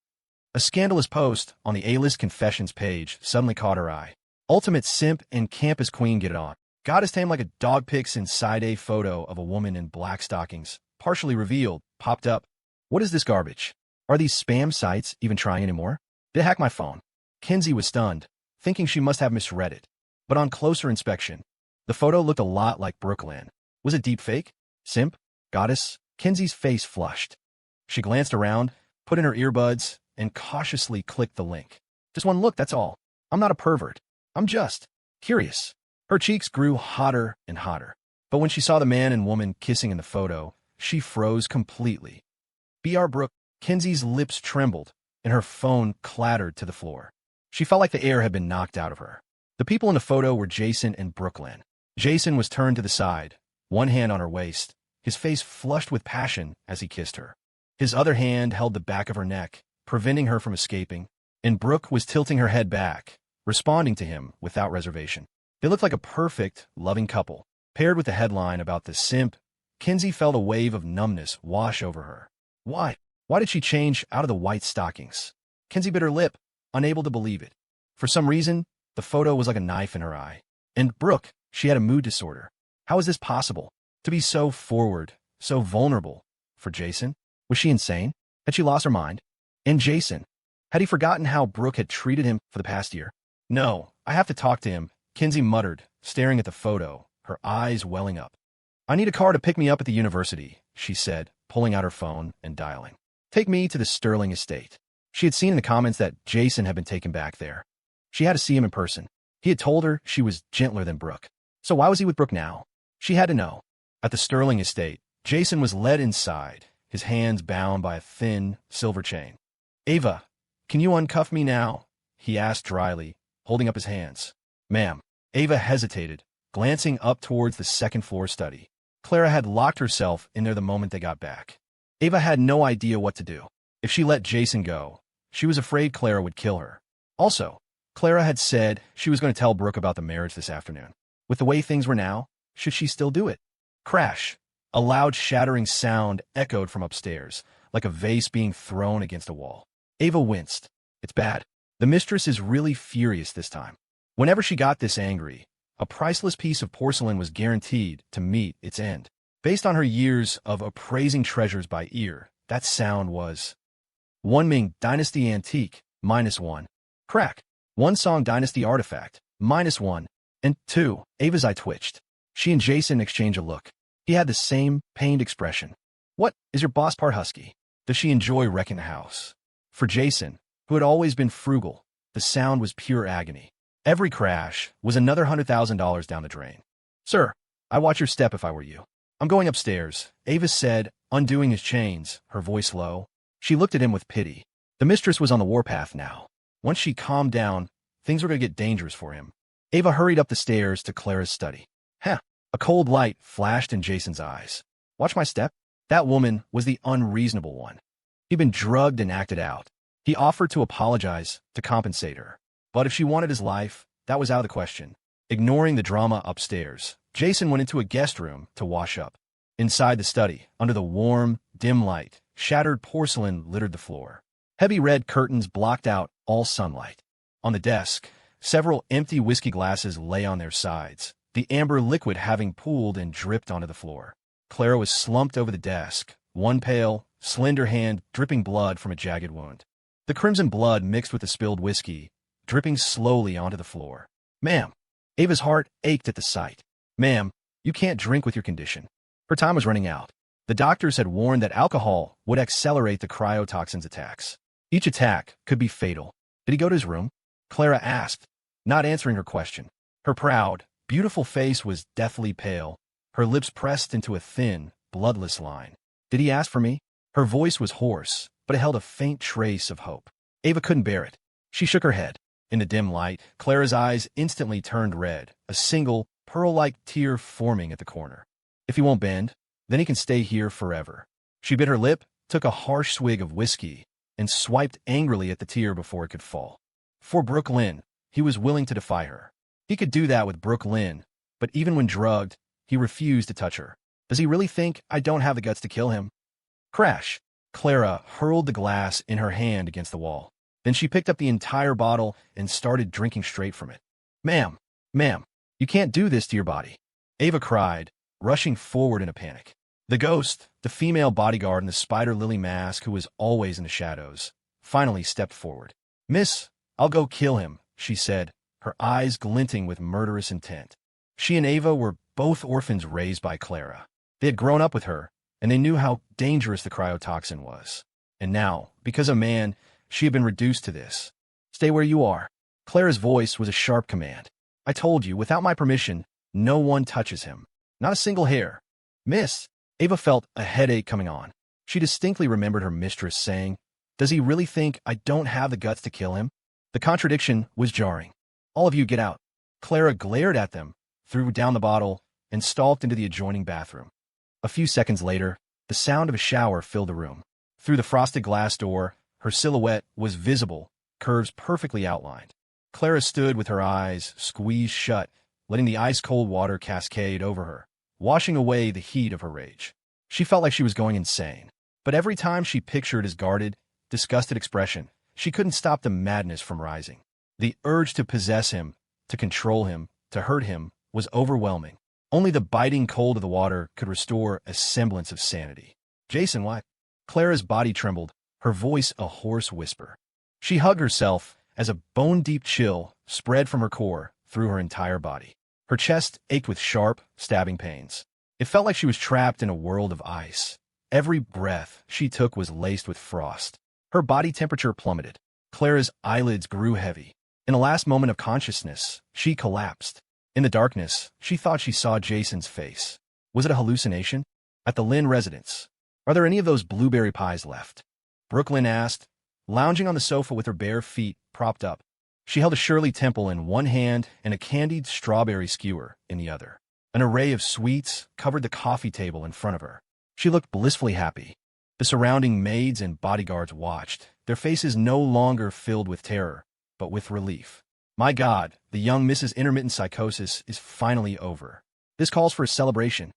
A scandalous post on the A-list confessions page suddenly caught her eye. Ultimate simp and campus queen get it on. Goddess tamed like a dog pics inside a photo of a woman in black stockings, partially revealed, popped up. What is this garbage? Are these spam sites even trying anymore? Did it hack my phone? Kinsey was stunned, thinking she must have misread it. But on closer inspection, the photo looked a lot like Brooklyn. Was it deepfake? Simp? Goddess? Kinsey's face flushed. She glanced around, put in her earbuds, and cautiously clicked the link. Just one look, that's all. I'm not a pervert. I'm just curious. Her cheeks grew hotter and hotter. But when she saw the man and woman kissing in the photo, she froze completely. B.R. Brooke, Kinsey's lips trembled, and her phone clattered to the floor. She felt like the air had been knocked out of her. The people in the photo were Jason and Brooklyn. Jason was turned to the side, one hand on her waist, his face flushed with passion as he kissed her. His other hand held the back of her neck, preventing her from escaping, and Brooke was tilting her head back, responding to him without reservation. They looked like a perfect, loving couple. Paired with the headline about the simp, Kinsey felt a wave of numbness wash over her. Why? Why did she change out of the white stockings? Kinsey bit her lip, unable to believe it. For some reason, the photo was like a knife in her eye. And Brooke, she had a mood disorder. How is this possible? To be so forward, so vulnerable. For Jason? Was she insane? Had she lost her mind? And Jason? Had he forgotten how Brooke had treated him for the past year? No, I have to talk to him, Kinsey muttered, staring at the photo, her eyes welling up. I need a car to pick me up at the university, she said, pulling out her phone and dialing. Take me to the Sterling estate. She had seen in the comments that Jason had been taken back there. She had to see him in person. He had told her she was gentler than Brooke. So why was he with Brooke now? She had to know. At the Sterling estate, Jason was led inside, his hands bound by a thin, silver chain. Ava, can you uncuff me now? He asked dryly, holding up his hands. Ma'am. Ava hesitated, glancing up towards the second-floor study. Clara had locked herself in there the moment they got back. Ava had no idea what to do. If she let Jason go, she was afraid Clara would kill her. Also, Clara had said she was going to tell Brooke about the marriage this afternoon. With the way things were now, should she still do it? Crash! A loud shattering sound echoed from upstairs, like a vase being thrown against a wall. Ava winced. It's bad. The mistress is really furious this time. Whenever she got this angry, a priceless piece of porcelain was guaranteed to meet its end. Based on her years of appraising treasures by ear, that sound was 1 Ming Dynasty Antique, -1. Crack. 1 Song Dynasty Artifact, -1. And 2, Ava's eye twitched. She and Jason exchanged a look. He had the same pained expression. What, is your boss part husky? Does she enjoy wrecking the house? For Jason, who had always been frugal, the sound was pure agony. Every crash was another $100,000 down the drain. Sir, I'd watch your step if I were you. I'm going upstairs, Ava said, undoing his chains, her voice low. She looked at him with pity. The mistress was on the warpath now. Once she calmed down, things were going to get dangerous for him. Ava hurried up the stairs to Clara's study. Huh. A cold light flashed in Jason's eyes. Watch my step? That woman was the unreasonable one. He'd been drugged and acted out. He offered to apologize, to compensate her. But if she wanted his life, that was out of the question. Ignoring the drama upstairs, Jason went into a guest room to wash up. Inside the study, under the warm, dim light, shattered porcelain littered the floor. Heavy red curtains blocked out all sunlight. On the desk, several empty whiskey glasses lay on their sides, the amber liquid having pooled and dripped onto the floor. Clara was slumped over the desk, one pale, slender hand dripping blood from a jagged wound. The crimson blood mixed with the spilled whiskey, dripping slowly onto the floor. "Ma'am." Ava's heart ached at the sight. "Ma'am, you can't drink with your condition." Her time was running out. The doctors had warned that alcohol would accelerate the cryotoxin's attacks. Each attack could be fatal. Did he go to his room? Clara asked, not answering her question. Her proud, beautiful face was deathly pale, her lips pressed into a thin, bloodless line. "Did he ask for me?" Her voice was hoarse, but it held a faint trace of hope. Ava couldn't bear it. She shook her head. In the dim light, Clara's eyes instantly turned red, a single, pearl-like tear forming at the corner. "If he won't bend, then he can stay here forever." She bit her lip, took a harsh swig of whiskey, and swiped angrily at the tear before it could fall. For Brooke Lynn, he was willing to defy her. He could do that with Brooke Lynn, but even when drugged, he refused to touch her. Does he really think I don't have the guts to kill him? Crash! Clara hurled the glass in her hand against the wall. Then she picked up the entire bottle and started drinking straight from it. Ma'am, you can't do this to your body," Ava cried, rushing forward in a panic. The ghost, the female bodyguard in the spider lily mask who was always in the shadows, finally stepped forward. "Miss, I'll go kill him," she said, her eyes glinting with murderous intent. She and Ava were both orphans raised by Clara. They had grown up with her, and they knew how dangerous the cryotoxin was. And now, because a man, she had been reduced to this. "Stay where you are." Clara's voice was a sharp command. "I told you, without my permission, no one touches him. Not a single hair." "Miss," Ava felt a headache coming on. She distinctly remembered her mistress saying, "Does he really think I don't have the guts to kill him?" The contradiction was jarring. "All of you get out." Clara glared at them, threw down the bottle, and stalked into the adjoining bathroom. A few seconds later, the sound of a shower filled the room. Through the frosted glass door, her silhouette was visible, curves perfectly outlined. Clara stood with her eyes squeezed shut, letting the ice-cold water cascade over her, washing away the heat of her rage. She felt like she was going insane. But every time she pictured his guarded, disgusted expression, she couldn't stop the madness from rising. The urge to possess him, to control him, to hurt him, was overwhelming. Only the biting cold of the water could restore a semblance of sanity. "Jason, what?" Clara's body trembled, her voice a hoarse whisper. She hugged herself as a bone-deep chill spread from her core through her entire body. Her chest ached with sharp, stabbing pains. It felt like she was trapped in a world of ice. Every breath she took was laced with frost. Her body temperature plummeted. Clara's eyelids grew heavy. In a last moment of consciousness, she collapsed. In the darkness, she thought she saw Jason's face. Was it a hallucination? At the Lynn residence, are there any of those blueberry pies left? Brooke Lynn asked, lounging on the sofa with her bare feet propped up. She held a Shirley Temple in one hand and a candied strawberry skewer in the other. An array of sweets covered the coffee table in front of her. She looked blissfully happy. The surrounding maids and bodyguards watched, their faces no longer filled with terror, but with relief. My God, the young Mrs. Intermittent Psychosis is finally over. This calls for a celebration.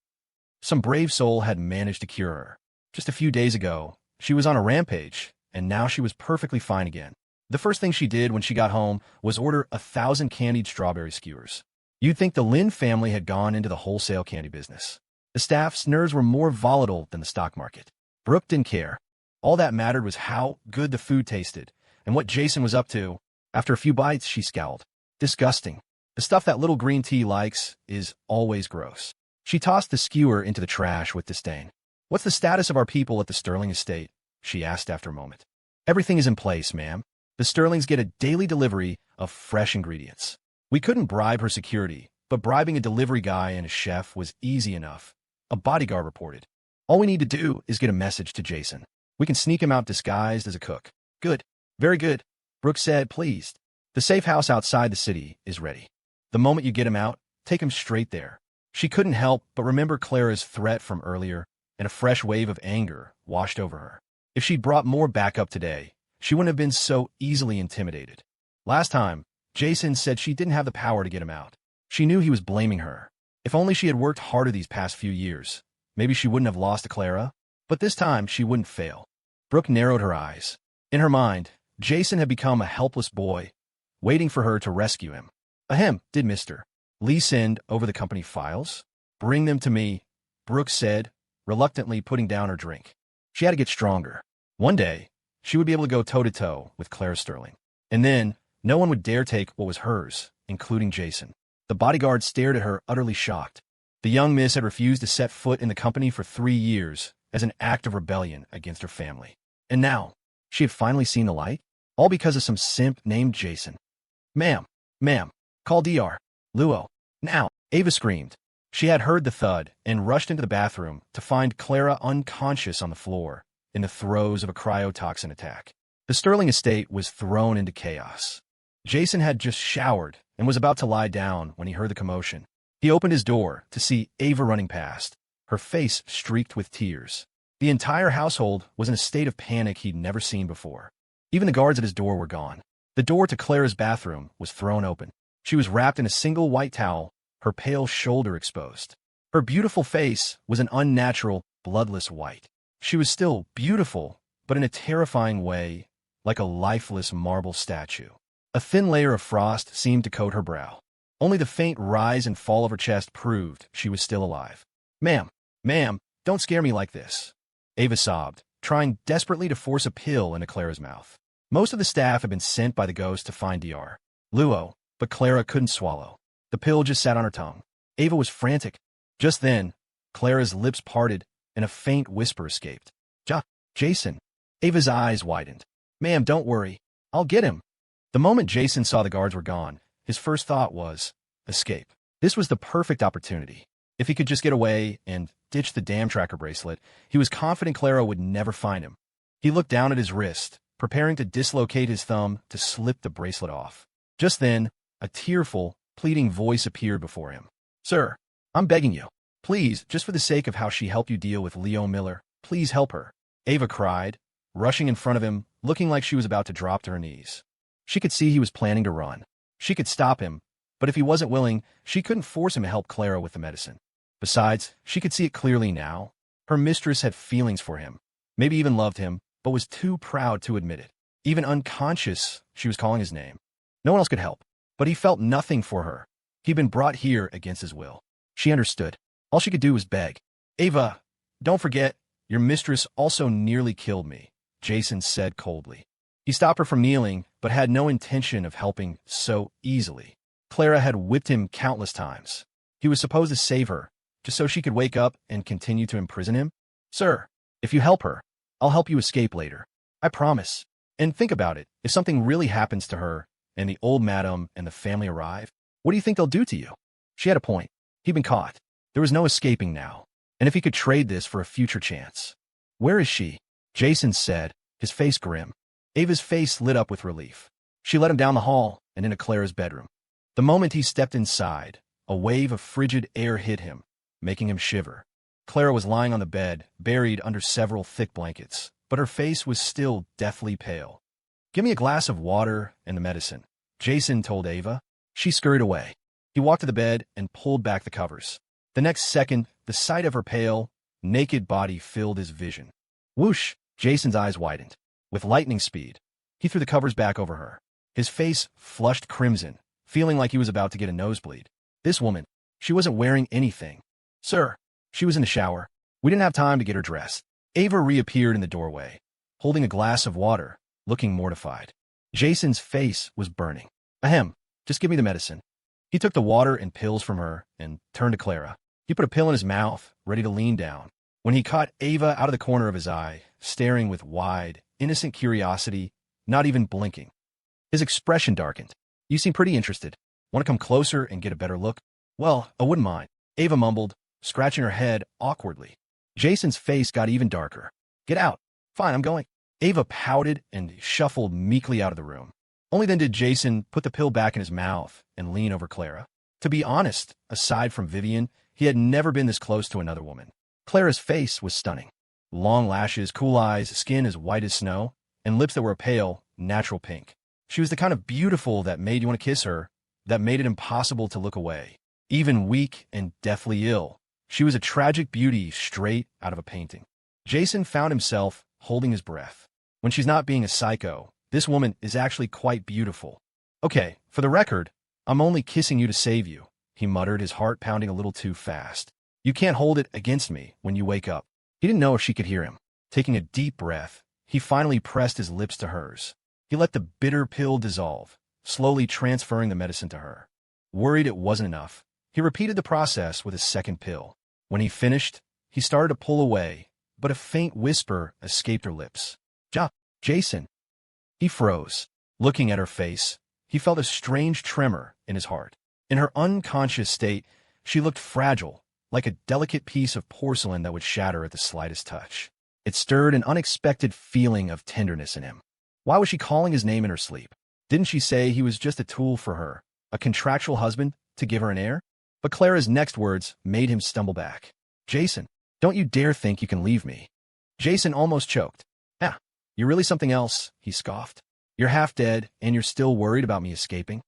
Some brave soul had managed to cure her. Just a few days ago, she was on a rampage, and now she was perfectly fine again. The first thing she did when she got home was order 1,000 candied strawberry skewers. You'd think the Lynn family had gone into the wholesale candy business. The staff's nerves were more volatile than the stock market. Brooke didn't care. All that mattered was how good the food tasted and what Jason was up to. After a few bites, she scowled. Disgusting. The stuff that little green tea likes is always gross. She tossed the skewer into the trash with disdain. What's the status of our people at the Sterling estate? She asked after a moment. Everything is in place, ma'am. The Sterlings get a daily delivery of fresh ingredients. We couldn't bribe her security, but bribing a delivery guy and a chef was easy enough, a bodyguard reported. All we need to do is get a message to Jason. We can sneak him out disguised as a cook. Good. Very good, Brooke said, pleased. The safe house outside the city is ready. The moment you get him out, take him straight there. She couldn't help but remember Clara's threat from earlier, and a fresh wave of anger washed over her. If she'd brought more backup today, she wouldn't have been so easily intimidated. Last time, Jason said she didn't have the power to get him out. She knew he was blaming her. If only she had worked harder these past few years, maybe she wouldn't have lost to Clara. But this time, she wouldn't fail. Brooke narrowed her eyes. In her mind, Jason had become a helpless boy, waiting for her to rescue him. Ahem, did Mr. Lee send over the company files? Bring them to me, Brooke said, reluctantly putting down her drink. She had to get stronger. One day, she would be able to go toe-to-toe with Clara Sterling. And then, no one would dare take what was hers, including Jason. The bodyguard stared at her, utterly shocked. The young miss had refused to set foot in the company for 3 years as an act of rebellion against her family. And now, she had finally seen the light? All because of some simp named Jason. Ma'am, call Dr. Luo. Now, Ava screamed. She had heard the thud and rushed into the bathroom to find Clara unconscious on the floor in the throes of a cryotoxin attack. The Sterling estate was thrown into chaos. Jason had just showered and was about to lie down when he heard the commotion. He opened his door to see Ava running past, her face streaked with tears. The entire household was in a state of panic he'd never seen before. Even the guards at his door were gone. The door to Clara's bathroom was thrown open. She was wrapped in a single white towel, her pale shoulder exposed. Her beautiful face was an unnatural, bloodless white. She was still beautiful, but in a terrifying way, like a lifeless marble statue. A thin layer of frost seemed to coat her brow. Only the faint rise and fall of her chest proved she was still alive. Ma'am, don't scare me like this. Ava sobbed, trying desperately to force a pill into Clara's mouth. Most of the staff had been sent by the ghost to find Dr. Luo, but Clara couldn't swallow. The pill just sat on her tongue. Ava was frantic. Just then, Clara's lips parted and a faint whisper escaped. Jason. Ava's eyes widened. Ma'am, don't worry. I'll get him. The moment Jason saw the guards were gone, his first thought was, escape. This was the perfect opportunity. If he could just get away and ditch the damn tracker bracelet, he was confident Clara would never find him. He looked down at his wrist, preparing to dislocate his thumb to slip the bracelet off. Just then, a tearful, pleading voice appeared before him. Sir, I'm begging you. Please, just for the sake of how she helped you deal with Leo Miller, please help her. Ava cried, rushing in front of him, looking like she was about to drop to her knees. She could see he was planning to run. She could stop him, but if he wasn't willing, she couldn't force him to help Clara with the medicine. Besides, she could see it clearly now. Her mistress had feelings for him, maybe even loved him, but was too proud to admit it. Even unconscious, she was calling his name. No one else could help, but he felt nothing for her. He'd been brought here against his will. She understood. All she could do was beg. Ava, don't forget, your mistress also nearly killed me, Jason said coldly. He stopped her from kneeling, but had no intention of helping so easily. Clara had whipped him countless times. He was supposed to save her, just so she could wake up and continue to imprison him? Sir, if you help her, I'll help you escape later. I promise. And think about it, if something really happens to her, and the old madam and the family arrive, what do you think they'll do to you? She had a point. He'd been caught. There was no escaping now. And if he could trade this for a future chance. Where is she? Jason said, his face grim. Ava's face lit up with relief. She led him down the hall and into Clara's bedroom. The moment he stepped inside, a wave of frigid air hit him, making him shiver. Clara was lying on the bed, buried under several thick blankets, but her face was still deathly pale. Give me a glass of water and the medicine, Jason told Ava. She scurried away. He walked to the bed and pulled back the covers. The next second, the sight of her pale, naked body filled his vision. Whoosh! Jason's eyes widened. With lightning speed, he threw the covers back over her. His face flushed crimson, feeling like he was about to get a nosebleed. This woman, she wasn't wearing anything. Sir, she was in the shower. We didn't have time to get her dressed. Ava reappeared in the doorway, holding a glass of water, looking mortified. Jason's face was burning. Ahem, just give me the medicine. He took the water and pills from her and turned to Clara. He put a pill in his mouth, ready to lean down, when he caught Ava out of the corner of his eye, staring with wide, innocent curiosity, not even blinking. His expression darkened. You seem pretty interested. Want to come closer and get a better look? Well, I wouldn't mind, Ava mumbled, scratching her head awkwardly. Jason's face got even darker. Get out. Fine, I'm going. Ava pouted and shuffled meekly out of the room. Only then did Jason put the pill back in his mouth and lean over Clara. To be honest, aside from Vivian, he had never been this close to another woman. Clara's face was stunning. Long lashes, cool eyes, skin as white as snow, and lips that were a pale, natural pink. She was the kind of beautiful that made you want to kiss her, that made it impossible to look away. Even weak and deathly ill, she was a tragic beauty straight out of a painting. Jason found himself holding his breath. When she's not being a psycho, this woman is actually quite beautiful. Okay, for the record, I'm only kissing you to save you, he muttered, his heart pounding a little too fast. You can't hold it against me when you wake up. He didn't know if she could hear him. Taking a deep breath, he finally pressed his lips to hers. He let the bitter pill dissolve, slowly transferring the medicine to her. Worried it wasn't enough, he repeated the process with his second pill. When he finished, he started to pull away, but a faint whisper escaped her lips. Jason. He froze. Looking at her face, he felt a strange tremor in his heart. In her unconscious state, she looked fragile, like a delicate piece of porcelain that would shatter at the slightest touch. It stirred an unexpected feeling of tenderness in him. Why was she calling his name in her sleep? Didn't she say he was just a tool for her, a contractual husband to give her an heir? But Clara's next words made him stumble back. Jason, don't you dare think you can leave me. Jason almost choked. You're really something else, he scoffed. You're half dead, and you're still worried about me escaping?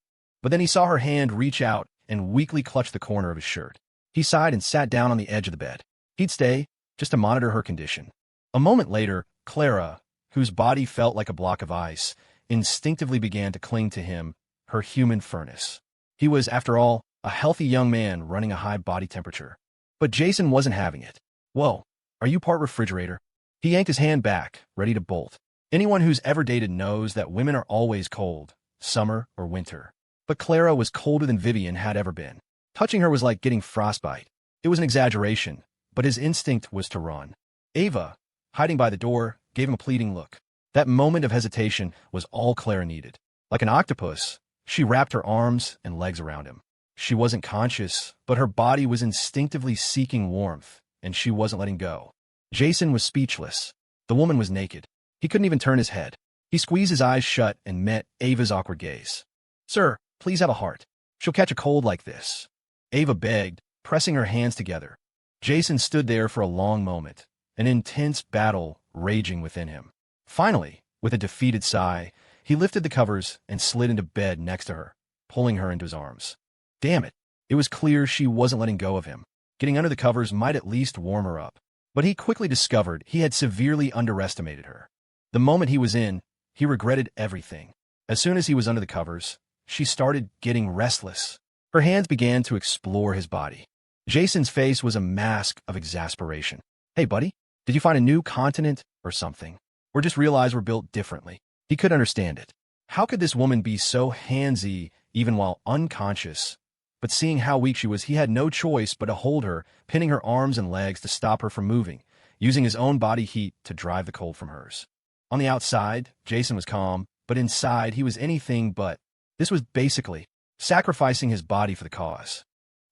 But then he saw her hand reach out and weakly clutch the corner of his shirt. He sighed and sat down on the edge of the bed. He'd stay, just to monitor her condition. A moment later, Clara, whose body felt like a block of ice, instinctively began to cling to him, her human furnace. He was, after all, a healthy young man running a high body temperature. But Jason wasn't having it. Whoa, are you part refrigerator? He yanked his hand back, ready to bolt. Anyone who's ever dated knows that women are always cold, summer or winter. But Clara was colder than Vivian had ever been. Touching her was like getting frostbite. It was an exaggeration, but his instinct was to run. Ava, hiding by the door, gave him a pleading look. That moment of hesitation was all Clara needed. Like an octopus, she wrapped her arms and legs around him. She wasn't conscious, but her body was instinctively seeking warmth, and she wasn't letting go. Jason was speechless. The woman was naked. He couldn't even turn his head. He squeezed his eyes shut and met Ava's awkward gaze. Sir, please have a heart. She'll catch a cold like this. Ava begged, pressing her hands together. Jason stood there for a long moment, an intense battle raging within him. Finally, with a defeated sigh, he lifted the covers and slid into bed next to her, pulling her into his arms. Damn it. It was clear she wasn't letting go of him. Getting under the covers might at least warm her up. But he quickly discovered he had severely underestimated her. The moment he was in, he regretted everything. As soon as he was under the covers, she started getting restless. Her hands began to explore his body. Jason's face was a mask of exasperation. Hey, buddy, did you find a new continent or something? Or just realize we're built differently? He could understand it. How could this woman be so handsy even while unconscious? But seeing how weak she was, he had no choice but to hold her, pinning her arms and legs to stop her from moving, using his own body heat to drive the cold from hers. On the outside, Jason was calm, but inside he was anything but. This was basically sacrificing his body for the cause.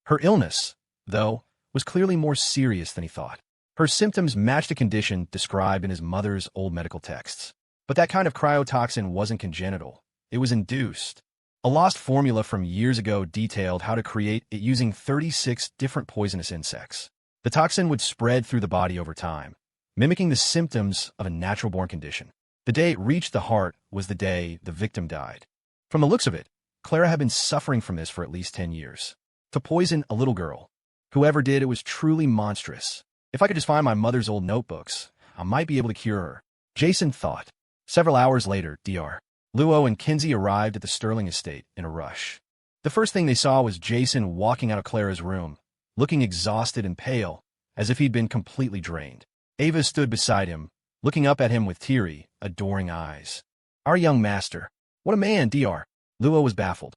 Her illness, though, was clearly more serious than he thought. Her symptoms matched a condition described in his mother's old medical texts. But that kind of cryotoxin wasn't congenital. It was induced. A lost formula from years ago detailed how to create it using 36 different poisonous insects. The toxin would spread through the body over time, mimicking the symptoms of a natural-born condition. The day it reached the heart was the day the victim died. From the looks of it, Clara had been suffering from this for at least 10 years. To poison a little girl. Whoever did it was truly monstrous. If I could just find my mother's old notebooks, I might be able to cure her. Jason thought. Several hours later, Dr. Luo and Kinsey arrived at the Sterling estate in a rush. The first thing they saw was Jason walking out of Clara's room, looking exhausted and pale, as if he'd been completely drained. Ava stood beside him, looking up at him with teary, adoring eyes. Our young master. What a man, Dr. Luo was baffled.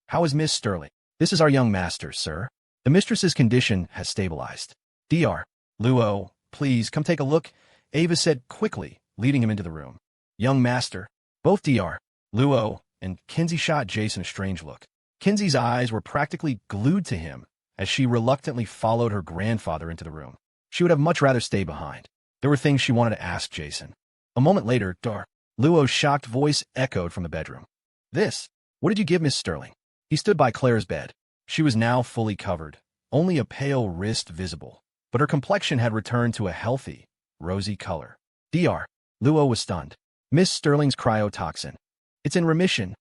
How is Miss Sterling? This is our young master, sir. The mistress's condition has stabilized. Dr. Luo, please come take a look, Ava said quickly, leading him into the room. Young master. Both Dr. Luo and Kinsey shot Jason a strange look. Kinsey's eyes were practically glued to him as she reluctantly followed her grandfather into the room. She would have much rather stay behind. There were things she wanted to ask Jason. A moment later, Dr. Luo's shocked voice echoed from the bedroom. What did you give Miss Sterling? He stood by Clara's bed. She was now fully covered, only a pale wrist visible, but her complexion had returned to a healthy, rosy color. Dr. Luo was stunned. Miss Sterling's cryotoxin. It's in remission.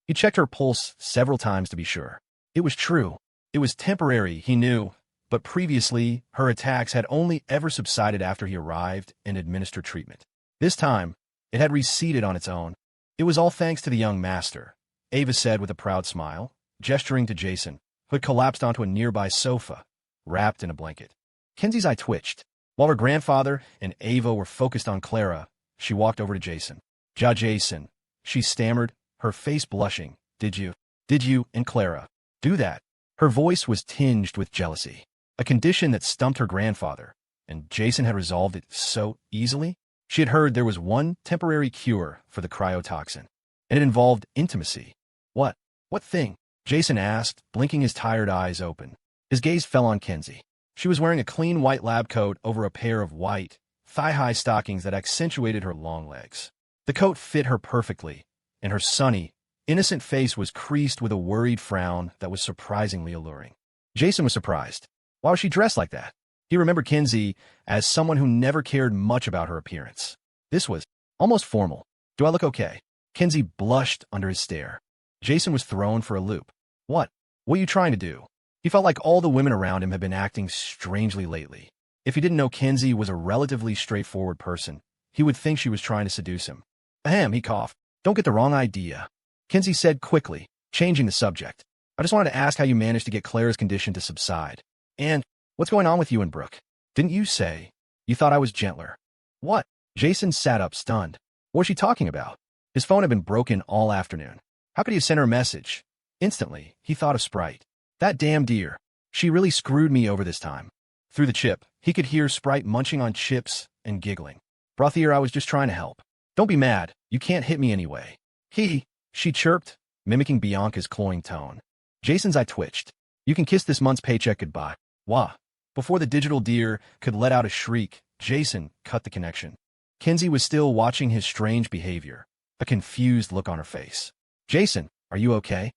He checked her pulse several times to be sure. It was true. It was temporary, he knew, but previously, her attacks had only ever subsided after he arrived and administered treatment. This time, it had receded on its own. It was all thanks to the young master, Ava said with a proud smile, gesturing to Jason, who had collapsed onto a nearby sofa, wrapped in a blanket. Kenzie's eye twitched. While her grandfather and Ava were focused on Clara, she walked over to Jason. Jason, she stammered, her face blushing. Did you, and Clara, do that? Her voice was tinged with jealousy, a condition that stumped her grandfather, and Jason had resolved it so easily. She had heard there was one temporary cure for the cryotoxin, and it involved intimacy. What thing? Jason asked, blinking his tired eyes open. His gaze fell on Kenzie. She was wearing a clean white lab coat over a pair of white, thigh-high stockings that accentuated her long legs. The coat fit her perfectly, and her sunny, innocent face was creased with a worried frown that was surprisingly alluring. Jason was surprised. Why was she dressed like that? He remembered Kenzie as someone who never cared much about her appearance. This was almost formal. Do I look okay? Kenzie blushed under his stare. Jason was thrown for a loop. What are you trying to do? He felt like all the women around him had been acting strangely lately. If he didn't know Kenzie was a relatively straightforward person, he would think she was trying to seduce him. Ahem, he coughed. Don't get the wrong idea. Kenzie said quickly, changing the subject. I just wanted to ask how you managed to get Clara's condition to subside. And what's going on with you and Brooke? Didn't you say you thought I was gentler? What? Jason sat up stunned. What was she talking about? His phone had been broken all afternoon. How could he have sent her a message? Instantly, he thought of Sprite. That damn deer. She really screwed me over this time. Through the chip, he could hear Sprite munching on chips and giggling. Brothier, I was just trying to help. Don't be mad. You can't hit me anyway. She chirped, mimicking Bianca's cloying tone. Jason's eye twitched. You can kiss this month's paycheck goodbye. Wah. Before the digital deer could let out a shriek, Jason cut the connection. Kenzie was still watching his strange behavior, a confused look on her face. Jason, are you okay?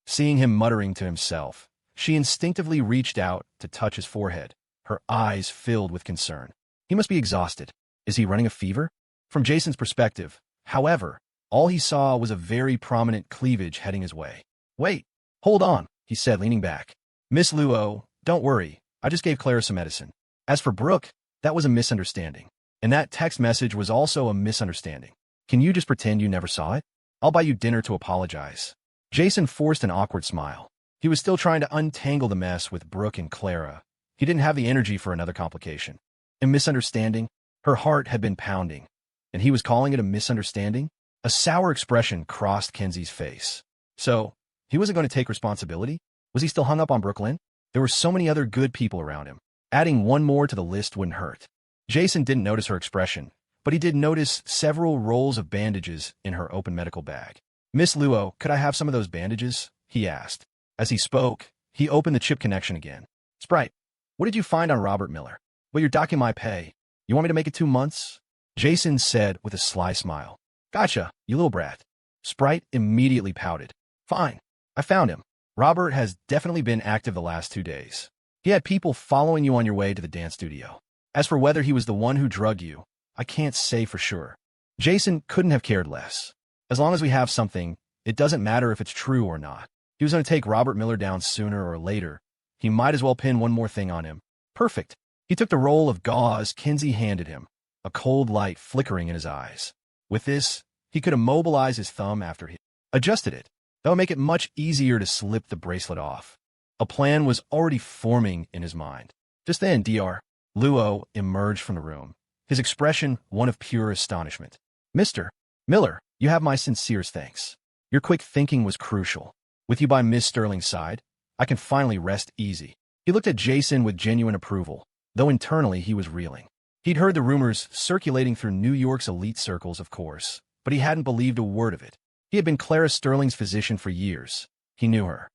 Seeing him muttering to himself, she instinctively reached out to touch his forehead, her eyes filled with concern. He must be exhausted. Is he running a fever? From Jason's perspective, however, all he saw was a very prominent cleavage heading his way. Wait, hold on, he said, leaning back. Miss Luo, don't worry. I just gave Clara some medicine. As for Brooke, that was a misunderstanding. And that text message was also a misunderstanding. Can you just pretend you never saw it? I'll buy you dinner to apologize. Jason forced an awkward smile. He was still trying to untangle the mess with Brooke and Clara. He didn't have the energy for another complication. A misunderstanding? Her heart had been pounding. And he was calling it a misunderstanding? A sour expression crossed Kenzie's face. So, he wasn't going to take responsibility? Was he still hung up on Brooklyn? There were so many other good people around him. Adding one more to the list wouldn't hurt. Jason didn't notice her expression, but he did notice several rolls of bandages in her open medical bag. Miss Luo, could I have some of those bandages? He asked. As he spoke, he opened the chip connection again. Sprite, what did you find on Robert Miller? Well, you're docking my pay. You want me to make it 2 months? Jason said with a sly smile. Gotcha, you little brat. Sprite immediately pouted. Fine. I found him. Robert has definitely been active the last 2 days. He had people following you on your way to the dance studio. As for whether he was the one who drugged you, I can't say for sure. Jason couldn't have cared less. As long as we have something, it doesn't matter if it's true or not. He was going to take Robert Miller down sooner or later. He might as well pin one more thing on him. Perfect. He took the roll of gauze Kenzie handed him, a cold light flickering in his eyes. With this, he could immobilize his thumb after he adjusted it. That would make it much easier to slip the bracelet off. A plan was already forming in his mind. Just then, Dr. Luo emerged from the room, his expression one of pure astonishment. Mr. Miller, you have my sincerest thanks. Your quick thinking was crucial. With you by Miss Sterling's side, I can finally rest easy. He looked at Jason with genuine approval, though internally he was reeling. He'd heard the rumors circulating through New York's elite circles, of course, but he hadn't believed a word of it. He had been Clara Sterling's physician for years. He knew her.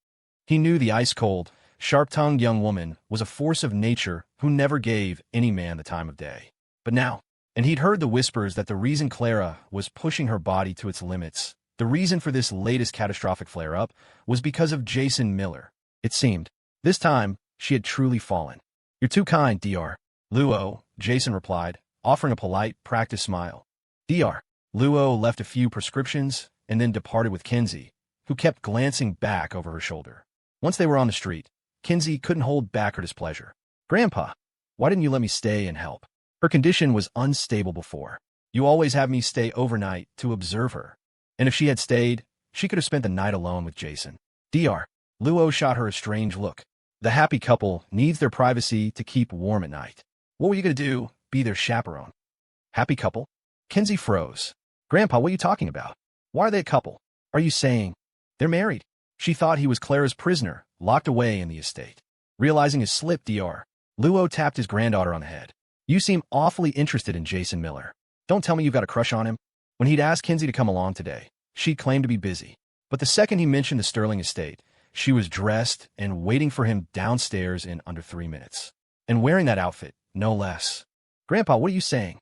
He knew the ice-cold, sharp-tongued young woman was a force of nature who never gave any man the time of day. But now, and he'd heard the whispers that the reason Clara was pushing her body to its limits, the reason for this latest catastrophic flare-up, was because of Jason Miller. It seemed. This time, she had truly fallen. You're too kind, Dr. Luo, Jason replied, offering a polite, practiced smile. Dr. Luo left a few prescriptions and then departed with Kinsey, who kept glancing back over her shoulder. Once they were on the street, Kinsey couldn't hold back her displeasure. "Grandpa, why didn't you let me stay and help?" Her condition was unstable before. "You always have me stay overnight to observe her." And if she had stayed, she could have spent the night alone with Jason. Dr. Luo shot her a strange look. The happy couple needs their privacy to keep warm at night. What were you going to do? Be their chaperone? Happy couple? Kinsey froze. "Grandpa, what are you talking about? Why are they a couple? Are you saying they're married?" She thought he was Clara's prisoner, locked away in the estate. Realizing his slip, Dr. Luo tapped his granddaughter on the head. "You seem awfully interested in Jason Miller. Don't tell me you've got a crush on him." When he'd asked Kinsey to come along today, she claimed to be busy. But the second he mentioned the Sterling estate, she was dressed and waiting for him downstairs in under 3 minutes. And wearing that outfit, no less. "Grandpa, what are you saying?"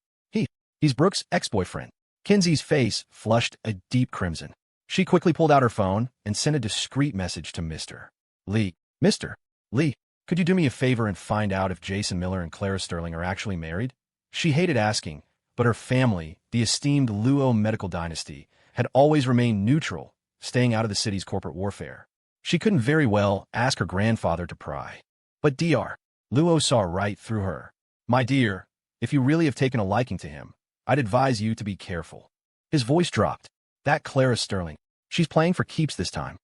He's Brooke's ex-boyfriend." Kinsey's face flushed a deep crimson. She quickly pulled out her phone and sent a discreet message to Mr. Lee. "Mr. Lee, could you do me a favor and find out if Jason Miller and Clara Sterling are actually married?" She hated asking, but her family, the esteemed Luo medical dynasty, had always remained neutral, staying out of the city's corporate warfare. She couldn't very well ask her grandfather to pry. But Dr. Luo saw right through her. "My dear, if you really have taken a liking to him, I'd advise you to be careful." His voice dropped. "That Clara Sterling, she's playing for keeps this time."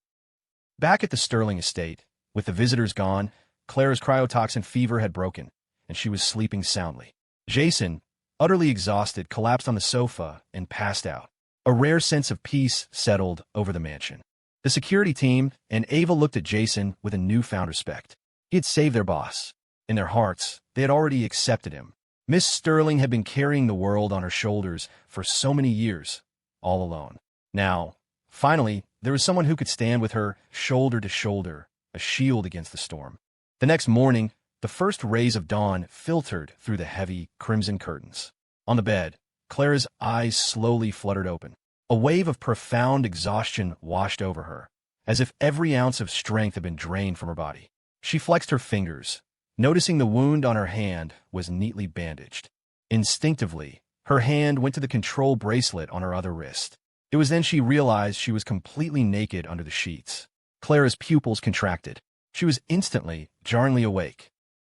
Back at the Sterling estate, with the visitors gone, Clara's cryotoxin fever had broken, and she was sleeping soundly. Jason, utterly exhausted, collapsed on the sofa and passed out. A rare sense of peace settled over the mansion. The security team and Ava looked at Jason with a newfound respect. He had saved their boss. In their hearts, they had already accepted him. Miss Sterling had been carrying the world on her shoulders for so many years, all alone. Now, finally, there was someone who could stand with her shoulder to shoulder, a shield against the storm. The next morning, the first rays of dawn filtered through the heavy, crimson curtains. On the bed, Clara's eyes slowly fluttered open. A wave of profound exhaustion washed over her, as if every ounce of strength had been drained from her body. She flexed her fingers, noticing the wound on her hand was neatly bandaged. Instinctively, her hand went to the control bracelet on her other wrist. It was then she realized she was completely naked under the sheets. Clara's pupils contracted. She was instantly, jarringly awake.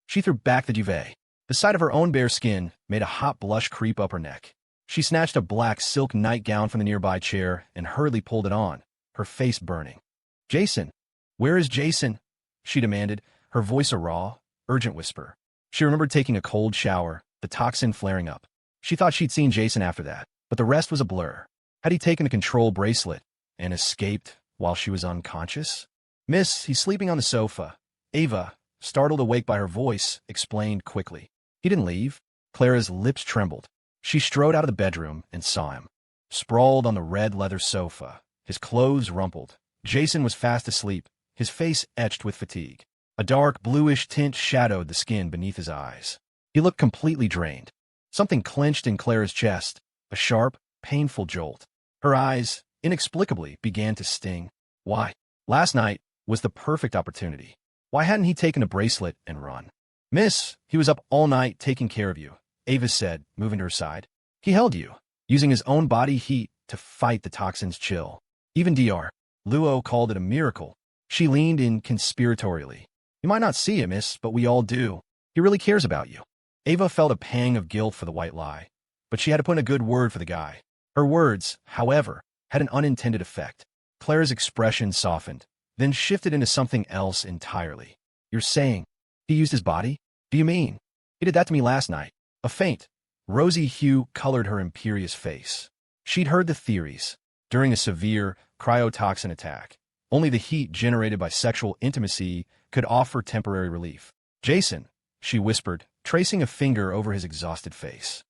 She threw back the duvet. The sight of her own bare skin made a hot blush creep up her neck. She snatched a black silk nightgown from the nearby chair and hurriedly pulled it on, her face burning. "Jason! Where is Jason?" she demanded, her voice a raw, urgent whisper. She remembered taking a cold shower, the toxin flaring up. She thought she'd seen Jason after that, but the rest was a blur. Had he taken the control bracelet and escaped while she was unconscious? "Miss, he's sleeping on the sofa." Ava, startled awake by her voice, explained quickly. "He didn't leave." Clara's lips trembled. She strode out of the bedroom and saw him. Sprawled on the red leather sofa, his clothes rumpled. Jason was fast asleep, his face etched with fatigue. A dark, bluish tint shadowed the skin beneath his eyes. He looked completely drained. Something clenched in Clara's chest, a sharp, painful jolt. Her eyes, inexplicably, began to sting. Why? Last night was the perfect opportunity. Why hadn't he taken a bracelet and run? "Miss, he was up all night taking care of you," Ava said, moving to her side. "He held you, using his own body heat to fight the toxin's chill." Even Dr. Luo called it a miracle. She leaned in conspiratorially. "You might not see it, miss, but we all do. He really cares about you." Ava felt a pang of guilt for the white lie, but she had to put in a good word for the guy. Her words, however, had an unintended effect. Clara's expression softened, then shifted into something else entirely. "You're saying he used his body? Do you mean? He did that to me last night." A faint, rosy hue colored her imperious face. She'd heard the theories. During a severe cryotoxin attack, only the heat generated by sexual intimacy could offer temporary relief. "Jason," she whispered, tracing a finger over his exhausted face.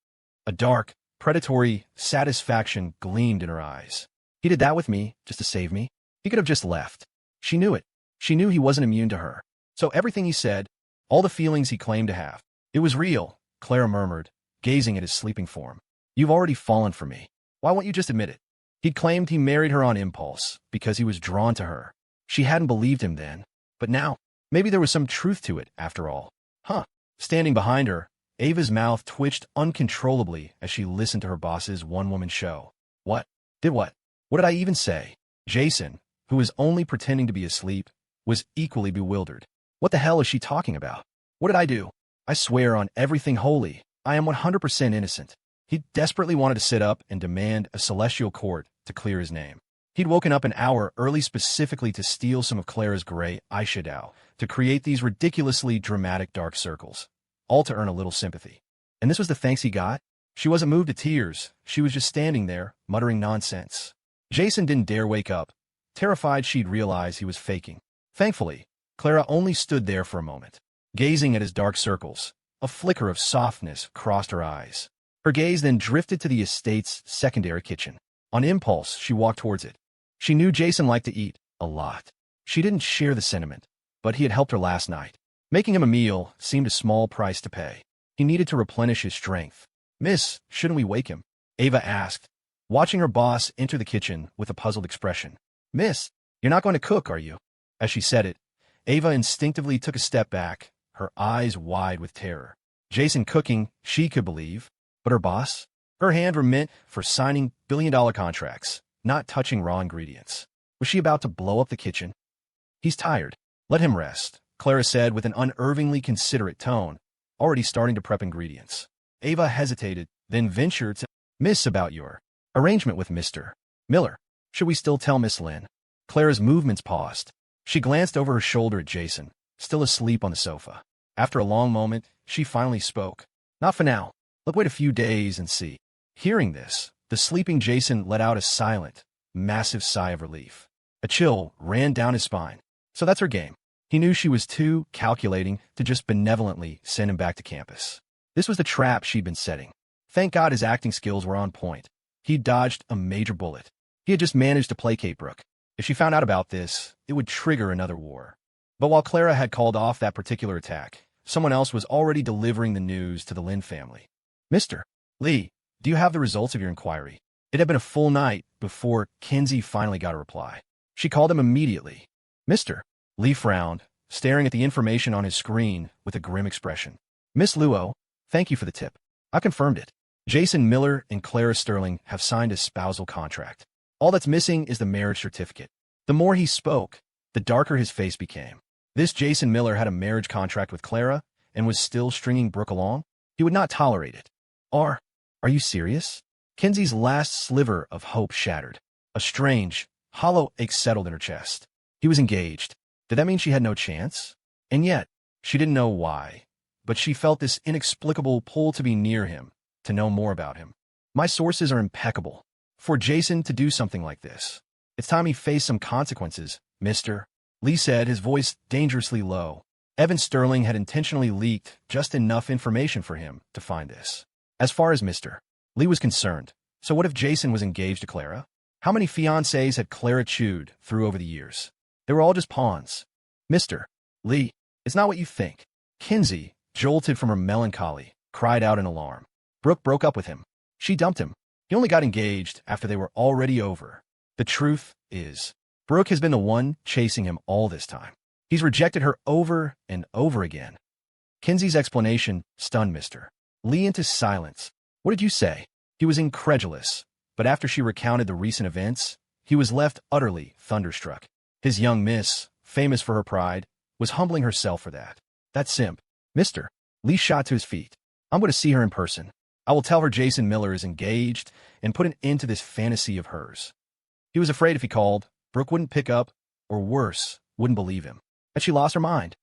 A dark, predatory satisfaction gleamed in her eyes. "He did that with me, just to save me. He could have just left." She knew it. She knew he wasn't immune to her. So everything he said, all the feelings he claimed to have, it was real, Clara murmured, gazing at his sleeping form. "You've already fallen for me. Why won't you just admit it?" He'd claimed he married her on impulse, because he was drawn to her. She hadn't believed him then. But now, maybe there was some truth to it, after all. Standing behind her, Ava's mouth twitched uncontrollably as she listened to her boss's one-woman show. What? Did what? What did I even say? Jason, who was only pretending to be asleep, was equally bewildered. What the hell is she talking about? What did I do? I swear on everything holy, I am 100% innocent. He desperately wanted to sit up and demand a celestial court to clear his name. He'd woken up an hour early specifically to steal some of Clara's gray eyeshadow, to create these ridiculously dramatic dark circles, all to earn a little sympathy. And this was the thanks he got? She wasn't moved to tears. She was just standing there, muttering nonsense. Jason didn't dare wake up, terrified she'd realize he was faking. Thankfully, Clara only stood there for a moment, gazing at his dark circles. A flicker of softness crossed her eyes. Her gaze then drifted to the estate's secondary kitchen. On impulse, she walked towards it. She knew Jason liked to eat a lot. She didn't share the sentiment, but he had helped her last night. Making him a meal seemed a small price to pay. He needed to replenish his strength. "Miss, shouldn't we wake him?" Ava asked, watching her boss enter the kitchen with a puzzled expression. "Miss, you're not going to cook, are you?" As she said it, Ava instinctively took a step back, her eyes wide with terror. Jason cooking, she could believe. But her boss? Her hand were meant for signing billion-dollar contracts, not touching raw ingredients. Was she about to blow up the kitchen? "He's tired. Let him rest," Clara said with an unervingly considerate tone, already starting to prep ingredients. Ava hesitated, then ventured to, "Miss, about your arrangement with Mr. Miller. Should we still tell Miss Lynn?" Clara's movements paused. She glanced over her shoulder at Jason, still asleep on the sofa. After a long moment, she finally spoke. "Not for now. Let's wait a few days and see." Hearing this, the sleeping Jason let out a silent, massive sigh of relief. A chill ran down his spine. So that's her game. He knew she was too calculating to just benevolently send him back to campus. This was the trap she'd been setting. Thank God his acting skills were on point. He dodged a major bullet. He had just managed to placate Brooke. If she found out about this, it would trigger another war. But while Clara had called off that particular attack, someone else was already delivering the news to the Lynn family. "Mr. Lee, do you have the results of your inquiry?" It had been a full night before Kinsey finally got a reply. She called him immediately. "Mr. Lee frowned, staring at the information on his screen with a grim expression. "Miss Luo, thank you for the tip. I confirmed it. Jason Miller and Clara Sterling have signed a spousal contract. All that's missing is the marriage certificate." The more he spoke, the darker his face became. This Jason Miller had a marriage contract with Clara and was still stringing Brooke along? He would not tolerate it. Are you serious? Kinsey's last sliver of hope shattered. A strange, hollow ache settled in her chest. He was engaged. Did that mean she had no chance? And yet, she didn't know why, but she felt this inexplicable pull to be near him, to know more about him. "My sources are impeccable. For Jason to do something like this, it's time he faced some consequences, Mr. Lee said, his voice dangerously low. Evan Sterling had intentionally leaked just enough information for him to find this. As far as Mr. Lee was concerned, so what if Jason was engaged to Clara? How many fiancés had Clara chewed through over the years? They were all just pawns. "Mr. Lee, it's not what you think." Kinsey, jolted from her melancholy, cried out in alarm. Brooke broke up with him. She dumped him. He only got engaged after they were already over. The truth is, Brooke has been the one chasing him all this time. He's rejected her over and over again. Kinsey's explanation stunned Mr. Lee into silence. "What did you say?" He was incredulous, but after she recounted the recent events, he was left utterly thunderstruck. His young miss, famous for her pride, was humbling herself for that. That simp. Mr. Lee shot to his feet. "I'm going to see her in person. I will tell her Jason Miller is engaged and put an end to this fantasy of hers." He was afraid if he called, Brooke wouldn't pick up, or worse, wouldn't believe him, that she lost her mind.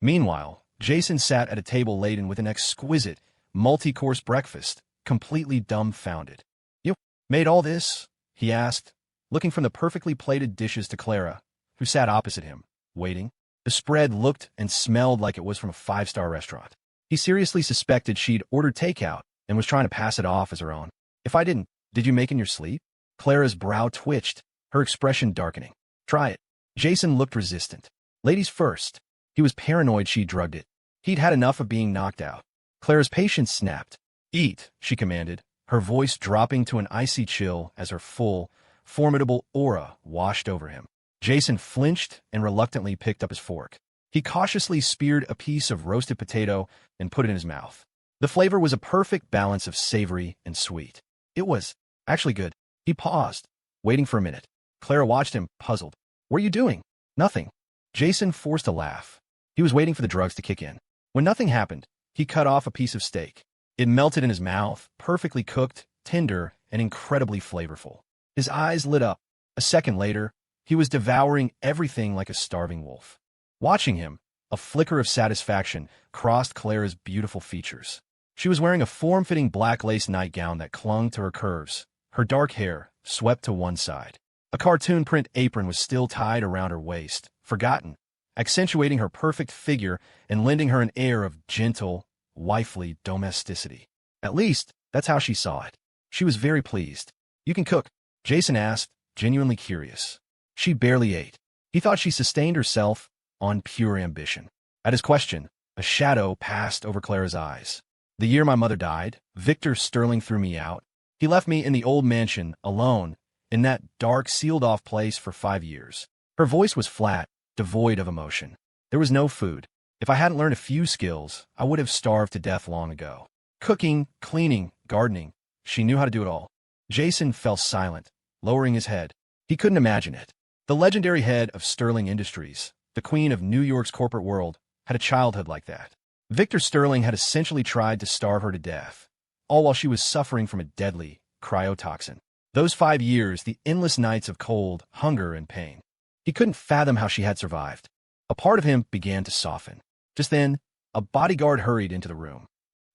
Meanwhile, Jason sat at a table laden with an exquisite, multi-course breakfast, completely dumbfounded. "You made all this?" he asked, looking from the perfectly plated dishes to Clara, who sat opposite him, waiting. The spread looked and smelled like it was from a five-star restaurant. He seriously suspected she'd ordered takeout and was trying to pass it off as her own. "If I didn't, did you make in your sleep?" Clara's brow twitched, her expression darkening. "Try it." Jason looked resistant. Ladies first. He was paranoid she drugged it. He'd had enough of being knocked out. Clara's patience snapped. "Eat," she commanded, her voice dropping to an icy chill as her full, formidable aura washed over him. Jason flinched and reluctantly picked up his fork. He cautiously speared a piece of roasted potato and put it in his mouth. The flavor was a perfect balance of savory and sweet. It was actually good. He paused, waiting for a minute. Clara watched him, puzzled. What are you doing? Nothing. Jason forced a laugh. He was waiting for the drugs to kick in. When nothing happened, he cut off a piece of steak. It melted in his mouth, perfectly cooked, tender, and incredibly flavorful. His eyes lit up. A second later, he was devouring everything like a starving wolf. Watching him, a flicker of satisfaction crossed Clara's beautiful features. She was wearing a form-fitting black lace nightgown that clung to her curves, her dark hair swept to one side. A cartoon print apron was still tied around her waist, forgotten, accentuating her perfect figure and lending her an air of gentle, wifely domesticity. At least, that's how she saw it. She was very pleased. You can cook? Jason asked, genuinely curious. She barely ate. He thought she sustained herself on pure ambition. At his question, a shadow passed over Clara's eyes. The year my mother died, Victor Sterling threw me out. He left me in the old mansion, alone, in that dark, sealed-off place for 5 years. Her voice was flat, devoid of emotion. There was no food. If I hadn't learned a few skills, I would have starved to death long ago. Cooking, cleaning, gardening. She knew how to do it all. Jason fell silent, lowering his head. He couldn't imagine it. The legendary head of Sterling Industries, the queen of New York's corporate world, had a childhood like that. Victor Sterling had essentially tried to starve her to death, all while she was suffering from a deadly cryotoxin. Those 5 years, the endless nights of cold, hunger, and pain. He couldn't fathom how she had survived. A part of him began to soften. Just then, a bodyguard hurried into the room.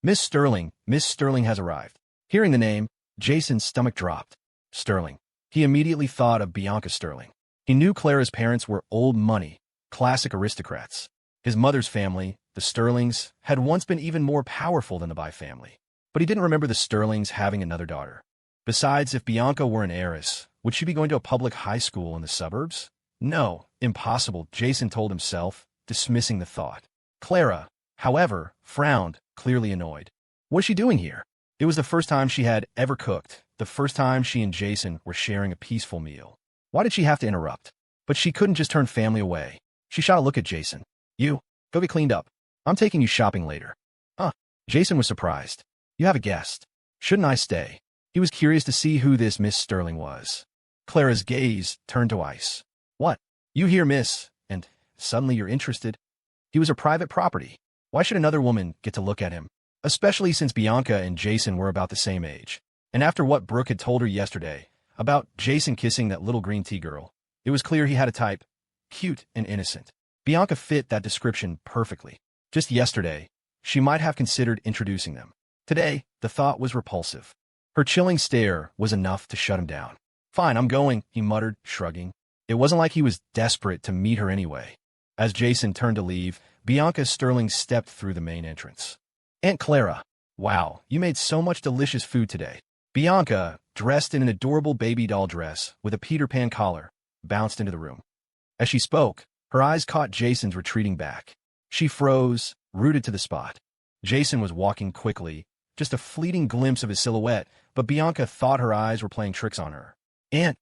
Miss Sterling has arrived. Hearing the name, Jason's stomach dropped. Sterling. He immediately thought of Bianca Sterling. He knew Clara's parents were old money, classic aristocrats. His mother's family, the Sterlings, had once been even more powerful than the By family. But he didn't remember the Sterlings having another daughter. Besides, if Bianca were an heiress, would she be going to a public high school in the suburbs? No, impossible, Jason told himself, dismissing the thought. Clara, however, frowned, clearly annoyed. What is she doing here? It was the first time she had ever cooked, the first time she and Jason were sharing a peaceful meal. Why did she have to interrupt? But she couldn't just turn family away. She shot a look at Jason. You, go get cleaned up. I'm taking you shopping later. Huh. Jason was surprised. You have a guest. Shouldn't I stay? He was curious to see who this Miss Sterling was. Clara's gaze turned to ice. What? You hear, miss, and suddenly you're interested? He was her private property. Why should another woman get to look at him? Especially since Bianca and Jason were about the same age. And after what Brooke had told her yesterday, about Jason kissing that little green tea girl, it was clear he had a type. Cute and innocent. Bianca fit that description perfectly. Just yesterday, she might have considered introducing them. Today, the thought was repulsive. Her chilling stare was enough to shut him down. Fine, I'm going, he muttered, shrugging. It wasn't like he was desperate to meet her anyway. As Jason turned to leave, Bianca Sterling stepped through the main entrance. Aunt Clara, wow, you made so much delicious food today. Bianca, dressed in an adorable baby doll dress with a Peter Pan collar, bounced into the room. As she spoke, her eyes caught Jason's retreating back. She froze, rooted to the spot. Jason was walking quickly, just a fleeting glimpse of his silhouette, but Bianca thought her eyes were playing tricks on her. Aunt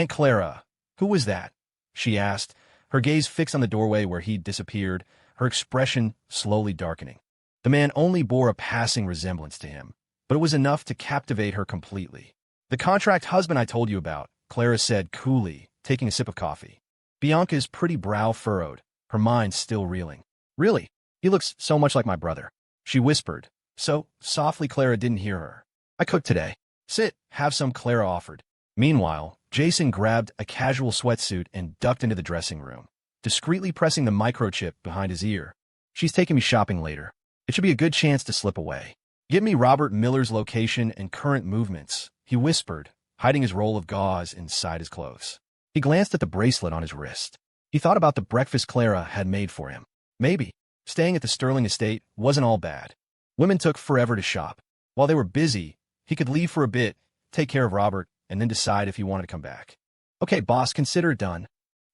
Clara, who was that? She asked, her gaze fixed on the doorway where he'd disappeared, her expression slowly darkening. The man only bore a passing resemblance to him, but it was enough to captivate her completely. The contract husband I told you about, Clara said coolly, taking a sip of coffee. Bianca's pretty brow furrowed, her mind still reeling. Really? He looks so much like my brother. She whispered, so softly Clara didn't hear her. I cooked today. Sit, have some, Clara offered. Meanwhile, Jason grabbed a casual sweatsuit and ducked into the dressing room, discreetly pressing the microchip behind his ear. She's taking me shopping later. It should be a good chance to slip away. Give me Robert Miller's location and current movements, he whispered, hiding his roll of gauze inside his clothes. He glanced at the bracelet on his wrist. He thought about the breakfast Clara had made for him. Maybe staying at the Sterling estate wasn't all bad. Women took forever to shop. While they were busy, he could leave for a bit, take care of Robert, and then decide if he wanted to come back. Okay, boss, consider it done.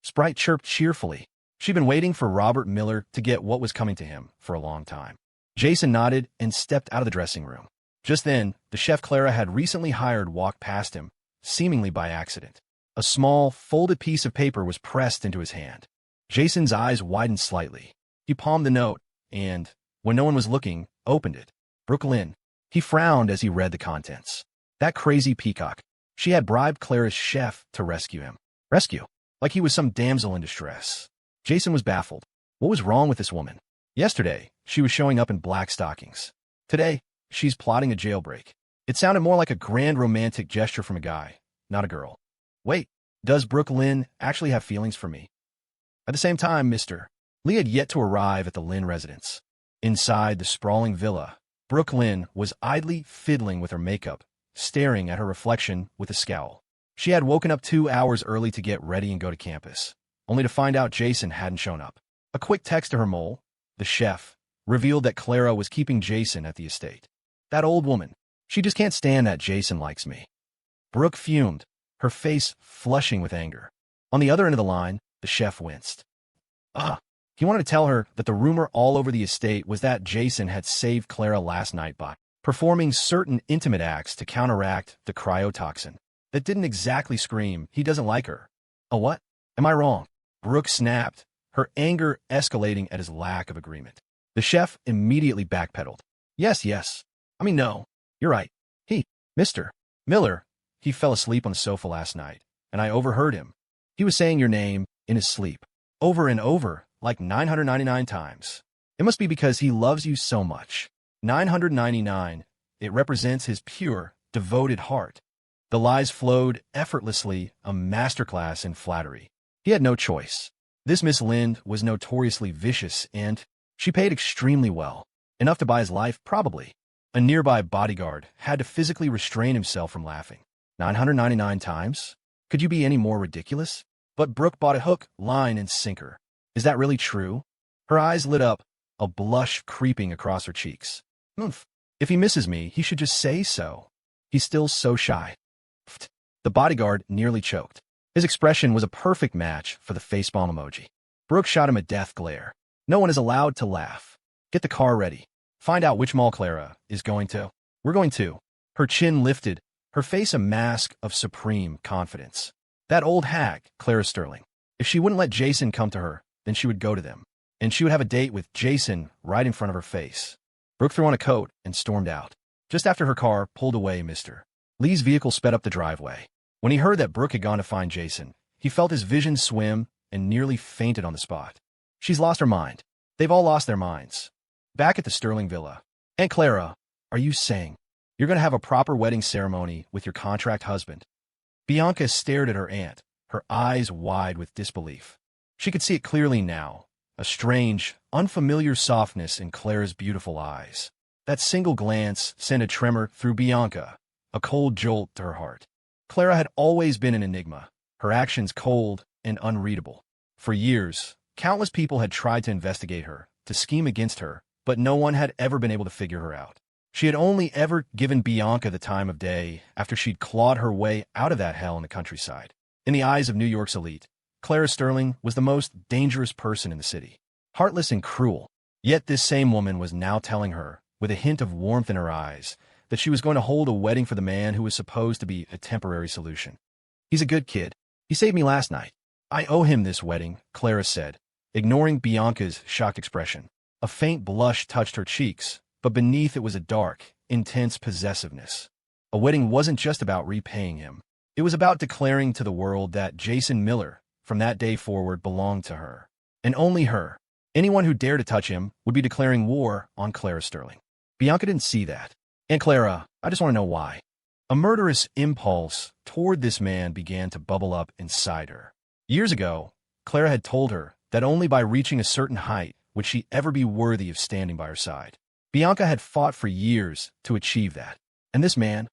Sprite chirped cheerfully. She'd been waiting for Robert Miller to get what was coming to him for a long time. Jason nodded and stepped out of the dressing room. Just then, the chef Clara had recently hired walked past him, seemingly by accident. A small, folded piece of paper was pressed into his hand. Jason's eyes widened slightly. He palmed the note and, when no one was looking, opened it. Brooklyn. He frowned as he read the contents. That crazy peacock. She had bribed Clara's chef to rescue him. Rescue? Like he was some damsel in distress. Jason was baffled. What was wrong with this woman? Yesterday, she was showing up in black stockings. Today, she's plotting a jailbreak. It sounded more like a grand romantic gesture from a guy, not a girl. Wait, does Brooke Lynn actually have feelings for me? At the same time, Mr. Lee had yet to arrive at the Lynn residence. Inside the sprawling villa, Brooke Lynn was idly fiddling with her makeup, staring at her reflection with a scowl. She had woken up 2 hours early to get ready and go to campus, only to find out Jason hadn't shown up. A quick text to her mole, the chef, revealed that Clara was keeping Jason at the estate. That old woman. She just can't stand that Jason likes me. Brooke fumed, her face flushing with anger. On the other end of the line, the chef winced. He wanted to tell her that the rumor all over the estate was that Jason had saved Clara last night by performing certain intimate acts to counteract the cryotoxin. That didn't exactly scream he doesn't like her. A what? Am I wrong? Brooke snapped, her anger escalating at his lack of agreement. The chef immediately backpedaled. Yes. I mean, no. You're right. Mr. Miller, he fell asleep on the sofa last night, and I overheard him. He was saying your name in his sleep, over and over, like 999 times. It must be because he loves you so much. 999, it represents his pure, devoted heart. The lies flowed effortlessly, a masterclass in flattery. He had no choice. This Miss Lind was notoriously vicious, and she paid extremely well. Enough to buy his life, probably. A nearby bodyguard had to physically restrain himself from laughing. 999 times? Could you be any more ridiculous? But Brooke bought a hook, line, and sinker. Is that really true? Her eyes lit up, a blush creeping across her cheeks. Oomph. If he misses me, he should just say so. He's still so shy. Pfft. The bodyguard nearly choked. His expression was a perfect match for the facepalm emoji. Brooke shot him a death glare. No one is allowed to laugh. Get the car ready. Find out which mall Clara is going to. We're going to. Her chin lifted, her face a mask of supreme confidence. That old hag, Clara Sterling. If she wouldn't let Jason come to her, then she would go to them. And she would have a date with Jason right in front of her face. Brooke threw on a coat and stormed out. Just after her car pulled away, Mr. Lee's vehicle sped up the driveway. When he heard that Brooke had gone to find Jason, he felt his vision swim and nearly fainted on the spot. She's lost her mind. They've all lost their minds. Back at the Sterling Villa. Aunt Clara, are you saying you're going to have a proper wedding ceremony with your contract husband? Bianca stared at her aunt, her eyes wide with disbelief. She could see it clearly now, a strange, unfamiliar softness in Clara's beautiful eyes. That single glance sent a tremor through Bianca, a cold jolt to her heart. Clara had always been an enigma, her actions cold and unreadable. For years, countless people had tried to investigate her, to scheme against her, but no one had ever been able to figure her out. She had only ever given Bianca the time of day after she'd clawed her way out of that hell in the countryside. In the eyes of New York's elite, Clara Sterling was the most dangerous person in the city. Heartless and cruel. Yet this same woman was now telling her, with a hint of warmth in her eyes, that she was going to hold a wedding for the man who was supposed to be a temporary solution. He's a good kid. He saved me last night. I owe him this wedding, Clara said, ignoring Bianca's shocked expression. A faint blush touched her cheeks, but beneath it was a dark, intense possessiveness. A wedding wasn't just about repaying him. It was about declaring to the world that Jason Miller, from that day forward, belonged to her. And only her. Anyone who dared to touch him would be declaring war on Clara Sterling. Bianca didn't see that. Aunt Clara, I just want to know why. A murderous impulse toward this man began to bubble up inside her. Years ago, Clara had told her that only by reaching a certain height would she ever be worthy of standing by her side. Bianca had fought for years to achieve that. And this man,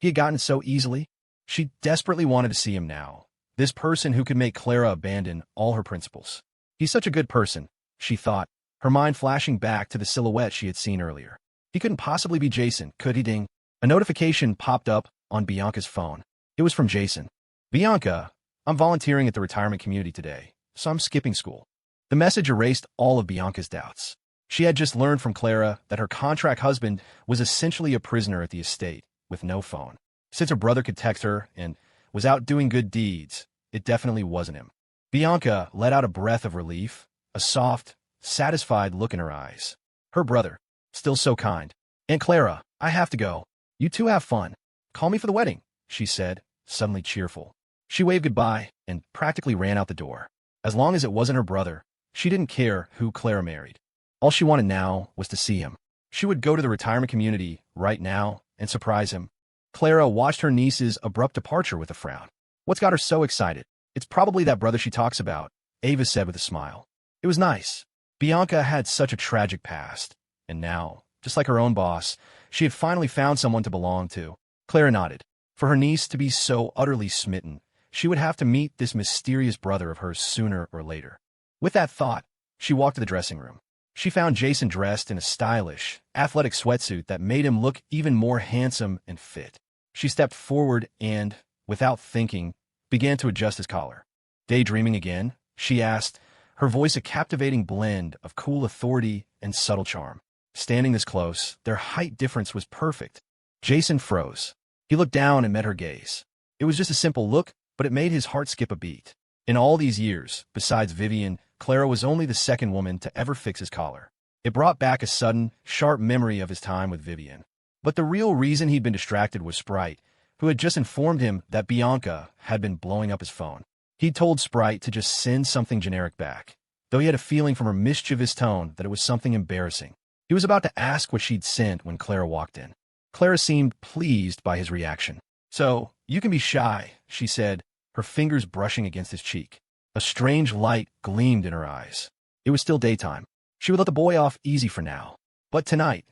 he had gotten it so easily. She desperately wanted to see him now. This person who could make Clara abandon all her principles. He's such a good person, she thought, her mind flashing back to the silhouette she had seen earlier. He couldn't possibly be Jason, could he? Ding. A notification popped up on Bianca's phone. It was from Jason. Bianca, I'm volunteering at the retirement community today, so I'm skipping school. The message erased all of Bianca's doubts. She had just learned from Clara that her contract husband was essentially a prisoner at the estate, with no phone. Since her brother could text her and was out doing good deeds, it definitely wasn't him. Bianca let out a breath of relief, a soft, satisfied look in her eyes. Her brother, still so kind. Aunt Clara, I have to go. You two have fun. Call me for the wedding, she said, suddenly cheerful. She waved goodbye and practically ran out the door. As long as it wasn't her brother, she didn't care who Clara married. All she wanted now was to see him. She would go to the retirement community right now and surprise him. Clara watched her niece's abrupt departure with a frown. What's got her so excited? It's probably that brother she talks about, Ava said with a smile. It was nice. Bianca had such a tragic past, and now, just like her own boss, she had finally found someone to belong to. Clara nodded. For her niece to be so utterly smitten, she would have to meet this mysterious brother of hers sooner or later. With that thought, she walked to the dressing room. She found Jason dressed in a stylish, athletic sweatsuit that made him look even more handsome and fit. She stepped forward and, without thinking, began to adjust his collar. Daydreaming again? She asked, her voice a captivating blend of cool authority and subtle charm. Standing this close, their height difference was perfect. Jason froze. He looked down and met her gaze. It was just a simple look, but it made his heart skip a beat. In all these years, besides Vivian, Clara was only the second woman to ever fix his collar. It brought back a sudden, sharp memory of his time with Vivian. But the real reason he'd been distracted was Sprite, who had just informed him that Bianca had been blowing up his phone. He'd told Sprite to just send something generic back, though he had a feeling from her mischievous tone that it was something embarrassing. He was about to ask what she'd sent when Clara walked in. Clara seemed pleased by his reaction. So, you can be shy, she said, her fingers brushing against his cheek. A strange light gleamed in her eyes. It was still daytime. She would let the boy off easy for now. But tonight,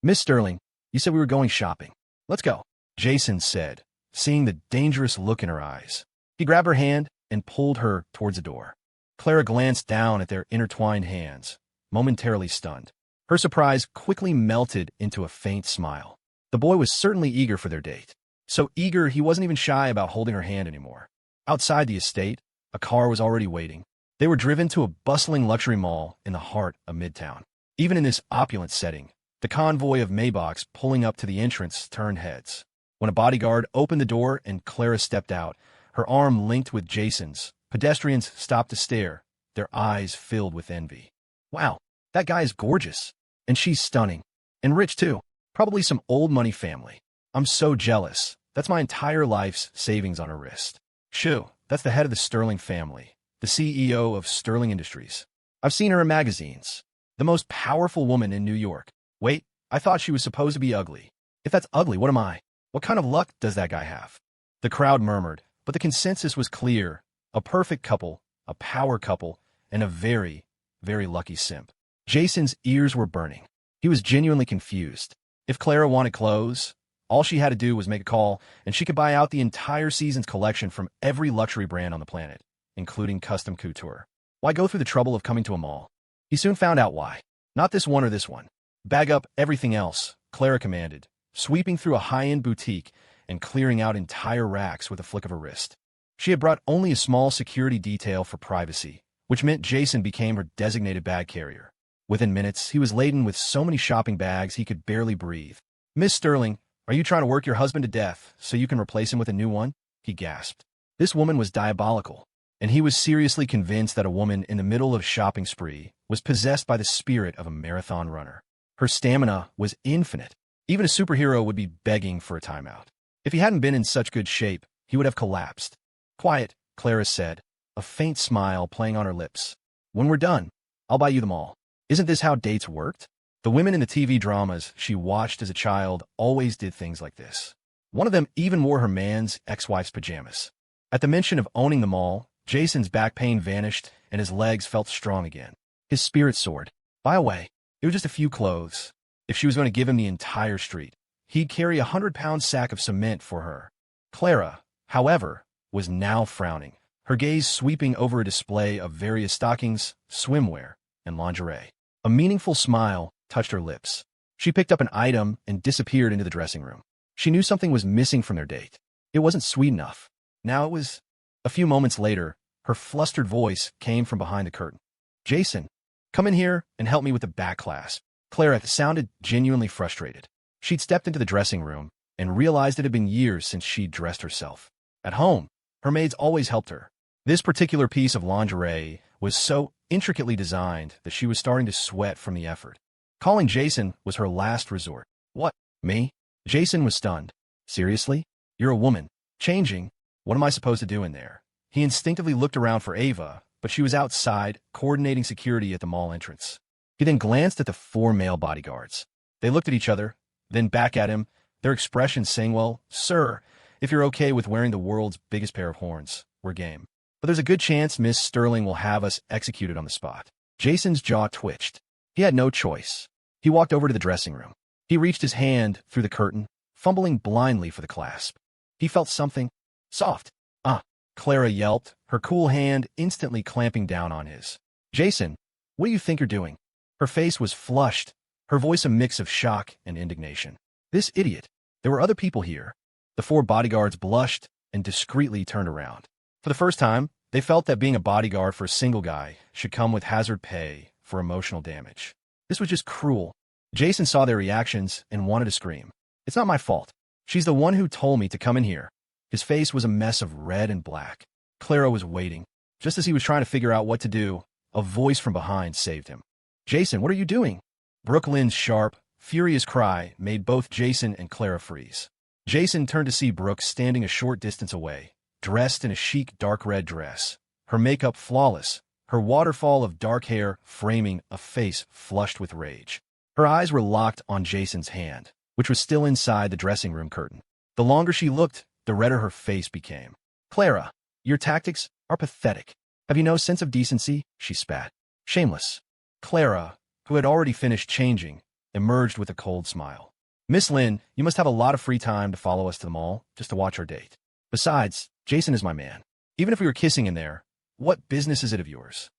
Miss Sterling, you said we were going shopping. Let's go, Jason said, seeing the dangerous look in her eyes. He grabbed her hand and pulled her towards the door. Clara glanced down at their intertwined hands, momentarily stunned. Her surprise quickly melted into a faint smile. The boy was certainly eager for their date. So eager he wasn't even shy about holding her hand anymore. Outside the estate, a car was already waiting. They were driven to a bustling luxury mall in the heart of Midtown. Even in this opulent setting, the convoy of Maybachs pulling up to the entrance turned heads. When a bodyguard opened the door and Clara stepped out, her arm linked with Jason's, pedestrians stopped to stare, their eyes filled with envy. Wow, that guy is gorgeous. And she's stunning. And rich, too. Probably some old money family. I'm so jealous. That's my entire life's savings on her wrist. Shoo, that's the head of the Sterling family, the CEO of Sterling Industries. I've seen her in magazines. The most powerful woman in New York. Wait, I thought she was supposed to be ugly. If that's ugly, what am I? What kind of luck does that guy have? The crowd murmured, but the consensus was clear. A perfect couple, a power couple, and a very, very lucky simp. Jason's ears were burning. He was genuinely confused. If Clara wanted clothes, all she had to do was make a call, and she could buy out the entire season's collection from every luxury brand on the planet, including custom couture. Why go through the trouble of coming to a mall? He soon found out why. Not this one or this one. Bag up everything else, Clara commanded, sweeping through a high-end boutique and clearing out entire racks with a flick of her wrist. She had brought only a small security detail for privacy, which meant Jason became her designated bag carrier. Within minutes, he was laden with so many shopping bags he could barely breathe. Miss Sterling, are you trying to work your husband to death so you can replace him with a new one? He gasped. This woman was diabolical, and he was seriously convinced that a woman in the middle of a shopping spree was possessed by the spirit of a marathon runner. Her stamina was infinite. Even a superhero would be begging for a timeout. If he hadn't been in such good shape, he would have collapsed. Quiet, Clara said, a faint smile playing on her lips. When we're done, I'll buy you them all. Isn't this how dates worked? The women in the TV dramas she watched as a child always did things like this. One of them even wore her man's ex-wife's pajamas. At the mention of owning them all, Jason's back pain vanished and his legs felt strong again. His spirit soared. By the way, it was just a few clothes. If she was going to give him the entire street, he'd carry a 100-pound sack of cement for her. Clara, however, was now frowning, her gaze sweeping over a display of various stockings, swimwear, and lingerie. A meaningful smile touched her lips. She picked up an item and disappeared into the dressing room. She knew something was missing from their date. It wasn't sweet enough. Now it was. A few moments later, her flustered voice came from behind the curtain. Jason, come in here and help me with the back clasp. Clara sounded genuinely frustrated. She'd stepped into the dressing room and realized it had been years since she'd dressed herself. At home, her maids always helped her. This particular piece of lingerie was so intricately designed that she was starting to sweat from the effort. Calling Jason was her last resort. What? Me? Jason was stunned. Seriously? You're a woman. Changing? What am I supposed to do in there? He instinctively looked around for Ava, but she was outside, coordinating security at the mall entrance. He then glanced at the 4 male bodyguards. They looked at each other, then back at him, their expressions saying, well, sir, if you're okay with wearing the world's biggest pair of horns, we're game. But there's a good chance Miss Sterling will have us executed on the spot. Jason's jaw twitched. He had no choice. He walked over to the dressing room. He reached his hand through the curtain, fumbling blindly for the clasp. He felt something soft. Ah, Clara yelped, her cool hand instantly clamping down on his. Jason, what do you think you're doing? Her face was flushed, her voice a mix of shock and indignation. This idiot. There were other people here. The 4 bodyguards blushed and discreetly turned around. For the first time, they felt that being a bodyguard for a single guy should come with hazard pay for emotional damage. This was just cruel. Jason saw their reactions and wanted to scream. It's not my fault. She's the one who told me to come in here. His face was a mess of red and black. Clara was waiting. Just as he was trying to figure out what to do, a voice from behind saved him. Jason, what are you doing? Brooklyn's sharp, furious cry made both Jason and Clara freeze. Jason turned to see Brooke standing a short distance away, dressed in a chic dark red dress, her makeup flawless, her waterfall of dark hair framing a face flushed with rage. Her eyes were locked on Jason's hand, which was still inside the dressing room curtain. The longer she looked, the redder her face became. Clara, your tactics are pathetic. Have you no sense of decency? She spat. Shameless. Clara, who had already finished changing, emerged with a cold smile. Miss Lynn, you must have a lot of free time to follow us to the mall, just to watch our date. Besides, Jason is my man. Even if we were kissing in there, what business is it of yours?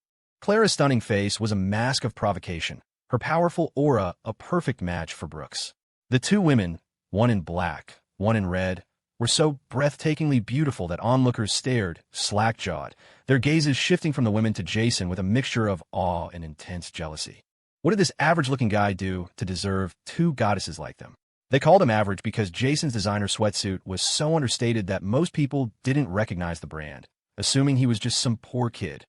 Clara's stunning face was a mask of provocation, her powerful aura a perfect match for Brooks. The 2 women, one in black, one in red, were so breathtakingly beautiful that onlookers stared, slack-jawed, their gazes shifting from the women to Jason with a mixture of awe and intense jealousy. What did this average-looking guy do to deserve 2 goddesses like them? They called him average because Jason's designer sweatsuit was so understated that most people didn't recognize the brand, assuming he was just some poor kid.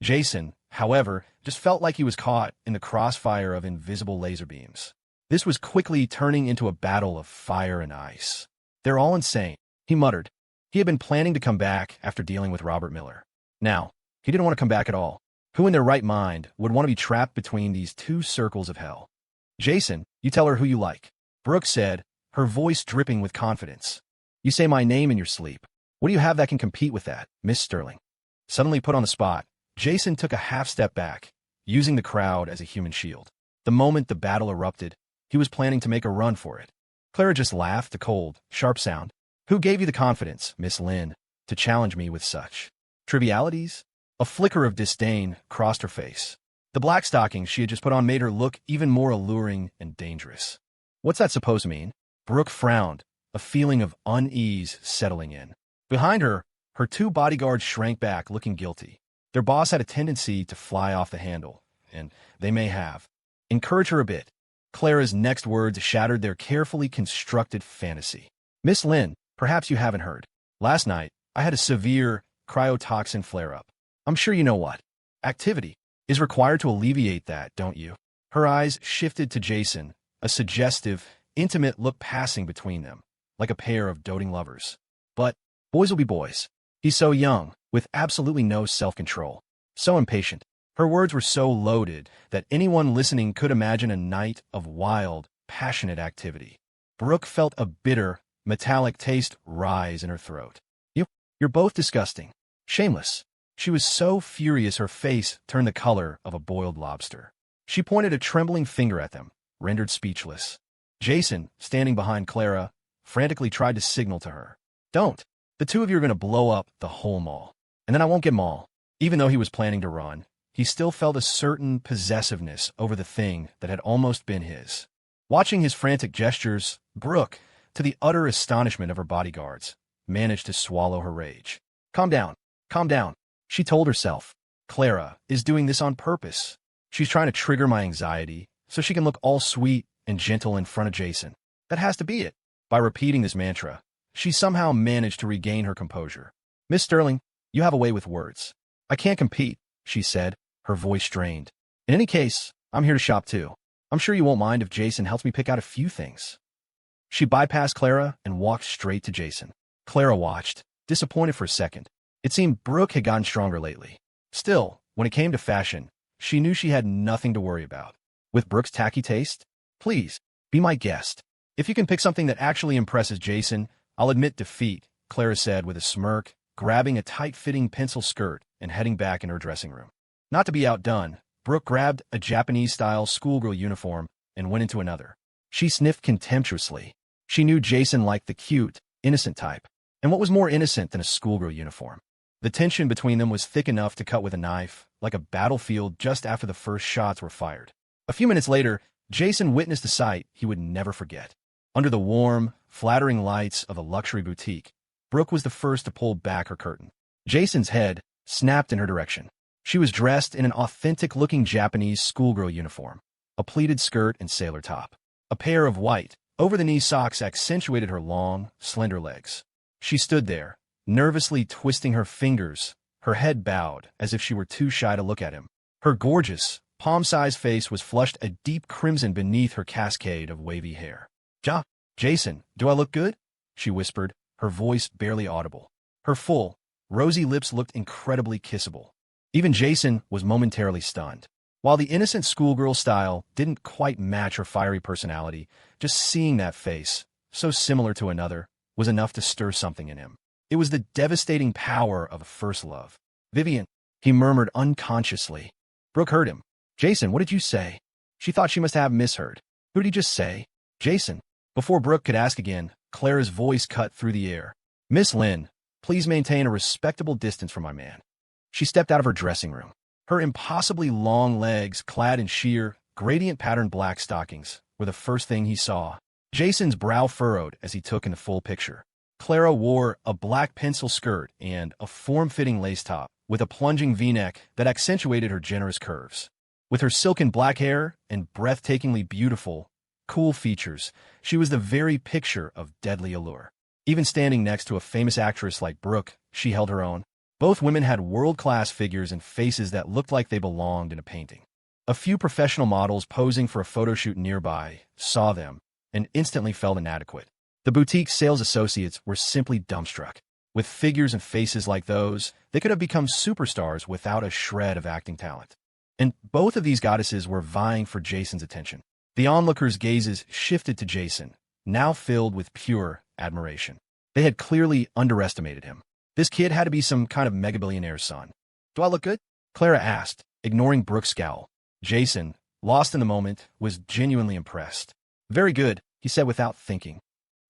Jason, however, just felt like he was caught in the crossfire of invisible laser beams. This was quickly turning into a battle of fire and ice. They're all insane, he muttered. He had been planning to come back after dealing with Robert Miller. Now, he didn't want to come back at all. Who in their right mind would want to be trapped between these 2 circles of hell? Jason, you tell her who you like. Brooke said, her voice dripping with confidence. You say my name in your sleep. What do you have that can compete with that, Miss Sterling? Suddenly put on the spot, Jason took a half step back, using the crowd as a human shield. The moment the battle erupted, he was planning to make a run for it. Clara just laughed, a cold, sharp sound. Who gave you the confidence, Miss Lynn, to challenge me with such trivialities? A flicker of disdain crossed her face. The black stockings she had just put on made her look even more alluring and dangerous. What's that supposed to mean? Brooke frowned, a feeling of unease settling in. Behind her, her 2 bodyguards shrank back, looking guilty. Their boss had a tendency to fly off the handle, and they may have. Encourage her a bit. Clara's next words shattered their carefully constructed fantasy. Miss Lynn, perhaps you haven't heard. Last night, I had a severe cryotoxin flare-up. I'm sure you know what activity is required to alleviate that, don't you? Her eyes shifted to Jason, a suggestive, intimate look passing between them, like a pair of doting lovers. But boys will be boys. He's so young, with absolutely no self-control, so impatient. Her words were so loaded that anyone listening could imagine a night of wild, passionate activity. Brooke felt a bitter, metallic taste rise in her throat. You're both disgusting. Shameless. She was so furious her face turned the color of a boiled lobster. She pointed a trembling finger at them, rendered speechless. Jason, standing behind Clara, frantically tried to signal to her. Don't. The 2 of you are going to blow up the whole mall. And then I won't get Maul. Even though he was planning to run, he still felt a certain possessiveness over the thing that had almost been his. Watching his frantic gestures, Brooke, to the utter astonishment of her bodyguards, managed to swallow her rage. Calm down, she told herself. Clara is doing this on purpose. She's trying to trigger my anxiety so she can look all sweet and gentle in front of Jason. That has to be it. By repeating this mantra, she somehow managed to regain her composure. Miss Sterling, you have a way with words. I can't compete, she said, her voice strained. In any case, I'm here to shop too. I'm sure you won't mind if Jason helps me pick out a few things. She bypassed Clara and walked straight to Jason. Clara watched, disappointed for a second. It seemed Brooke had gotten stronger lately. Still, when it came to fashion, she knew she had nothing to worry about. With Brooke's tacky taste? Please, be my guest. If you can pick something that actually impresses Jason, I'll admit defeat, Clara said with a smirk, grabbing a tight-fitting pencil skirt and heading back in her dressing room. Not to be outdone, Brooke grabbed a Japanese-style schoolgirl uniform and went into another. She sniffed contemptuously. She knew Jason liked the cute, innocent type. And what was more innocent than a schoolgirl uniform? The tension between them was thick enough to cut with a knife, like a battlefield just after the first shots were fired. A few minutes later, Jason witnessed a sight he would never forget. Under the warm, flattering lights of a luxury boutique, Brooke was the first to pull back her curtain. Jason's head snapped in her direction. She was dressed in an authentic-looking Japanese schoolgirl uniform, a pleated skirt and sailor top. A pair of white, over-the-knee socks accentuated her long, slender legs. She stood there, nervously twisting her fingers, her head bowed as if she were too shy to look at him. Her gorgeous, palm-sized face was flushed a deep crimson beneath her cascade of wavy hair. Jason, do I look good?" she whispered, her voice barely audible. Her full, rosy lips looked incredibly kissable. Even Jason was momentarily stunned. While the innocent schoolgirl style didn't quite match her fiery personality, just seeing that face, so similar to another, was enough to stir something in him. It was the devastating power of a first love. "Vivian," he murmured unconsciously. Brooke heard him. "Jason, what did you say?" She thought she must have misheard. Who did he just say? Jason. Before Brooke could ask again, Clara's voice cut through the air. "Miss Lynn, please maintain a respectable distance from my man." She stepped out of her dressing room. Her impossibly long legs, clad in sheer, gradient-patterned black stockings, were the first thing he saw. Jason's brow furrowed as he took in the full picture. Clara wore a black pencil skirt and a form-fitting lace top, with a plunging V-neck that accentuated her generous curves. With her silken black hair and breathtakingly beautiful, cool features, she was the very picture of deadly allure. Even standing next to a famous actress like Brooke, she held her own. Both women had world-class figures and faces that looked like they belonged in a painting. A few professional models posing for a photo shoot nearby saw them and instantly felt inadequate. The boutique sales associates were simply dumbstruck. With figures and faces like those, they could have become superstars without a shred of acting talent. And both of these goddesses were vying for Jason's attention. The onlookers' gazes shifted to Jason, now filled with pure admiration. They had clearly underestimated him. This kid had to be some kind of mega-billionaire's son. "Do I look good?" Clara asked, ignoring Brooke's scowl. Jason, lost in the moment, was genuinely impressed. "Very good," he said without thinking.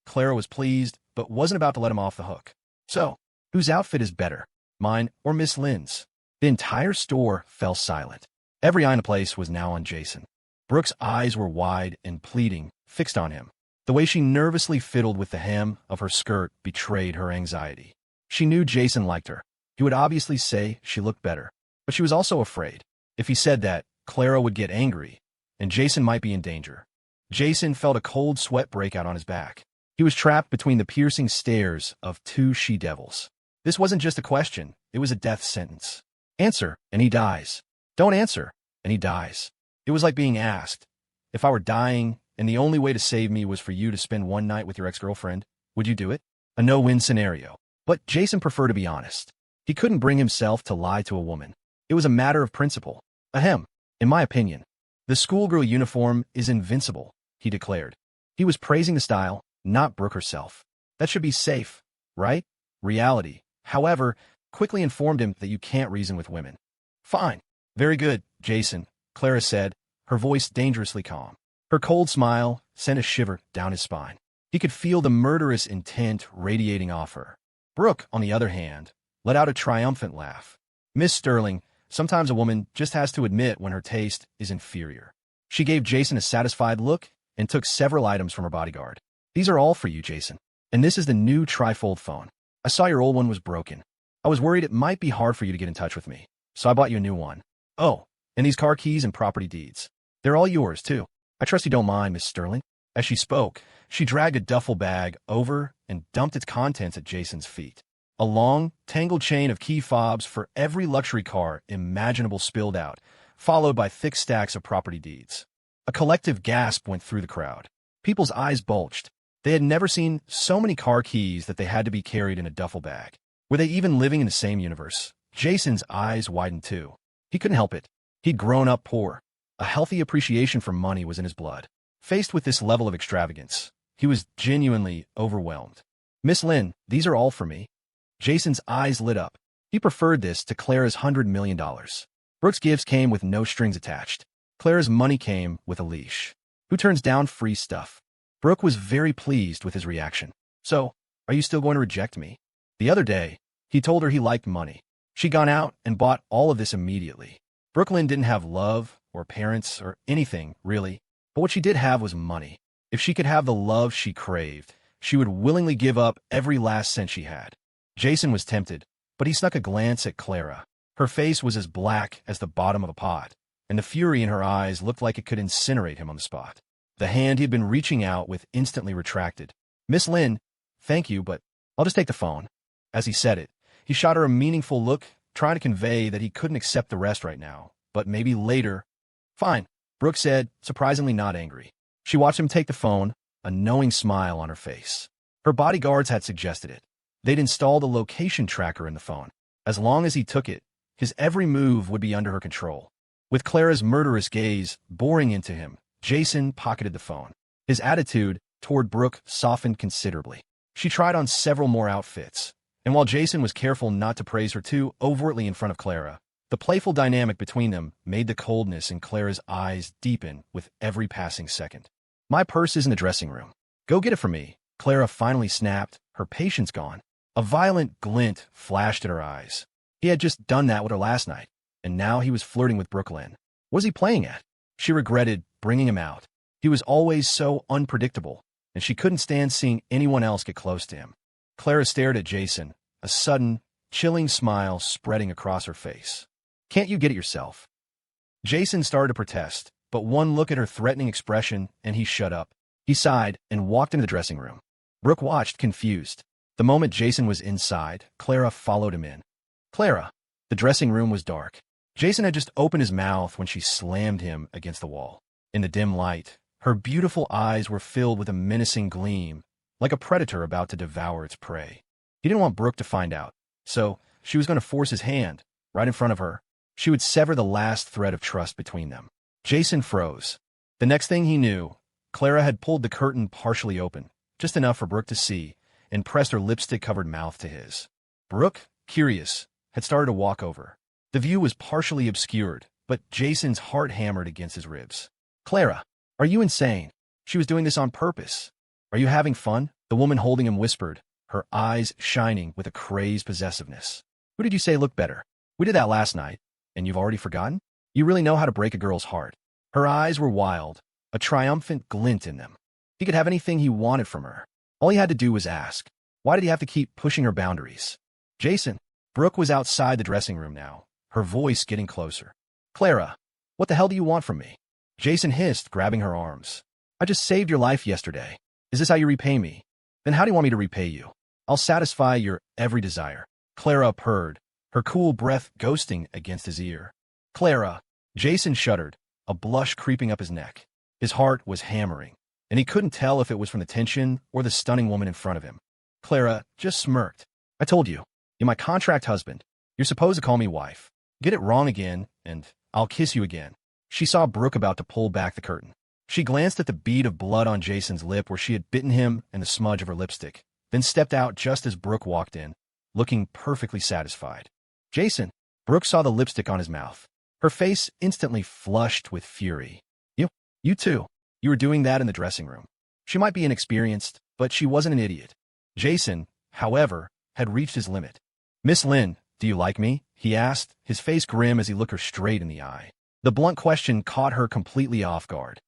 Clara was pleased, but wasn't about to let him off the hook. "So, whose outfit is better, mine or Miss Lynn's?" The entire store fell silent. Every eye in the place was now on Jason. Brooke's eyes were wide and pleading, fixed on him. The way she nervously fiddled with the hem of her skirt betrayed her anxiety. She knew Jason liked her. He would obviously say she looked better, but she was also afraid. If he said that, Clara would get angry, and Jason might be in danger. Jason felt a cold sweat break out on his back. He was trapped between the piercing stares of two she-devils. This wasn't just a question, it was a death sentence. Answer, and he dies. Don't answer, and he dies. It was like being asked, if I were dying, and the only way to save me was for you to spend one night with your ex-girlfriend, would you do it? A no-win scenario. But Jason preferred to be honest. He couldn't bring himself to lie to a woman. It was a matter of principle. Ahem. In my opinion, the schoolgirl uniform is invincible, he declared. He was praising the style, not Brooke herself. That should be safe, right? Reality, however, quickly informed him that you can't reason with women. Fine. Very good, Jason, Clara said, her voice dangerously calm. Her cold smile sent a shiver down his spine. He could feel the murderous intent radiating off her. Brooke, on the other hand, let out a triumphant laugh. Miss Sterling, sometimes a woman just has to admit when her taste is inferior. She gave Jason a satisfied look and took several items from her bodyguard. These are all for you, Jason. And this is the new trifold phone. I saw your old one was broken. I was worried it might be hard for you to get in touch with me, so I bought you a new one. Oh, and these car keys and property deeds. They're all yours, too. I trust you don't mind, Miss Sterling. As she spoke, she dragged a duffel bag over and dumped its contents at Jason's feet. A long, tangled chain of key fobs for every luxury car imaginable spilled out, followed by thick stacks of property deeds. A collective gasp went through the crowd. People's eyes bulged. They had never seen so many car keys that they had to be carried in a duffel bag. Were they even living in the same universe? Jason's eyes widened too. He couldn't help it. He'd grown up poor. A healthy appreciation for money was in his blood. Faced with this level of extravagance, he was genuinely overwhelmed. Miss Lynn, these are all for me. Jason's eyes lit up. He preferred this to Clara's $100 million. Brooke's gifts came with no strings attached. Clara's money came with a leash. Who turns down free stuff? Brooke was very pleased with his reaction. So, are you still going to reject me? The other day, he told her he liked money. She'd gone out and bought all of this immediately. Brooklyn didn't have love or parents or anything, really. But what she did have was money. If she could have the love she craved, she would willingly give up every last cent she had. Jason was tempted, but he snuck a glance at Clara. Her face was as black as the bottom of a pot, and the fury in her eyes looked like it could incinerate him on the spot. The hand he had been reaching out with instantly retracted. Miss Lynn, thank you, but I'll just take the phone. As he said it, he shot her a meaningful look, trying to convey that he couldn't accept the rest right now, but maybe later. Fine, Brooke said, surprisingly not angry. She watched him take the phone, a knowing smile on her face. Her bodyguards had suggested it. They'd installed a location tracker in the phone. As long as he took it, his every move would be under her control. With Clara's murderous gaze boring into him, Jason pocketed the phone. His attitude toward Brooke softened considerably. She tried on several more outfits, and while Jason was careful not to praise her too overtly in front of Clara, the playful dynamic between them made the coldness in Clara's eyes deepen with every passing second. My purse is in the dressing room. Go get it for me, Clara finally snapped, her patience gone. A violent glint flashed in her eyes. He had just done that with her last night, and now he was flirting with Brooklyn. What was he playing at? She regretted bringing him out. He was always so unpredictable, and she couldn't stand seeing anyone else get close to him. Clara stared at Jason, a sudden, chilling smile spreading across her face. Can't you get it yourself? Jason started to protest, but one look at her threatening expression, and he shut up. He sighed and walked into the dressing room. Brooke watched, confused. The moment Jason was inside, Clara followed him in. Clara. The dressing room was dark. Jason had just opened his mouth when she slammed him against the wall. In the dim light, her beautiful eyes were filled with a menacing gleam, like a predator about to devour its prey. He didn't want Brooke to find out, so she was going to force his hand, right in front of her. She would sever the last thread of trust between them. Jason froze. The next thing he knew, Clara had pulled the curtain partially open, just enough for Brooke to see, and pressed her lipstick-covered mouth to his. Brooke, curious, had started to walk over. The view was partially obscured, but Jason's heart hammered against his ribs. Clara, are you insane? She was doing this on purpose. Are you having fun? The woman holding him whispered, her eyes shining with a crazed possessiveness. Who did you say looked better? We did that last night, and you've already forgotten? You really know how to break a girl's heart. Her eyes were wild, a triumphant glint in them. He could have anything he wanted from her. All he had to do was ask. Why did he have to keep pushing her boundaries? Jason. Brooke was outside the dressing room now, her voice getting closer. Clara, what the hell do you want from me? Jason hissed, grabbing her arms. I just saved your life yesterday. Is this how you repay me? Then how do you want me to repay you? I'll satisfy your every desire. Clara purred, her cool breath ghosting against his ear. Clara. Jason shuddered, a blush creeping up his neck. His heart was hammering, and he couldn't tell if it was from the tension or the stunning woman in front of him. Clara just smirked. I told you. You're my contract husband. You're supposed to call me wife. Get it wrong again, and I'll kiss you again. She saw Brooke about to pull back the curtain. She glanced at the bead of blood on Jason's lip where she had bitten him and the smudge of her lipstick, then stepped out just as Brooke walked in, looking perfectly satisfied. Jason. Brooke saw the lipstick on his mouth. Her face instantly flushed with fury. You too. You were doing that in the dressing room. She might be inexperienced, but she wasn't an idiot. Jason, however, had reached his limit. Miss Lynn, do you like me? He asked, his face grim as he looked her straight in the eye. The blunt question caught her completely off guard.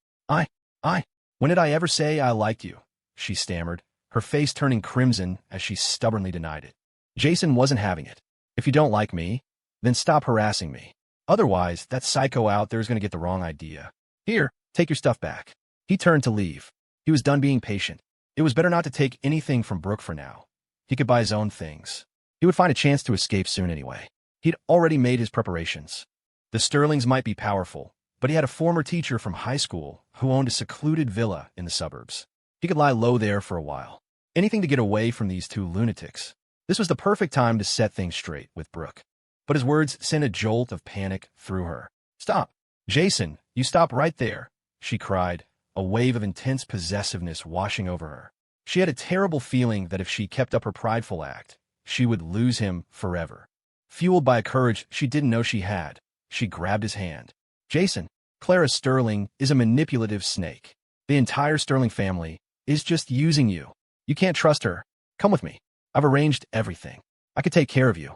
When did I ever say I liked you? She stammered, her face turning crimson as she stubbornly denied it. Jason wasn't having it. If you don't like me, then stop harassing me. Otherwise, that psycho out there is going to get the wrong idea. Here, take your stuff back. He turned to leave. He was done being patient. It was better not to take anything from Brooke for now. He could buy his own things. He would find a chance to escape soon anyway. He'd already made his preparations. The Sterlings might be powerful, but he had a former teacher from high school who owned a secluded villa in the suburbs. He could lie low there for a while. Anything to get away from these two lunatics. This was the perfect time to set things straight with Brooke. But his words sent a jolt of panic through her. "Stop! Jason, you stop right there!" she cried, a wave of intense possessiveness washing over her. She had a terrible feeling that if she kept up her prideful act, she would lose him forever. Fueled by a courage she didn't know she had, she grabbed his hand. "Jason, Clara Sterling is a manipulative snake. The entire Sterling family is just using you. You can't trust her. Come with me. I've arranged everything. I could take care of you."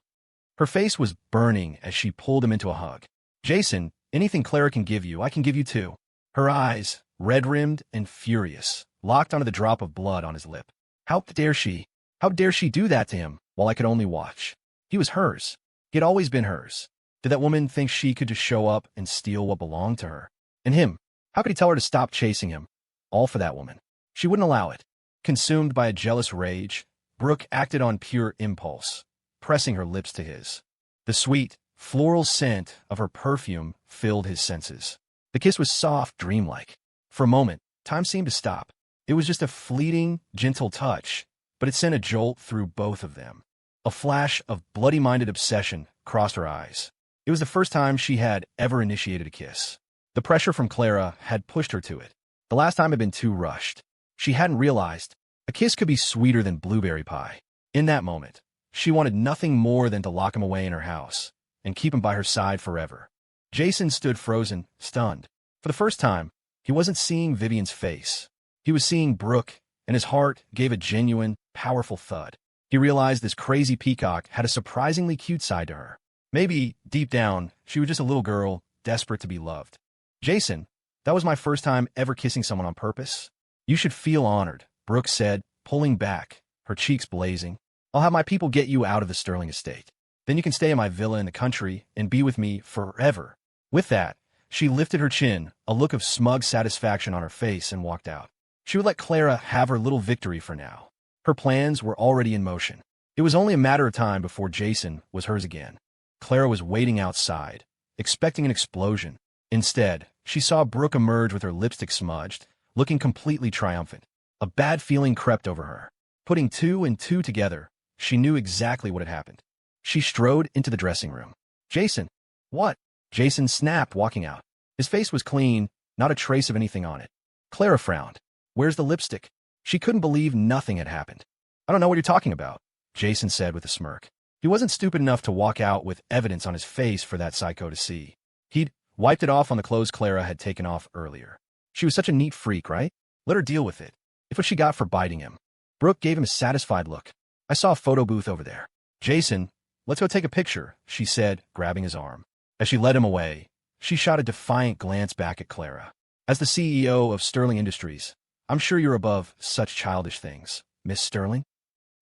Her face was burning as she pulled him into a hug. "Jason, anything Clara can give you, I can give you too." Her eyes, red-rimmed and furious, locked onto the drop of blood on his lip. How dare she? How dare she do that to him while I could only watch? He was hers. He had always been hers. Did that woman think she could just show up and steal what belonged to her? And him, how could he tell her to stop chasing him? All for that woman. She wouldn't allow it. Consumed by a jealous rage, Brooke acted on pure impulse, pressing her lips to his. The sweet, floral scent of her perfume filled his senses. The kiss was soft, dreamlike. For a moment, time seemed to stop. It was just a fleeting, gentle touch, but it sent a jolt through both of them. A flash of bloody-minded obsession crossed her eyes. It was the first time she had ever initiated a kiss. The pressure from Clara had pushed her to it. The last time had been too rushed. She hadn't realized a kiss could be sweeter than blueberry pie. In that moment, she wanted nothing more than to lock him away in her house and keep him by her side forever. Jason stood frozen, stunned. For the first time, he wasn't seeing Vivian's face. He was seeing Brooke, and his heart gave a genuine, powerful thud. He realized this crazy peacock had a surprisingly cute side to her. Maybe, deep down, she was just a little girl, desperate to be loved. "Jason, that was my first time ever kissing someone on purpose. You should feel honored," Brooke said, pulling back, her cheeks blazing. "I'll have my people get you out of the Sterling estate. Then you can stay in my villa in the country and be with me forever." With that, she lifted her chin, a look of smug satisfaction on her face, and walked out. She would let Clara have her little victory for now. Her plans were already in motion. It was only a matter of time before Jason was hers again. Clara was waiting outside, expecting an explosion. Instead, she saw Brooke emerge with her lipstick smudged, looking completely triumphant. A bad feeling crept over her. Putting two and two together, she knew exactly what had happened. She strode into the dressing room. "Jason, what?" Jason snapped, walking out. His face was clean, not a trace of anything on it. Clara frowned. "Where's the lipstick?" She couldn't believe nothing had happened. "I don't know what you're talking about," Jason said with a smirk. He wasn't stupid enough to walk out with evidence on his face for that psycho to see. He'd wiped it off on the clothes Clara had taken off earlier. She was such a neat freak, right? Let her deal with it. If what she got for biting him. Brooke gave him a satisfied look. "I saw a photo booth over there." "Jason, let's go take a picture," she said, grabbing his arm. As she led him away, she shot a defiant glance back at Clara. "As the CEO of Sterling Industries, I'm sure you're above such childish things, Miss Sterling."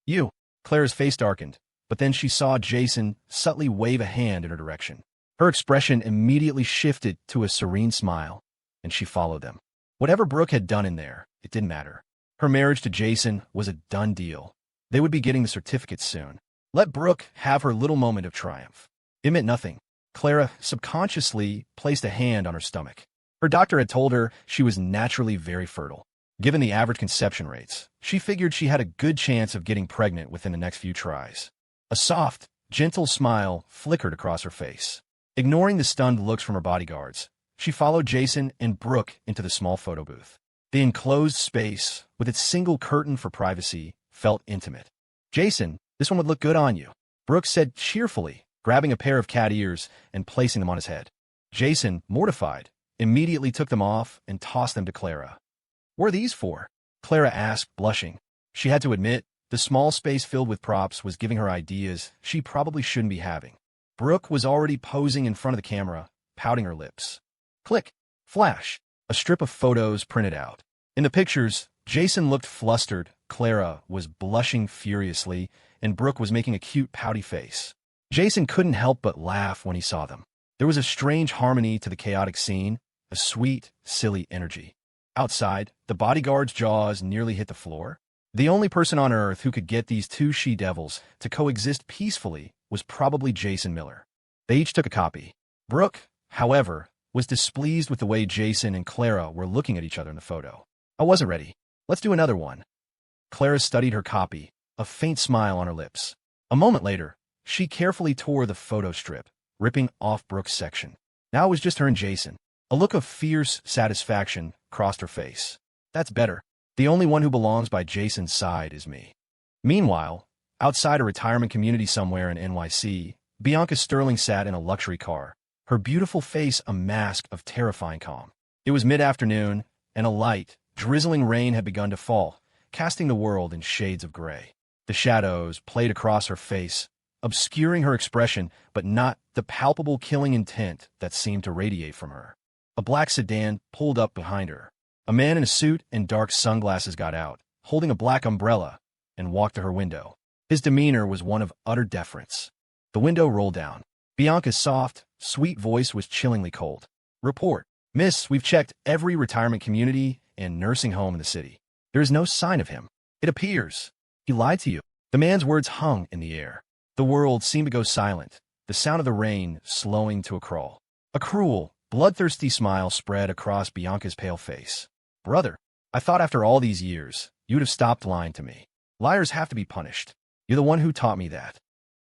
"You." Clara's face darkened, but then she saw Jason subtly wave a hand in her direction. Her expression immediately shifted to a serene smile, and she followed them. Whatever Brooke had done in there, it didn't matter. Her marriage to Jason was a done deal. They would be getting the certificates soon. Let Brooke have her little moment of triumph. It meant nothing. Clara subconsciously placed a hand on her stomach. Her doctor had told her she was naturally very fertile. Given the average conception rates, she figured she had a good chance of getting pregnant within the next few tries. A soft, gentle smile flickered across her face. Ignoring the stunned looks from her bodyguards, she followed Jason and Brooke into the small photo booth. The enclosed space, with its single curtain for privacy, felt intimate. "Jason, this one would look good on you," Brooke said cheerfully, grabbing a pair of cat ears and placing them on his head. Jason, mortified, immediately took them off and tossed them to Clara. "What are these for?" Clara asked, blushing. She had to admit, the small space filled with props was giving her ideas she probably shouldn't be having. Brooke was already posing in front of the camera, pouting her lips. Click. Flash. A strip of photos printed out. In the pictures, Jason looked flustered, Clara was blushing furiously, and Brooke was making a cute pouty face. Jason couldn't help but laugh when he saw them. There was a strange harmony to the chaotic scene, a sweet, silly energy. Outside, the bodyguard's jaws nearly hit the floor. The only person on Earth who could get these two she-devils to coexist peacefully was probably Jason Miller. They each took a copy. Brooke, however, was displeased with the way Jason and Clara were looking at each other in the photo. "I wasn't ready. Let's do another one." Clara studied her copy, a faint smile on her lips. A moment later, she carefully tore the photo strip, ripping off Brooke's section. Now it was just her and Jason. A look of fierce satisfaction crossed her face. That's better. The only one who belongs by Jason's side is me. Meanwhile, outside a retirement community somewhere in NYC, Bianca Sterling sat in a luxury car, her beautiful face a mask of terrifying calm. It was mid-afternoon, and a light, drizzling rain had begun to fall, casting the world in shades of gray. The shadows played across her face, obscuring her expression, but not the palpable killing intent that seemed to radiate from her. A black sedan pulled up behind her. A man in a suit and dark sunglasses got out, holding a black umbrella, and walked to her window. His demeanor was one of utter deference. The window rolled down. Bianca's soft, sweet voice was chillingly cold. "Report. Miss, we've checked every retirement community and nursing home in the city. There is no sign of him. It appears he lied to you." The man's words hung in the air. The world seemed to go silent, the sound of the rain slowing to a crawl. A cruel, bloodthirsty smile spread across Bianca's pale face. "Brother, I thought after all these years, you would have stopped lying to me. Liars have to be punished. You're the one who taught me that."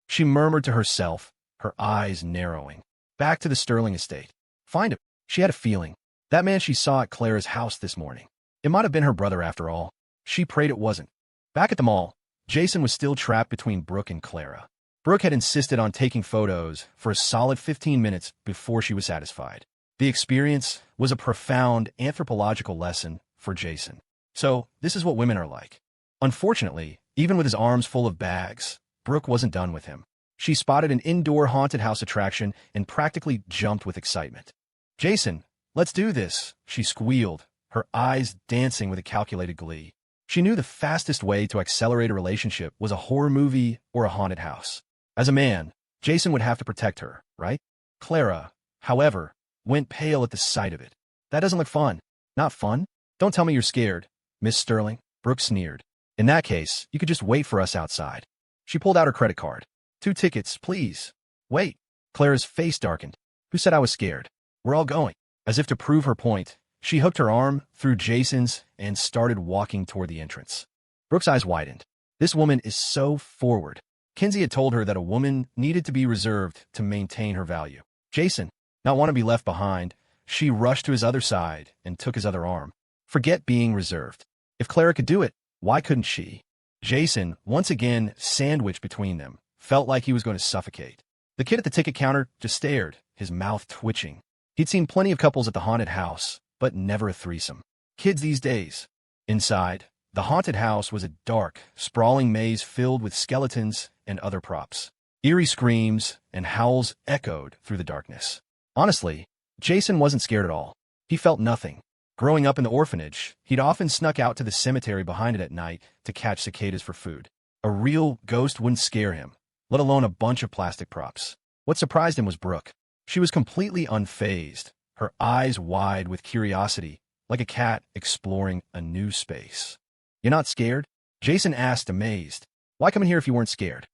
She murmured to herself, her eyes narrowing. Back to the Sterling estate. Find him. She had a feeling. That man she saw at Clara's house this morning. It might have been her brother after all. She prayed it wasn't. Back at the mall, Jason was still trapped between Brooke and Clara. Brooke had insisted on taking photos for a solid 15 minutes before she was satisfied. The experience was a profound anthropological lesson for Jason. So, this is what women are like. Unfortunately, even with his arms full of bags, Brooke wasn't done with him. She spotted an indoor haunted house attraction and practically jumped with excitement. "Jason, let's do this," she squealed, her eyes dancing with a calculated glee. She knew the fastest way to accelerate a relationship was a horror movie or a haunted house. As a man, Jason would have to protect her, right? Clara, however, went pale at the sight of it. "That doesn't look fun." "Not fun? Don't tell me you're scared, Miss Sterling," Brooke sneered. "In that case, you could just wait for us outside." She pulled out her credit card. "2 tickets, please." "Wait." Clara's face darkened. "Who said I was scared? We're all going." As if to prove her point, she hooked her arm through Jason's and started walking toward the entrance. Brooke's eyes widened. This woman is so forward. Kinsey had told her that a woman needed to be reserved to maintain her value. Jason, not want to be left behind, she rushed to his other side and took his other arm. Forget being reserved. If Clara could do it, why couldn't she? Jason, once again sandwiched between them, felt like he was going to suffocate. The kid at the ticket counter just stared, his mouth twitching. He'd seen plenty of couples at the haunted house, but never a threesome. Kids these days. Inside, the haunted house was a dark, sprawling maze filled with skeletons and other props. Eerie screams and howls echoed through the darkness. Honestly, Jason wasn't scared at all. He felt nothing. Growing up in the orphanage, he'd often snuck out to the cemetery behind it at night to catch cicadas for food. A real ghost wouldn't scare him, let alone a bunch of plastic props. What surprised him was Brooke. She was completely unfazed, her eyes wide with curiosity, like a cat exploring a new space. "You're not scared?" Jason asked, amazed. "Why come in here if you weren't scared?"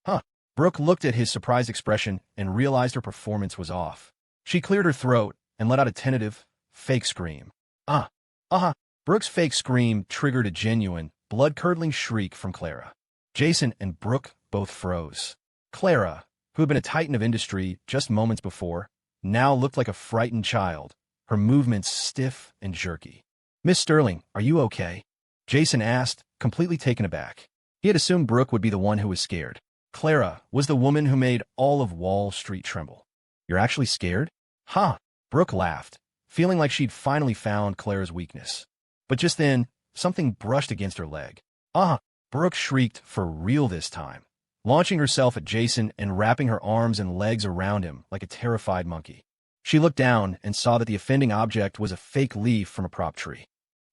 "Huh." Brooke looked at his surprised expression and realized her performance was off. She cleared her throat and let out a tentative, fake scream. Uh-huh. Brooke's fake scream triggered a genuine, blood-curdling shriek from Clara. Jason and Brooke both froze. Clara, who had been a titan of industry just moments before, now looked like a frightened child, her movements stiff and jerky. "Miss Sterling, are you okay?" Jason asked, completely taken aback. He had assumed Brooke would be the one who was scared. Clara was the woman who made all of Wall Street tremble. "You're actually scared?" "Huh." Brooke laughed, feeling like she'd finally found Clara's weakness. But just then, something brushed against her leg. "Uh-huh." Brooke shrieked for real this time, launching herself at Jason and wrapping her arms and legs around him like a terrified monkey. She looked down and saw that the offending object was a fake leaf from a prop tree.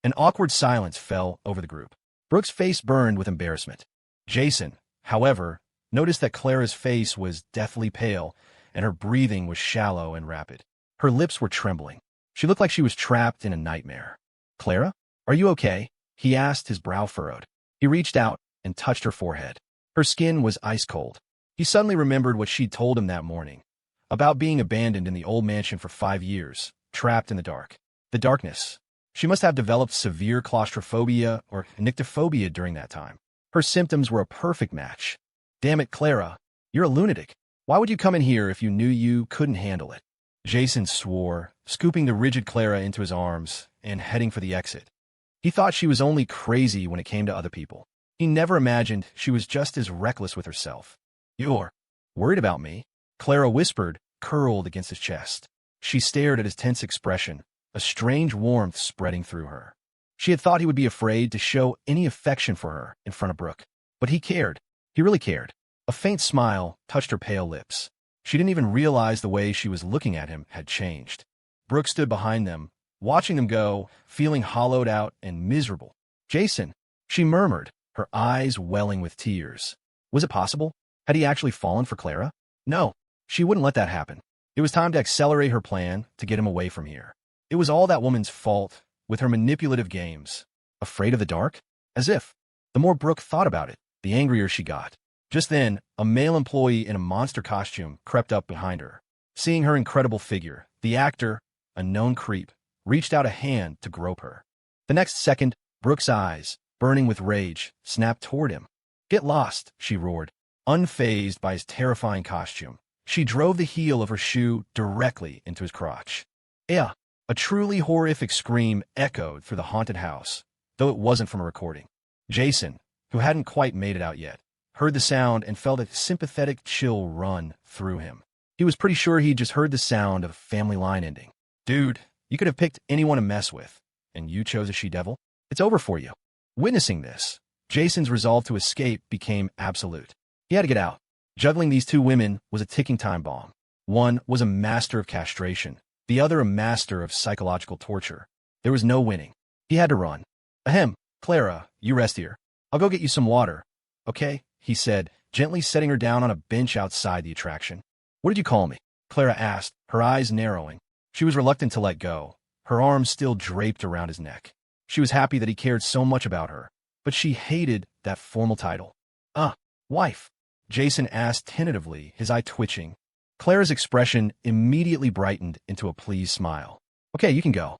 An awkward silence fell over the group. Brooke's face burned with embarrassment. Jason, however, noticed that Clara's face was deathly pale and her breathing was shallow and rapid. Her lips were trembling. She looked like she was trapped in a nightmare. "Clara, are you okay?" he asked, his brow furrowed. He reached out and touched her forehead. Her skin was ice cold. He suddenly remembered what she'd told him that morning, about being abandoned in the old mansion for 5 years, trapped in the dark. The darkness. She must have developed severe claustrophobia or nyctophobia during that time. Her symptoms were a perfect match. Damn it, Clara. You're a lunatic. Why would you come in here if you knew you couldn't handle it? Jason swore, scooping the rigid Clara into his arms and heading for the exit. He thought she was only crazy when it came to other people. He never imagined she was just as reckless with herself. You're worried about me? Clara whispered, curled against his chest. She stared at his tense expression, a strange warmth spreading through her. She had thought he would be afraid to show any affection for her in front of Brooke. But he cared. He really cared. A faint smile touched her pale lips. She didn't even realize the way she was looking at him had changed. Brooke stood behind them, watching them go, feeling hollowed out and miserable. Jason, she murmured, her eyes welling with tears. Was it possible? Had he actually fallen for Clara? No, she wouldn't let that happen. It was time to accelerate her plan to get him away from here. It was all that woman's fault, with her manipulative games. Afraid of the dark? As if. The more Brooke thought about it, the angrier she got. Just then, a male employee in a monster costume crept up behind her. Seeing her incredible figure, the actor, a known creep, reached out a hand to grope her. The next second, Brooke's eyes, burning with rage, snapped toward him. Get lost, she roared, unfazed by his terrifying costume. She drove the heel of her shoe directly into his crotch. Yeah, a truly horrific scream echoed through the haunted house, though it wasn't from a recording. Jason, who hadn't quite made it out yet, heard the sound and felt a sympathetic chill run through him. He was pretty sure he'd just heard the sound of a family line ending. Dude, you could have picked anyone to mess with, and you chose a she-devil? It's over for you. Witnessing this, Jason's resolve to escape became absolute. He had to get out. Juggling these two women was a ticking time bomb. One was a master of castration, the other a master of psychological torture. There was no winning. He had to run. Ahem, Clara, you rest here. I'll go get you some water. Okay, he said, gently setting her down on a bench outside the attraction. What did you call me? Clara asked, her eyes narrowing. She was reluctant to let go, her arms still draped around his neck. She was happy that he cared so much about her, but she hated that formal title. Wife, Jason asked tentatively, his eye twitching. Clara's expression immediately brightened into a pleased smile. Okay, you can go.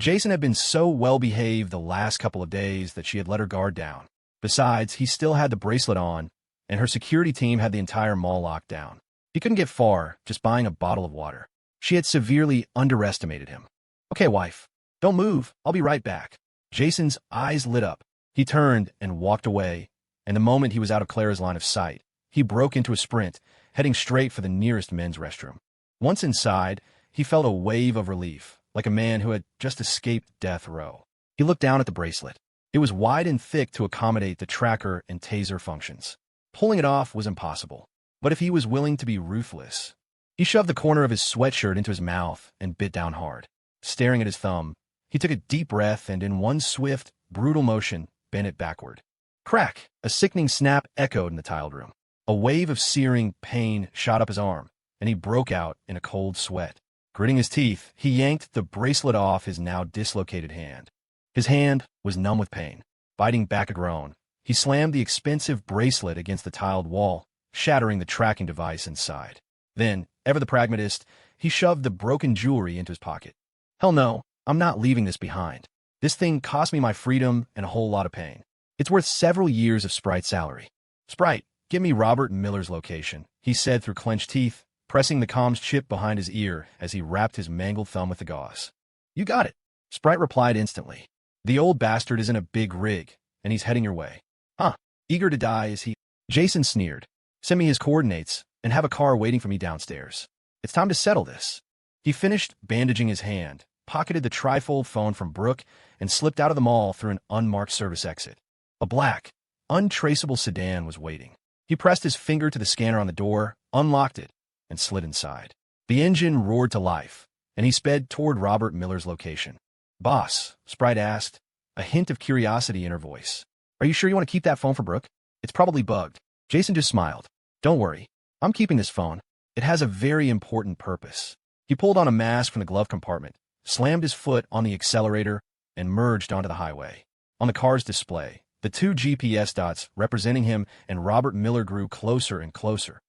Jason had been so well-behaved the last couple of days that she had let her guard down. Besides, he still had the bracelet on, and her security team had the entire mall locked down. He couldn't get far just buying a bottle of water. She had severely underestimated him. Okay, wife, don't move. I'll be right back. Jason's eyes lit up. He turned and walked away, and the moment he was out of Clara's line of sight, he broke into a sprint, heading straight for the nearest men's restroom. Once inside, he felt a wave of relief, like a man who had just escaped death row. He looked down at the bracelet. It was wide and thick to accommodate the tracker and taser functions. Pulling it off was impossible. But if he was willing to be ruthless, he shoved the corner of his sweatshirt into his mouth and bit down hard. Staring at his thumb, he took a deep breath and in one swift, brutal motion, bent it backward. Crack! A sickening snap echoed in the tiled room. A wave of searing pain shot up his arm, and he broke out in a cold sweat. Gritting his teeth, he yanked the bracelet off his now dislocated hand. His hand was numb with pain. Biting back a groan, he slammed the expensive bracelet against the tiled wall, shattering the tracking device inside. Then, ever the pragmatist, he shoved the broken jewelry into his pocket. Hell no, I'm not leaving this behind. This thing cost me my freedom and a whole lot of pain. It's worth several years of Sprite's salary. Sprite, give me Robert Miller's location, he said through clenched teeth, pressing the comms chip behind his ear as he wrapped his mangled thumb with the gauze. You got it. Sprite replied instantly. The old bastard is in a big rig, and he's heading your way. Huh, eager to die is he? Jason sneered. Send me his coordinates, and have a car waiting for me downstairs. It's time to settle this. He finished bandaging his hand, pocketed the trifold phone from Brooke, and slipped out of the mall through an unmarked service exit. A black, untraceable sedan was waiting. He pressed his finger to the scanner on the door, unlocked it, and slid inside. The engine roared to life, and he sped toward Robert Miller's location. Boss, Sprite asked, a hint of curiosity in her voice. Are you sure you want to keep that phone for Brooke? It's probably bugged. Jason just smiled. Don't worry. I'm keeping this phone. It has a very important purpose. He pulled on a mask from the glove compartment, slammed his foot on the accelerator, and merged onto the highway. On the car's display, the two GPS dots representing him and Robert Miller grew closer and closer.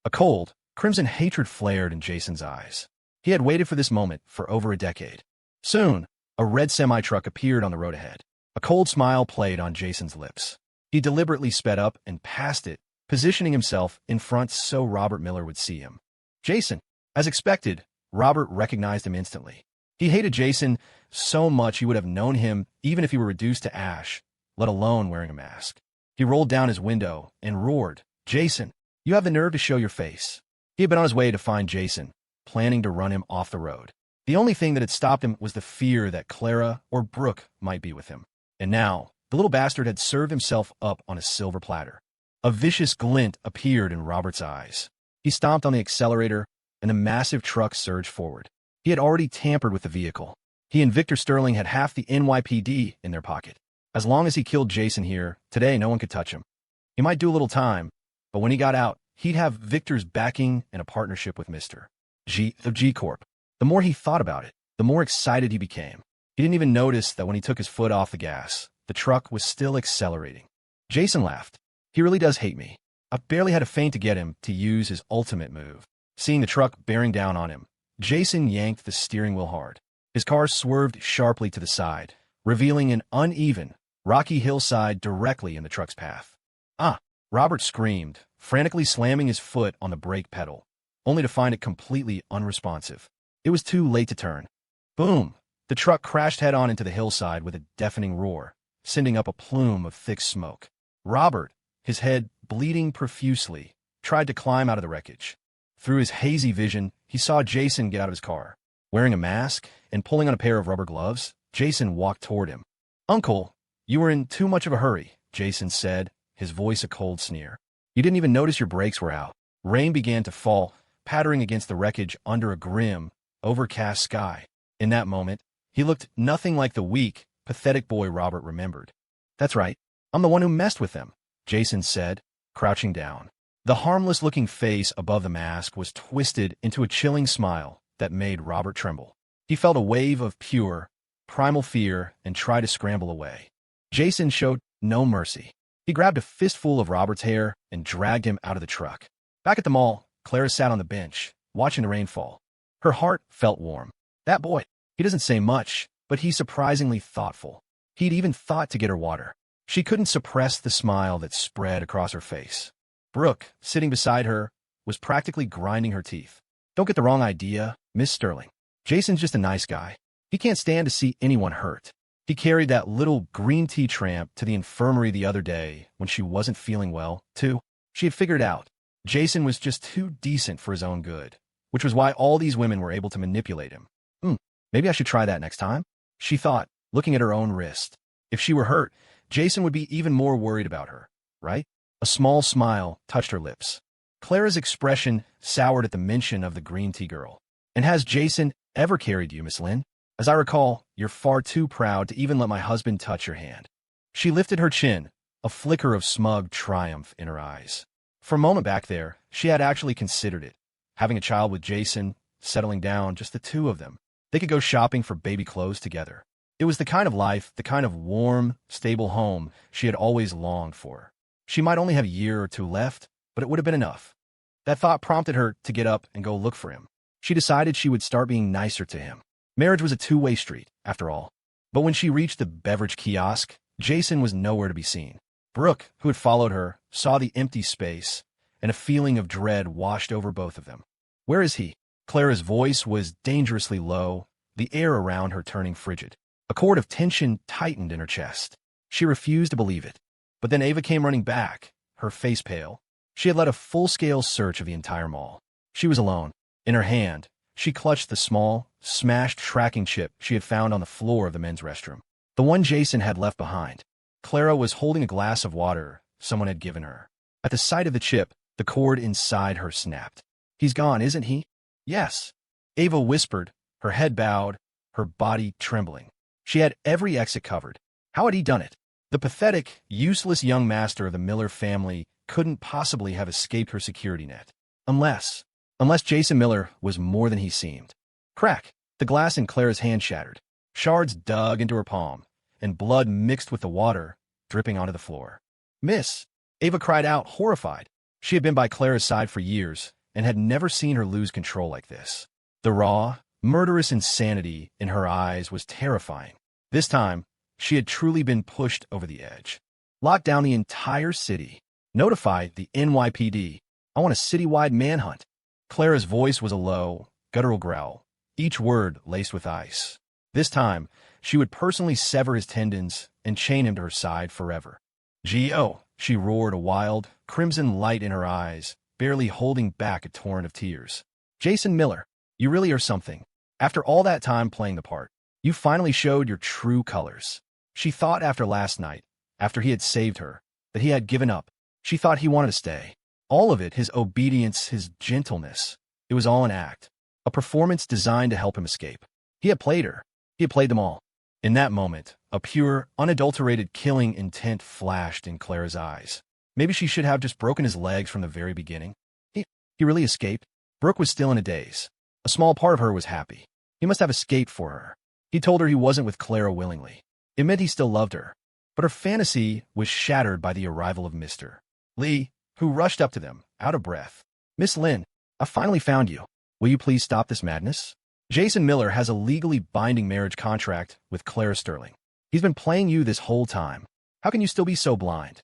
A cold, crimson hatred flared in Jason's eyes. He had waited for this moment for over a decade. Soon, a red semi-truck appeared on the road ahead. A cold smile played on Jason's lips. He deliberately sped up and passed it, positioning himself in front so Robert Miller would see him. Jason. As expected, Robert recognized him instantly. He hated Jason so much he would have known him even if he were reduced to ash, let alone wearing a mask. He rolled down his window and roared, "Jason, you have the nerve to show your face." He had been on his way to find Jason, planning to run him off the road. The only thing that had stopped him was the fear that Clara or Brooke might be with him. And now, the little bastard had served himself up on a silver platter. A vicious glint appeared in Robert's eyes. He stomped on the accelerator, and the massive truck surged forward. He had already tampered with the vehicle. He and Victor Sterling had half the NYPD in their pocket. As long as he killed Jason here, today no one could touch him. He might do a little time, but when he got out, he'd have Victor's backing and a partnership with Mr. G of G Corp. The more he thought about it, the more excited he became. He didn't even notice that when he took his foot off the gas, the truck was still accelerating. Jason laughed. "He really does hate me. I barely had a feint to get him to use his ultimate move." Seeing the truck bearing down on him, Jason yanked the steering wheel hard. His car swerved sharply to the side, revealing an uneven, rocky hillside directly in the truck's path. "Ah!" Robert screamed, frantically slamming his foot on the brake pedal, only to find it completely unresponsive. It was too late to turn. Boom! The truck crashed head-on into the hillside with a deafening roar, sending up a plume of thick smoke. Robert, his head bleeding profusely, tried to climb out of the wreckage. Through his hazy vision, he saw Jason get out of his car. Wearing a mask and pulling on a pair of rubber gloves, Jason walked toward him. "Uncle, you were in too much of a hurry," Jason said, his voice a cold sneer. "You didn't even notice your brakes were out." Rain began to fall, pattering against the wreckage under a grim, overcast sky. In that moment, he looked nothing like the weak, pathetic boy Robert remembered. "That's right. I'm the one who messed with them," Jason said, crouching down. The harmless-looking face above the mask was twisted into a chilling smile that made Robert tremble. He felt a wave of pure, primal fear and tried to scramble away. Jason showed no mercy. He grabbed a fistful of Robert's hair and dragged him out of the truck. Back at the mall, Clara sat on the bench, watching the rain fall. Her heart felt warm. That boy, he doesn't say much, but he's surprisingly thoughtful. He'd even thought to get her water. She couldn't suppress the smile that spread across her face. Brooke, sitting beside her, was practically grinding her teeth. "Don't get the wrong idea, Miss Sterling. Jason's just a nice guy. He can't stand to see anyone hurt. He carried that little green tea tramp to the infirmary the other day when she wasn't feeling well, too." She had figured out Jason was just too decent for his own good, which was why all these women were able to manipulate him. Maybe I should try that next time, she thought, looking at her own wrist. If she were hurt, Jason would be even more worried about her, right? A small smile touched her lips. Clara's expression soured at the mention of the green tea girl. "And has Jason ever carried you, Miss Lynn? As I recall, you're far too proud to even let my husband touch your hand." She lifted her chin, a flicker of smug triumph in her eyes. For a moment back there, she had actually considered it. Having a child with Jason, settling down, just the two of them. They could go shopping for baby clothes together. It was the kind of life, the kind of warm, stable home she had always longed for. She might only have a year or two left, but it would have been enough. That thought prompted her to get up and go look for him. She decided she would start being nicer to him. Marriage was a two-way street, after all. But when she reached the beverage kiosk, Jason was nowhere to be seen. Brooke, who had followed her, saw the empty space, and a feeling of dread washed over both of them. "Where is he?" Clara's voice was dangerously low, the air around her turning frigid. A cord of tension tightened in her chest. She refused to believe it. But then Ava came running back, her face pale. She had led a full-scale search of the entire mall. She was alone. In her hand, she clutched the small, smashed tracking chip she had found on the floor of the men's restroom. The one Jason had left behind. Clara was holding a glass of water someone had given her. At the sight of the chip, the cord inside her snapped. "He's gone, isn't he?" "Yes," Ava whispered, her head bowed, her body trembling. She had every exit covered. How had he done it? The pathetic, useless young master of the Miller family couldn't possibly have escaped her security net. Unless Jason Miller was more than he seemed. Crack! The glass in Clara's hand shattered. Shards dug into her palm, and blood mixed with the water, dripping onto the floor. "Miss!" Ava cried out, horrified. She had been by Clara's side for years, and had never seen her lose control like this. The raw, murderous insanity in her eyes was terrifying. This time, she had truly been pushed over the edge. Locked down the entire city. Notify the NYPD. I want a citywide manhunt. Clara's voice was a low, guttural growl, each word laced with ice. This time, she would personally sever his tendons and chain him to her side forever. G.O., she roared, a wild, crimson light in her eyes, barely holding back a torrent of tears. Jason Miller, you really are something. After all that time playing the part, you finally showed your true colors. She thought after last night, after he had saved her, that he had given up. She thought he wanted to stay. All of it, his obedience, his gentleness. It was all an act, a performance designed to help him escape. He had played her. He had played them all. In that moment, a pure, unadulterated killing intent flashed in Clara's eyes. Maybe she should have just broken his legs from the very beginning. He really escaped. Brooke was still in a daze. A small part of her was happy. He must have escaped for her. He told her he wasn't with Clara willingly. It meant he still loved her. But her fantasy was shattered by the arrival of Mr. Lee, who rushed up to them, out of breath. Miss Lynn, I finally found you. Will you please stop this madness? Jason Miller has a legally binding marriage contract with Clara Sterling. He's been playing you this whole time. How can you still be so blind?